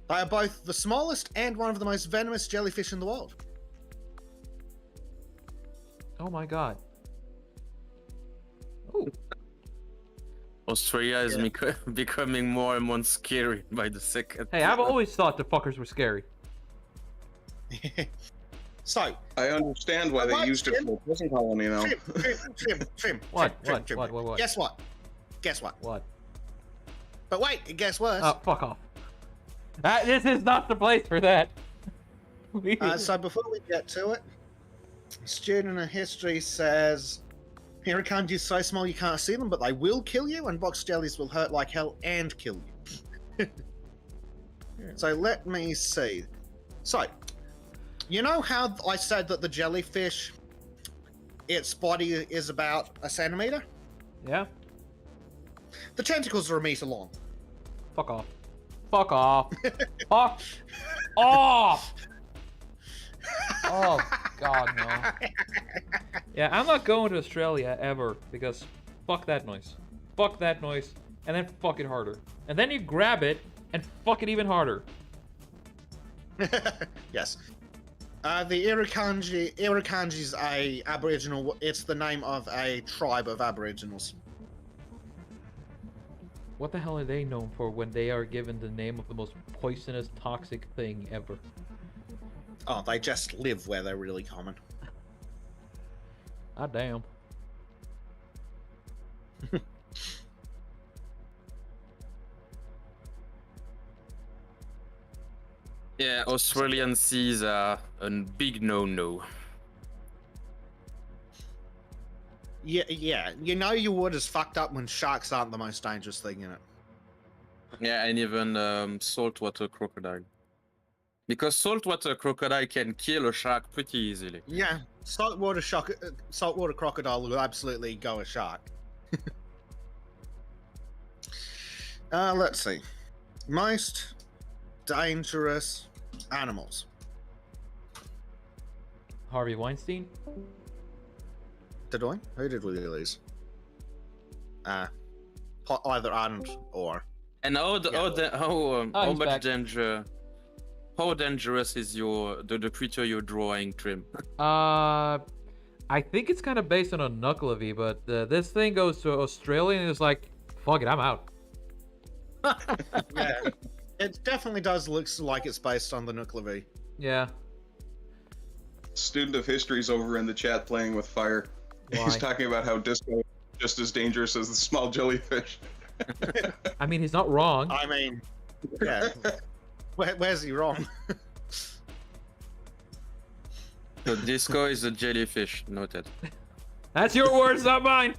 They are both the smallest and one of the most venomous jellyfish in the world. Oh my god. Oh. Australia is becoming more and more scary by the second. Hey, I've always thought the fuckers were scary. So, I understand why they used it for a prison colony now. Trym. What? Trym. What? Guess what? What? But wait, guess worse. Oh, fuck off. This is not the place for that. So before we get to it, student of history says, Irukandji is so small you can't see them, but they will kill you, and box jellies will hurt like hell and kill you. So let me see. So, you know how I said that the jellyfish, its body is about a centimeter? Yeah? The tentacles are a meter long. Fuck off. Fuck off. Fuck off! Oh, God, no. Yeah, I'm not going to Australia ever, because fuck that noise. Fuck that noise, and then fuck it harder. And then you grab it, and fuck it even harder. Yes. The Irukandji is a Aboriginal. It's the name of a tribe of Aboriginals. What the hell are they known for when they are given the name of the most poisonous, toxic thing ever? Oh, they just live where they're really common. Ah, damn. Yeah, Australian seas are a big no-no. Yeah. You know your water's fucked up when sharks aren't the most dangerous thing in it. Yeah, and even saltwater crocodile. Because saltwater crocodile can kill a shark pretty easily. Yeah, saltwater crocodile will absolutely go a shark. Let's see. Most dangerous animals. Harvey Weinstein? Did I? Who did we lose? Either and or. And how he's much back. danger? How dangerous is the creature you're drawing, Trym? I think it's kind of based on a Knuckleavy, but this thing goes to Australia and it's like, fuck it, I'm out. Yeah, it definitely does look like it's based on the Knuckleavy. Yeah. Student of history's over in the chat playing with fire. Why? He's talking about how disco is just as dangerous as the small jellyfish. I mean, he's not wrong. I mean, yeah. Where's he wrong? So Disco is a jellyfish. Noted. That's your words, not mine.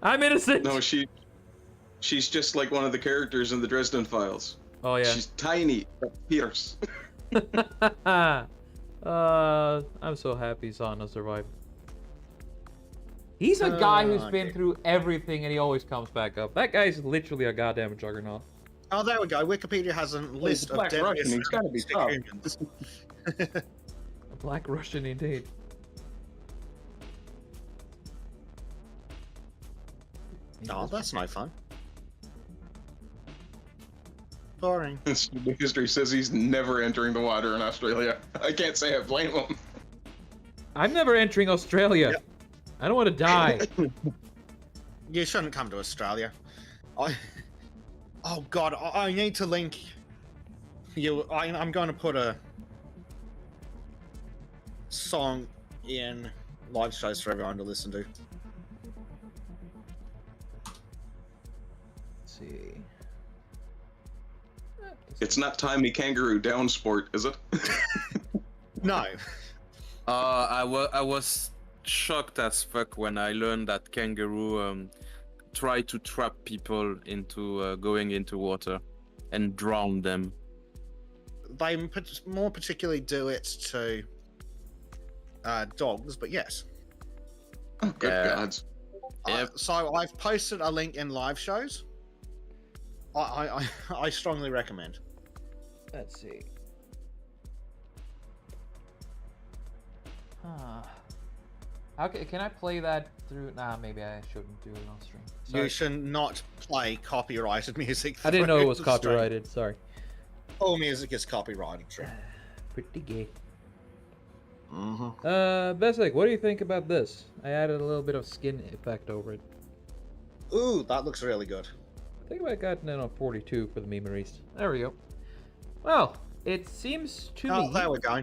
I'm innocent. No, she's just like one of the characters in the Dresden Files. Oh yeah. She's tiny, but fierce. I'm so happy Sana survived. He's a guy who's been through everything and he always comes back up. That guy's literally a goddamn juggernaut. Oh, there we go. Wikipedia has a list of Black deadliest Russian, he's gotta be stick tough. humans. A Black Russian indeed. Oh, that's no fun. Boring. History says he's never entering the water in Australia. I can't say I blame him. I'm never entering Australia. Yep. I don't want to die. You shouldn't come to Australia. Oh God, I need to link you. I'm going to put a song in live shows for everyone to listen to. Let's see. It's not Timey Kangaroo Down Sport, is it? No. I was shocked as fuck when I learned that kangaroo try to trap people into going into water and drown them. They more particularly do it to dogs, but yes. Oh, good Yeah. gods. Yep. So I've posted a link in live shows. I strongly recommend. Let's see. Huh. How can I play that through? Nah, maybe I shouldn't do it on stream. Sorry. You should not play copyrighted music. I didn't know it was through the stream. copyrighted. Sorry. All music is copyrighted. True. Pretty gay. Mm-hmm. Besic, what do you think about this? I added a little bit of skin effect over it. Ooh, that looks really good. I think I got it on 42 for the memories. There we go. Well, it seems to Oh, me there we go.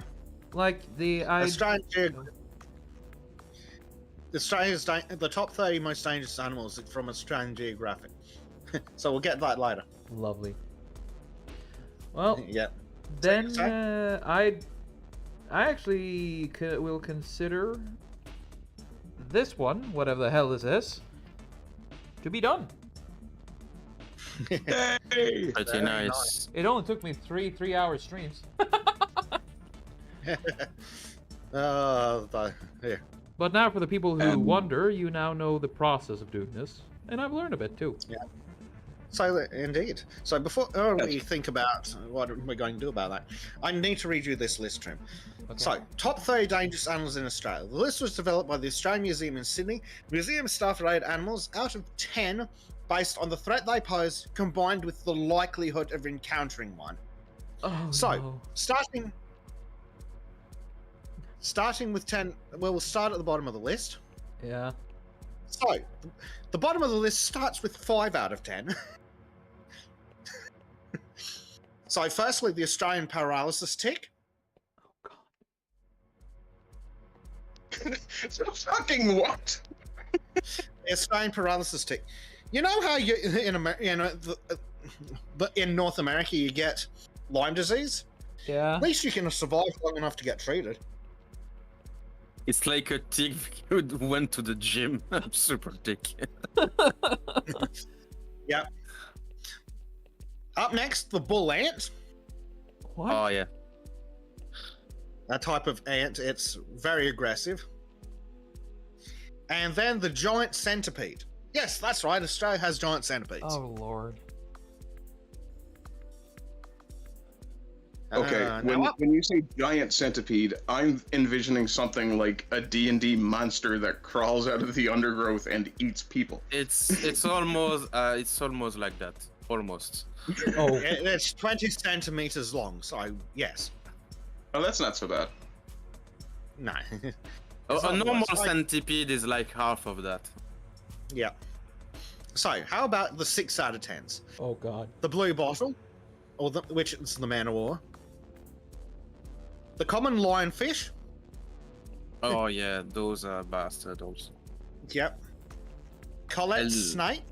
like the the top 30 most dangerous animals from Australian Geographic. So we'll get that later. Lovely. Well, Yeah. then Sorry? I actually will consider this one, whatever the hell this is, to be done. Hey! Pretty Very nice. It only took me three hour streams. Here. But now for the people who wonder, you now know the process of doing this, and I've learned a bit too. So, indeed. So before we think about what we're going to do about that, I need to read you this list, Trym. Okay. So, top 30 dangerous animals in Australia. The list was developed by the Australian Museum in Sydney. Museum staff rated animals out of 10 based on the threat they pose combined with the likelihood of encountering one. Oh, So, no. starting with 10, well, we'll start at the bottom of the list. Yeah. So, the bottom of the list starts with 5 out of 10. So, firstly, the Australian paralysis tick. Oh god. So fucking what? The Australian paralysis tick. You know how you in in North America you get Lyme disease? Yeah. At least you can survive long enough to get treated. It's like a tick who went to the gym. I'm super thick. Yep. Up next, the bull ant. What? Oh yeah. A type of ant. It's very aggressive. And then the giant centipede. Yes, that's right. Australia has giant centipedes. Oh lord. Okay, now when you say giant centipede, I'm envisioning something like a D&D monster that crawls out of the undergrowth and eats people. It's almost like that. Almost. Oh. It's 20 centimeters long, so yes. Oh, that's not so bad. No. A not normal worse. centipede is like half of that. Yeah. So, how about the 6 out of 10s? Oh god. The blue bottle, which is the man of war. The common lionfish. Oh yeah, those are bastards also. Yep. collet El- snake.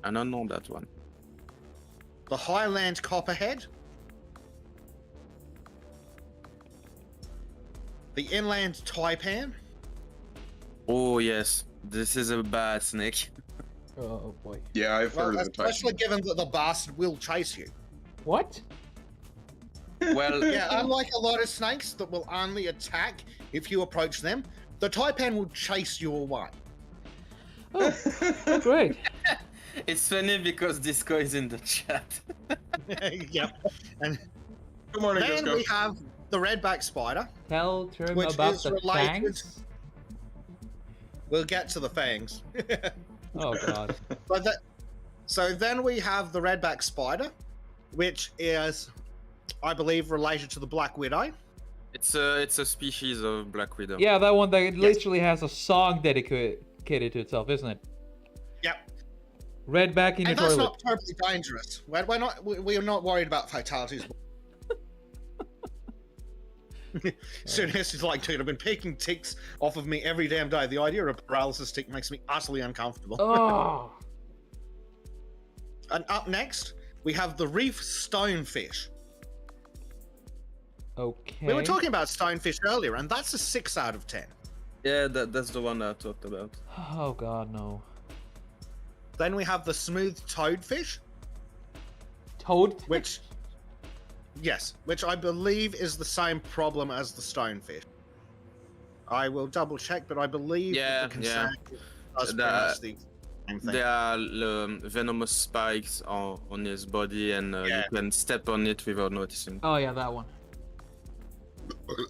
I don't know that one. The Highland copperhead. The inland taipan. Oh yes, this is a bad snake. Oh boy. Yeah, I've Well, heard of the type. especially given that the bastard will chase you. What? Well, Yeah, unlike a lot of snakes that will only attack if you approach them, the taipan will chase you away. Oh, great. it's funny because Disco is in the chat. Yep. And Good morning, then Disco. we have the redback spider. Tell Trym Which about is the related- fangs. We'll get to the fangs. Oh god. So then we have the redback spider, which is, I believe, related to the black widow. It's a species of black widow. Yeah, that one that literally has a song dedicated to itself, isn't it? Yep. Redback in And your that's toilet. not terribly dangerous. We're not worried about fatalities. Soon as it's like, dude, I've been picking ticks off of me every damn day. The idea of a paralysis tick makes me utterly uncomfortable. Oh. And up next, we have the reef stonefish. Okay. We were talking about stonefish earlier, and that's a 6 out of 10. Yeah, that's the one I talked about. Oh god, no. Then we have the smooth toadfish, Toad? which I believe is the same problem as the stonefish. I will double check, but I believe that the Yeah, concern does The- pretty much the same thing. There are venomous spikes on his body, and Yeah. you can step on it without noticing. Oh yeah, that one.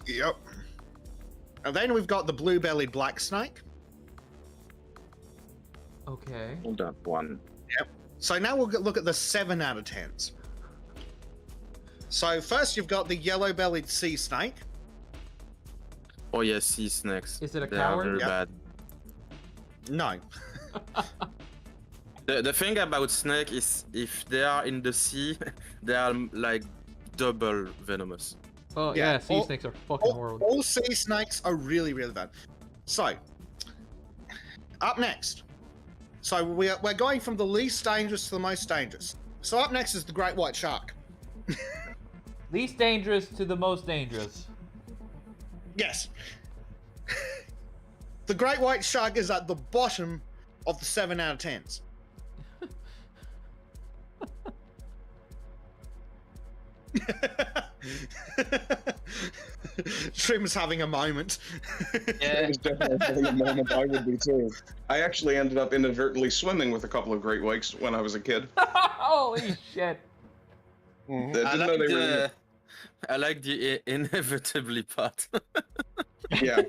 Yep. And then we've got the blue-bellied black snake. Okay. That one. So now we'll look at the 7 out of 10s. So first you've got the yellow-bellied sea snake. Oh yeah, sea snakes. Is it a They coward? are very Yep. bad. No. The thing about snake is if they are in the sea, they are like double venomous. Oh Yeah, yeah, sea all- snakes are fucking All, horrible. all sea snakes are really, really bad. So, up next. So we're going from the least dangerous to the most dangerous. So up next is the great white shark. Least dangerous to the most dangerous. Yes. The great white shark is at the bottom of the 7 out of 10s. Trym's having a moment. It was definitely having a moment. I would be too. I actually ended up inadvertently swimming with a couple of great whites when I was a kid. Holy shit. I didn't know they were. I like the inevitably part. Yeah.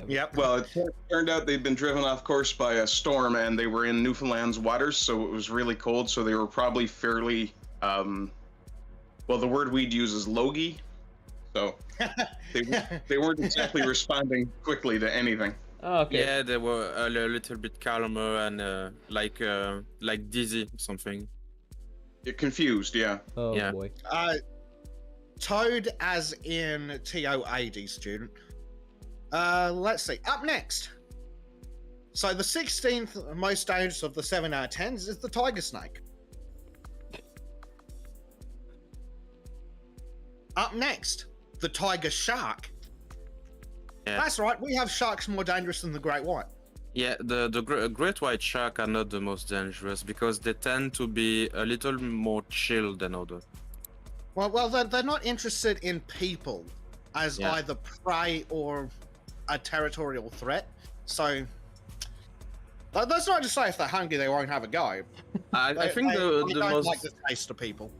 Yep. Well, it turned out they'd been driven off course by a storm, and they were in Newfoundland's waters, so it was really cold. So they were probably fairly. Well, the word we'd use is logy. So they weren't exactly responding quickly to anything. Okay. Yeah, they were a little bit calmer and like dizzy or something. You're confused, yeah. Oh Yeah. boy. Toad as in TOAD student. Let's see. Up next. So the 16th most dangerous of the 7 out of 10s is the tiger snake. Up next, the tiger shark. Yeah. That's right, we have sharks more dangerous than the great white. Yeah, the great white shark are not the most dangerous because they tend to be a little more chill than others. Well, they're not interested in people as Yeah. either prey or a territorial threat. So that's not to say if they're hungry they won't have a go. I think they the don't most like the taste of people.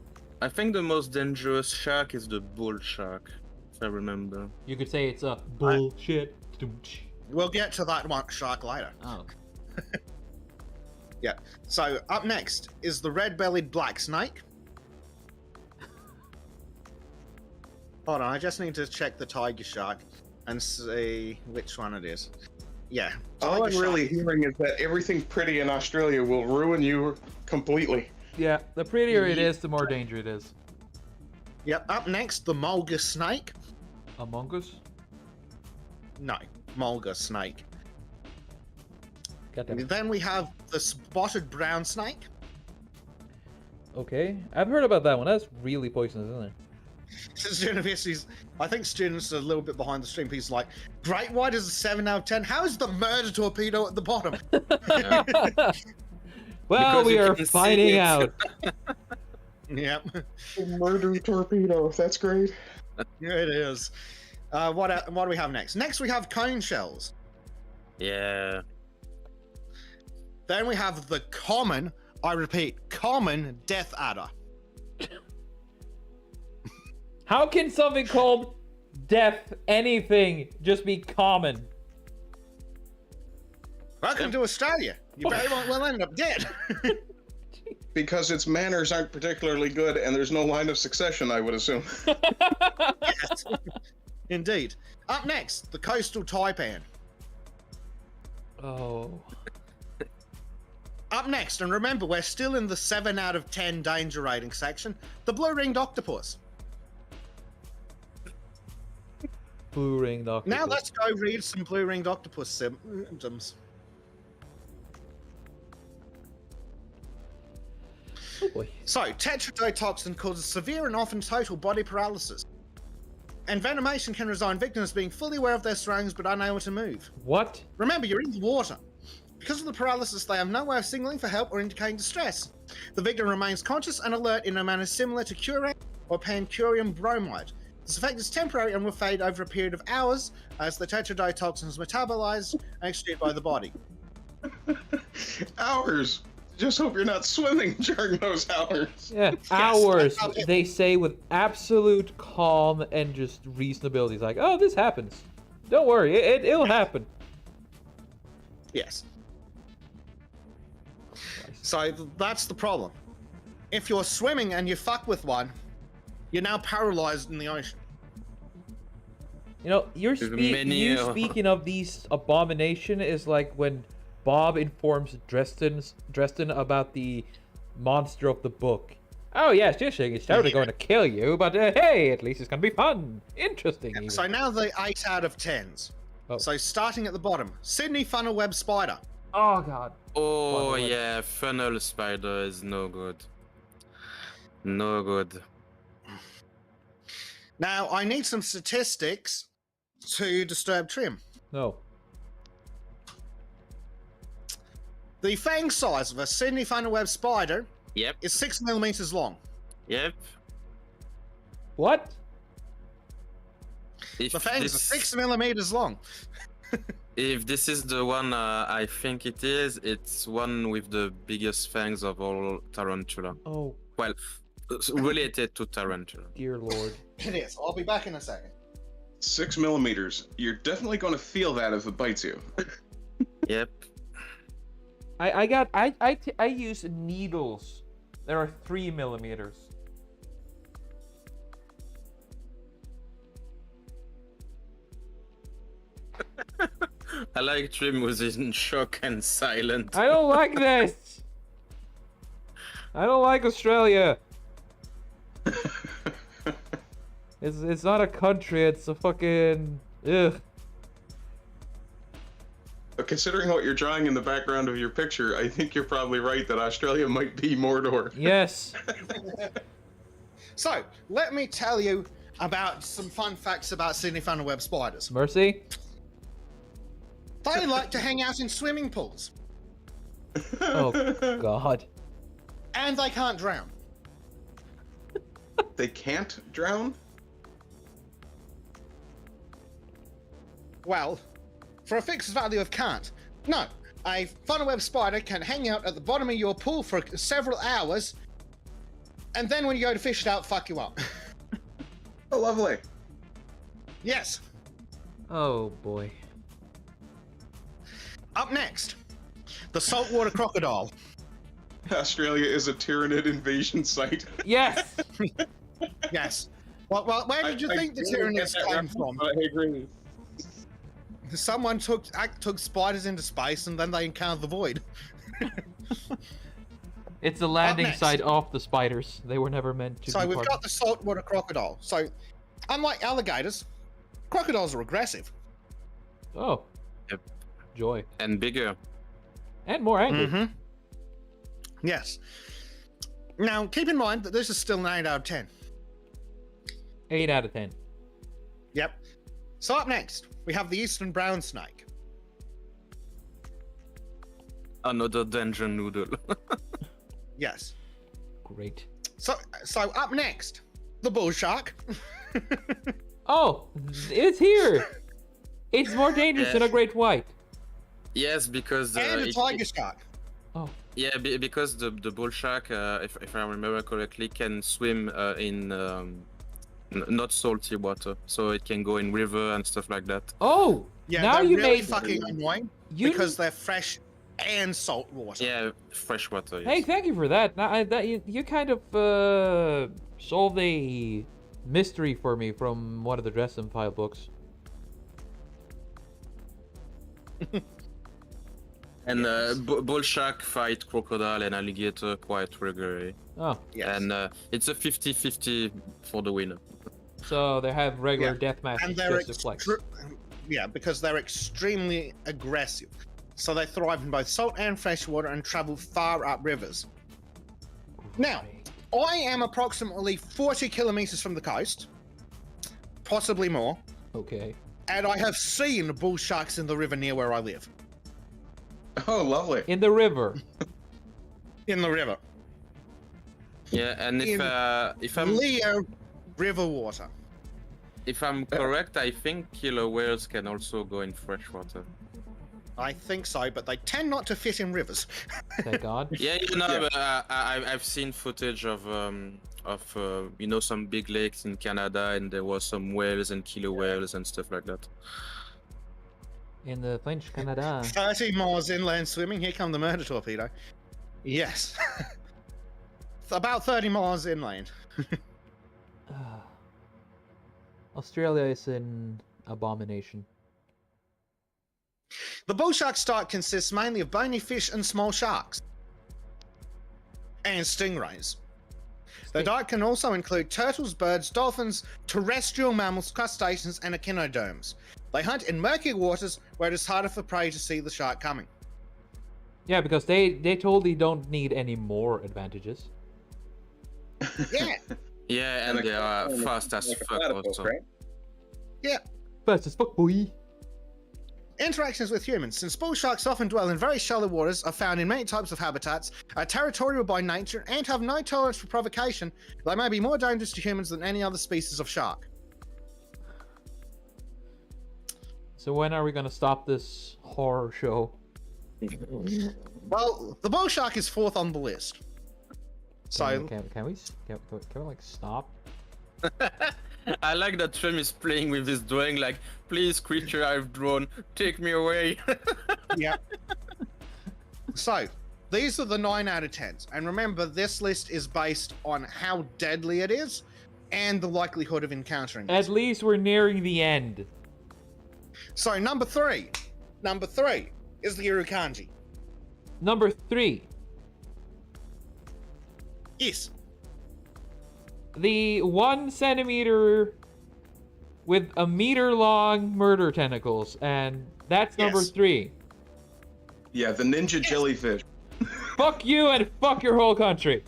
I think the most dangerous shark is the bull shark, if I remember. You could say it's a bullshit. We'll get to that one shark later. Oh. Yeah. So up next is the red-bellied black snake. Hold on, I just need to check the tiger shark and see which one it is. Yeah. All I'm tiger really shark. hearing is that everything pretty in Australia will ruin you completely. Yeah, the prettier it is, the more danger it is. Yep. Up next, the mulgus snake. Among Us? No, mulga snake. Goddamn. Then we have the spotted brown snake. Okay, I've heard about that one. That's really poisonous, isn't it? Since universities, I think students are a little bit behind the stream. He's like, great white is a 7 out of 10. How is the murder torpedo at the bottom? Well, Because we you are can see finding it. out. Yep, Murder torpedo. That's great. yeah, it is. What do we have next? Next, we have cone shells. Yeah. Then we have the common, I repeat, common death adder. How can something called death anything just be common? Welcome to Australia. You very well end up dead. Because its manners aren't particularly good, and there's no line of succession, I would assume. Yes. Indeed. Up next, the coastal taipan. Oh. Up next, and remember, we're still in the 7 out of 10 danger rating section, the blue-ringed octopus. Blue-ringed octopus. Now let's go read some blue-ringed octopus symptoms. Oh boy. So, tetrodotoxin causes severe and often total body paralysis. Envenomation can result in victims being fully aware of their surroundings but unable to move. What? Remember, you're in the water. Because of the paralysis, they have no way of signaling for help or indicating distress. The victim remains conscious and alert in a manner similar to curare or pancurium bromide. This effect is temporary and will fade over a period of hours as the tetrodotoxin is metabolized and excreted by the body. Hours. Just hope you're not swimming during those hours. Yeah, hours. They say with absolute calm and just reasonability. It's like, oh, this happens. Don't worry, it'll happen. Yes. So that's the problem. If you're swimming and you fuck with one, you're now paralyzed in the ocean. You know, There's many, speaking of these abomination is like when Bob informs Dresden about the monster of the book. Oh yes, this thing is totally going to kill you, but hey, at least it's going to be fun, interesting. Even. So now the 8 out of 10s. Oh. So starting at the bottom, Sydney funnel web spider. Oh god. Oh Funnel. yeah, funnel spider is no good. No good. Now I need some statistics to disturb Trym. No. The fang size of a Sydney funnel web spider Yep. is 6 millimeters long. Yep. What? If The fangs are 6 millimeters long. if this is the one I think it is, it's one with the biggest fangs of all tarantula. Oh Well, related to tarantula. dear lord. It is. I'll be back in a second. 6 millimeters. You're definitely going to feel that if it bites you. Yep. I use needles. There are 3 millimeters. I like Trym was in shock and silent. I don't like this. I don't like Australia. It's not a country. It's a fucking ugh. But considering what you're drawing in the background of your picture, I think you're probably right that Australia might be Mordor. Yes. So, let me tell you about some fun facts about Sydney funnel web spiders. Mercy. They like to hang out in swimming pools, Oh god. and they can't drown. They can't drown? Well, for a fixed value of can't. No, a funnel web spider can hang out at the bottom of your pool for several hours, and then when you go to fish it out, fuck you up. Oh, lovely. Yes. Oh boy. Up next, the saltwater crocodile. Australia is a Tyranid invasion site. Yes. Yes. Well, where did you think the Tyranids came from? I agree. Someone took spiders into space and then they encountered the void. It's the landing next. site of the spiders. They were never meant to So be we've part got the saltwater crocodile. So, unlike alligators, crocodiles are aggressive. Oh. Yep. Joy. And bigger. And more angry. Mm-hmm. Yes. Now, keep in mind that this is still an 8 out of 10. 8 out of 10. Yep. So up next, we have the eastern brown snake. Another dungeon noodle. Yes. Great. So up next, the bull shark. Oh, it's here. It's more dangerous than a great white. Yes, because And a tiger shark. Oh. yeah, because the bull shark, if I remember correctly, can swim in not salty water, so it can go in river and stuff like that. Oh. Yeah, now they're you really made fucking annoying you because they're fresh and salt water. Yeah, fresh water. Yes. Hey, thank you for that. Now, you kind of solved a mystery for me from one of the Dresden File books. And bull shark fight crocodile and alligator quite regularly. Oh, Yes. And it's a 50-50 for the winner. so they have regular Yeah. death matches And they're just to flex. yeah, because they're extremely aggressive. So they thrive in both salt and fresh water and travel far up rivers. Now, I am approximately 40 kilometers from the coast, possibly more, Okay. and I have seen bull sharks in the river near where I live. Oh, lovely. In the river. In the river. Yeah, and if I'm Leo river water. if I'm correct, I think killer whales can also go in fresh water. I think so, but they tend not to fit in rivers. Thank God. Yeah, but I've seen footage of some big lakes in Canada, and there was some whales and killer whales and stuff like that. In the French Canada. 30 miles inland swimming, here come the murder torpedo. Yes. It's about 30 miles inland. Australia is an abomination. The bull shark's diet consists mainly of bony fish and small sharks. And stingrays. Their diet can also include turtles, birds, dolphins, terrestrial mammals, crustaceans, and echinoderms. They hunt in murky waters where it is harder for prey to see the shark coming. Yeah, because they totally don't need any more advantages. Yeah. Yeah, and they are fast as fuck also. Yeah. Fast as fuck, boy. Interactions with humans. Since bull sharks often dwell in very shallow waters, are found in many types of habitats, are territorial by nature, and have no tolerance for provocation, they may be more dangerous to humans than any other species of shark. So when are we gonna stop this horror show? Well, the bull shark is fourth on the list. So, Can we like stop? I like that Trym is playing with his drawing, like, please, creature I've drawn, take me away. yeah. So, these are the 9 out of 10s. And remember, this list is based on how deadly it is and the likelihood of encountering it. At least we're nearing the end. So, number 3. Number 3 is the Urukanji. Number 3. Yes. The 1 centimeter with a meter long murder tentacles, and that's number Yes. 3. Yeah, the ninja jellyfish. Fuck you and fuck your whole country.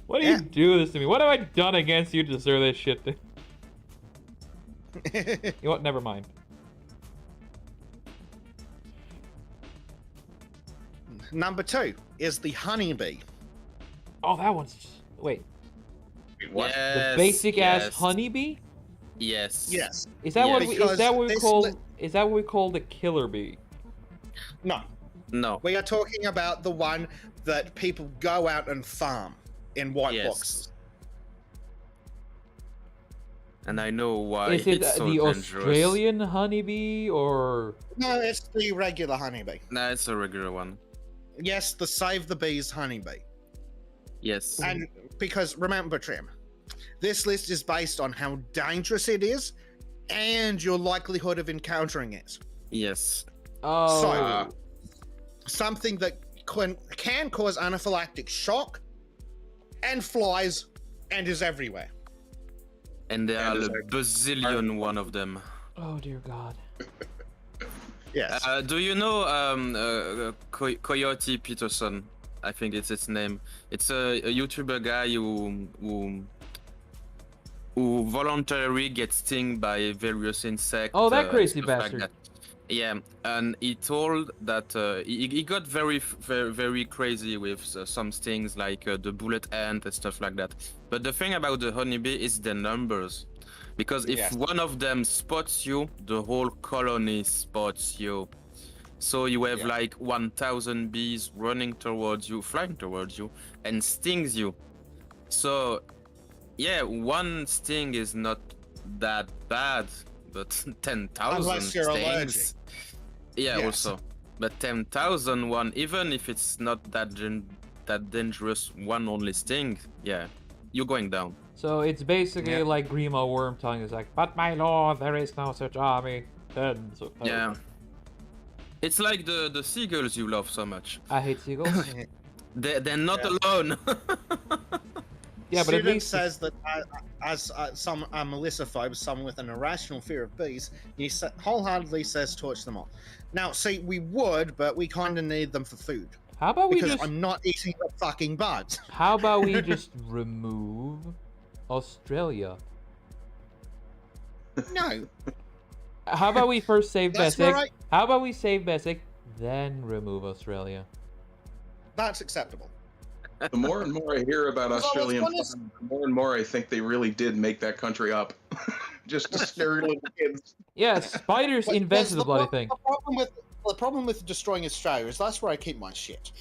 What do Yeah. you do this to me? What have I done against you to deserve this shit? You know what? Never mind. Number 2 is the honeybee. Oh, that one's... Wait. What? The basic ass honeybee? Yes. Yes. Is that Yeah. what we, Because is that what we this call li- is that what we call the killer bee? No. No. We are talking about the one that people go out and farm in white Yes. boxes. And I know why Is it it's so the dangerous. Australian honeybee or No, it's the regular honeybee. Nah, it's a regular one. Yes, the Save the Bees honeybee. Yes. And because remember, Trym, this list is based on how dangerous it is and your likelihood of encountering it. Yes. oh So, something that can cause anaphylactic shock and flies and is everywhere. And there And are is a bazillion one of them. Oh dear God. Yes. Do you know Coyote Peterson? I think it's its name. It's a YouTuber guy who voluntarily gets stung by various insects. Oh, that and crazy stuff like bastard. that. Yeah, and he told that he got very crazy with some things like the bullet ant and stuff like that. But the thing about the honeybee is the numbers. Because if Yes. one of them spots you, the whole colony spots you. So you have Yeah. like 1,000 bees running towards you, flying towards you, and stings you. So, yeah, one sting is not that bad, but 10,000 Unless you're stings. allergic. Yeah, Yes. also. But 10,000 one, even if it's not that dangerous, one only sting, yeah, you're going down. So it's basically Yeah. like Grima Worm telling us like, but my lord, there is no such army. Then so, Yeah. It's like the seagulls you love so much. I hate seagulls. They're not Yeah. alone. Yeah, but at Student least says that as some Melissophobe, someone with an irrational fear of bees, he wholeheartedly says torch them all. Now, see, we would, but we kind of need them for food how about we because just I'm not eating the fucking bugs. how about we just remove Australia? No, How about we first save That's Bessic? right. How about we save Bessic, then remove Australia? that's acceptable. The more and more I hear about Well, Australian it's one is- farming, the more and more I think they really did make that country up. Just to scare little kids. Yeah, spiders But invented the bloody pro- thing. The problem with destroying Australia is that's where I keep my shit.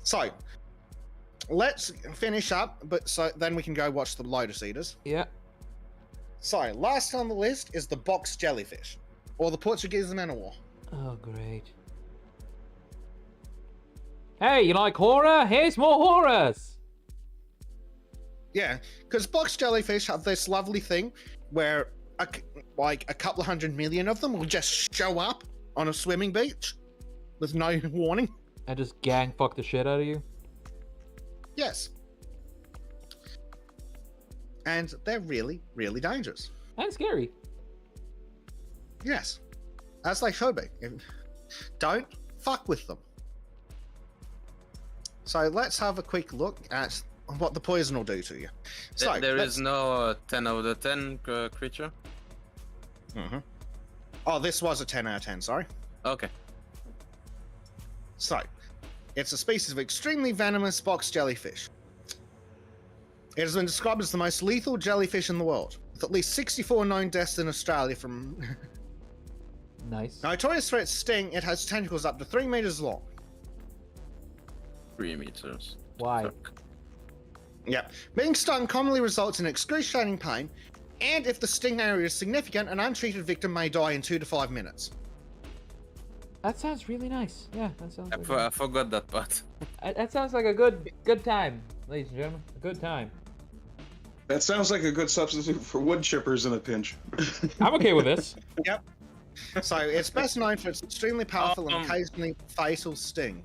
So, let's finish up, but so then we can go watch the Lotus Eaters. Yeah. So, last on the list is the box jellyfish, or the Portuguese man of war. Oh, great. Hey, you like horror? Here's more horrors! Yeah, because box jellyfish have this lovely thing where like a couple of 100 million of them will just show up on a swimming beach with no warning. And just gang fuck the shit out of you? Yes. And they're really, really dangerous. And scary. Yes. As they should be. Don't fuck with them. So let's have a quick look at what the poison will do to you. So There let's- is no 10 out of 10 creature. Mhm. Oh, this was a 10 out of 10, sorry. Okay. So, it's a species of extremely venomous box jellyfish. It has been described as the most lethal jellyfish in the world, with at least 64 known deaths in Australia from... Nice. Notorious for its sting, it has tentacles up to 3 meters long. 3 meters. Why? Fuck. Yep. Being stung commonly results in excruciating pain, and if the sting area is significant, an untreated victim may die in 2 to 5 minutes. That sounds really nice. Yeah, that sounds really I nice. forgot that part. That sounds like a good time, ladies and gentlemen. A good time. That sounds like a good substitute for wood chippers in a pinch. I'm okay with this. Yep. So, it's best known for its extremely powerful and Um, occasionally fatal sting.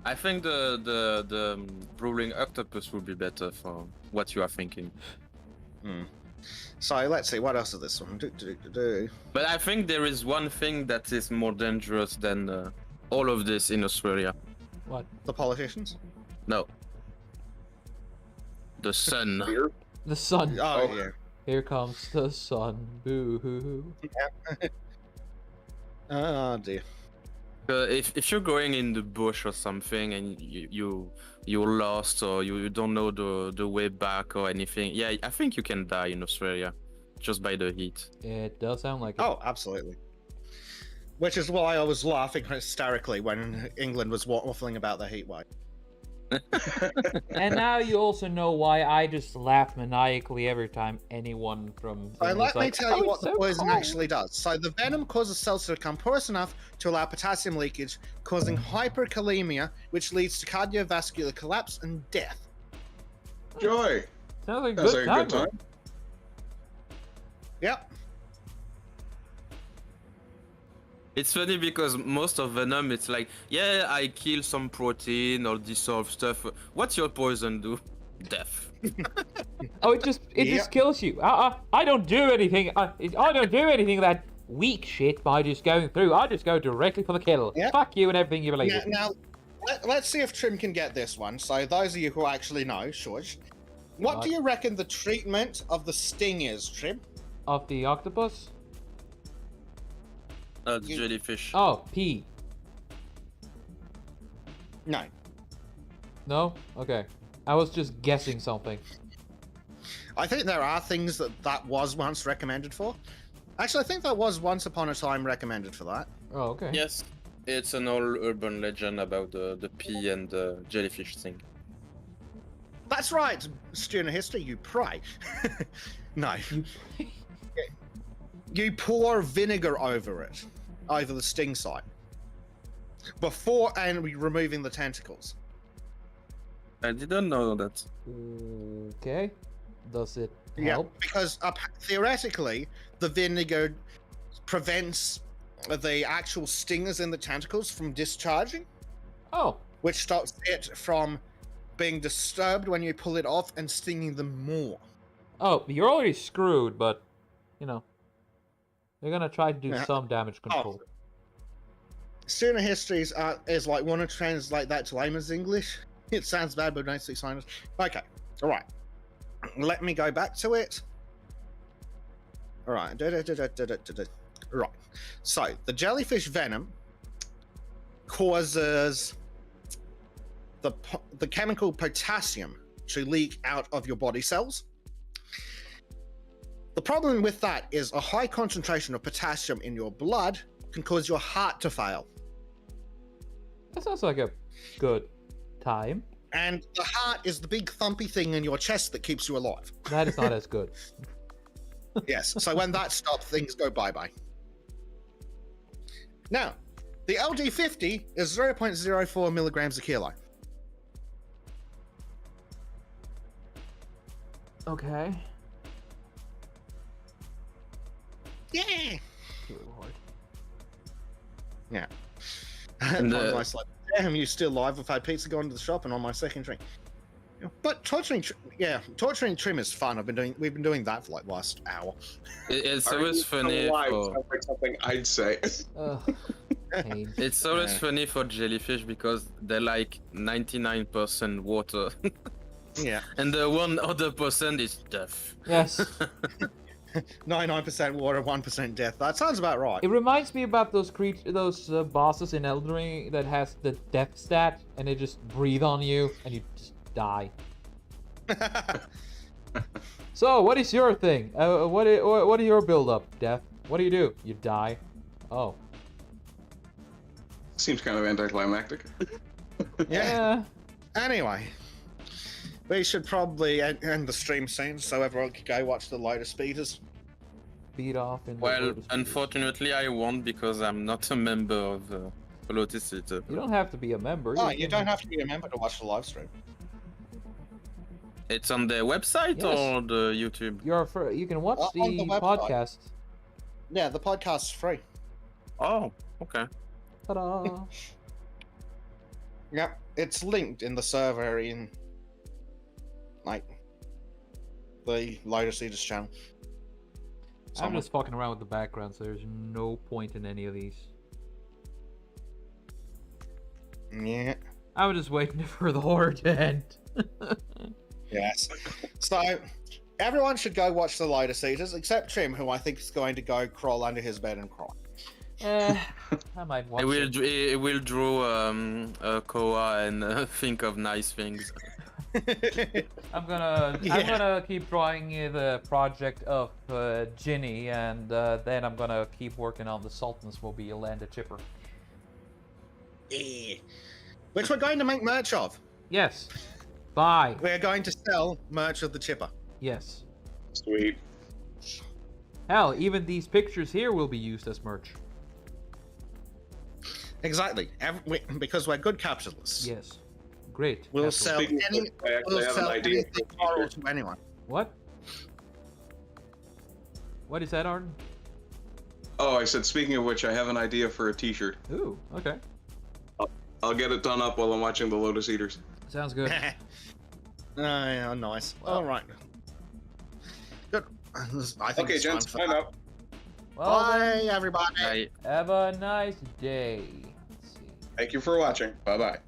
I think the ruling octopus would be better for what you are thinking. So, let's see, what else is this one? But I think there is one thing that is more dangerous than all of this in Australia. What? The politicians? No. The sun. The sun. Oh, yeah. Here comes the sun. Boo hoo. Oh, dear. If you're going in the bush or something and you're lost or you don't know the way back or anything, yeah, I think you can die in Australia just by the heat. It does sound like it. Oh, absolutely. Which is why I was laughing hysterically when England was waffling about the heat wave. And now you also know why I just laugh maniacally every time anyone from. So England's let me like, tell you "Oh, what it's the so poison cold." actually does. So the venom causes cells to become porous enough to allow potassium leakage, causing hyperkalemia, which leads to cardiovascular collapse and death. Joy. Sounds like a Sounds good like a time. good time. Yep. It's funny because most of venom, it's like, yeah, I kill some protein or dissolve stuff. What's your poison do? death. Oh, it just Yep. kills you. I don't do anything. I don't do anything of that weak shit by just going through. I just go directly for the kill. Yep. Fuck you and everything you believe in. Now let's see if Trym can get this one. So those of you who actually know, Shush, what do you reckon the treatment of the sting is, Trym? Of the octopus? Jellyfish. Oh, P. No. No? Okay. I was just guessing something. I think there are things that was once recommended for. Actually, I think that was once upon a time recommended for that. Oh, okay. Yes, it's an old urban legend about the pea and the jellyfish thing. That's right, student of history, you pray. No. You pour vinegar over it, over the sting site, before and removing the tentacles. I didn't know that. Okay. Does it Yeah, help? because theoretically, the vinegar prevents the actual stingers in the tentacles from discharging, Oh. which stops it from being disturbed when you pull it off and stinging them more. Oh, you're already screwed, but, you know. They're gonna try to do Yeah. some damage control. Student of history is like, want to translate that to layman's English? It sounds bad, but don't speak science. Okay, all right. Let me go back to it. All right. Right. So the jellyfish venom causes the chemical potassium to leak out of your body cells. The problem with that is a high concentration of potassium in your blood can cause your heart to fail. That sounds like a good time. And the heart is the big thumpy thing in your chest that keeps you alive. That is not as good. Yes, so when that stops, things go bye-bye. Now, the LD50 is 0.04 milligrams a kilo. Okay. Yeah! Dear Lord. Yeah. And, I was like, damn, you still alive? I've had pizza going to the shop and on my second drink. But torturing Trym is fun. We've been doing that for like the last hour. It's Are always you still funny alive? for... Sounds like something I'd say. Ugh. Pain. It's always Yeah. funny for jellyfish because they're like 99% water. Yeah. And the one other percent is death. Yes. 99% water, 1% death. That sounds about right. It reminds me about those bosses in Elden Ring that has the death stat, and they just breathe on you, and you just die. So, what is your thing? What are your build-up, Death? What do? You die. Oh. Seems kind of anticlimactic. Yeah. Anyway, we should probably end the stream soon so everyone can go watch the Lotus Speeders. Beat off in the Well, Lotus Speed. unfortunately, I won't because I'm not a member of Lotus Eater. You don't have to be a member. Oh, you don't have to be a member to watch the live stream. It's on their website Yes. or the YouTube? You can watch On the the website. podcast. Yeah, the podcast's free. Oh, okay. Ta-da! Yep, it's linked in the server in, like, the Lotus Eaters channel. I'm Somewhere. just fucking around with the background, so there's no point in any of these. Yeah. I was just waiting for the horror to end. Yes. So, everyone should go watch the Lotus Eaters, except Trym, who I think is going to go crawl under his bed and cry. I might watch I will, it. I will draw a koa and think of nice things. I'm gonna Yeah. keep drawing the project of Ginny, and then I'm gonna keep working on the Sultan's Mobile and the Chipper. Yeah. Which we're going to make merch of. Yes. Bye. We're going to sell merch of the Chipper. Yes. Sweet. Hell, even these pictures here will be used as merch. Exactly. Because we're good capitalists. Yes. Great. We'll Capital. sell Speaking of any. which, I actually We'll have an sell idea anything for a moral t-shirt. to anyone. What? What is that, Arden? Oh, I said, speaking of which, I have an idea for a t-shirt. Ooh, okay. I'll get it done up while I'm watching the Lotus Eaters. Sounds good. Yeah, nice. Well- All right. Good. I think Okay, it's time gents, for I'm that. out. Well, Bye, then, everybody. I have a nice day. Let's see. Thank you for watching. Bye bye.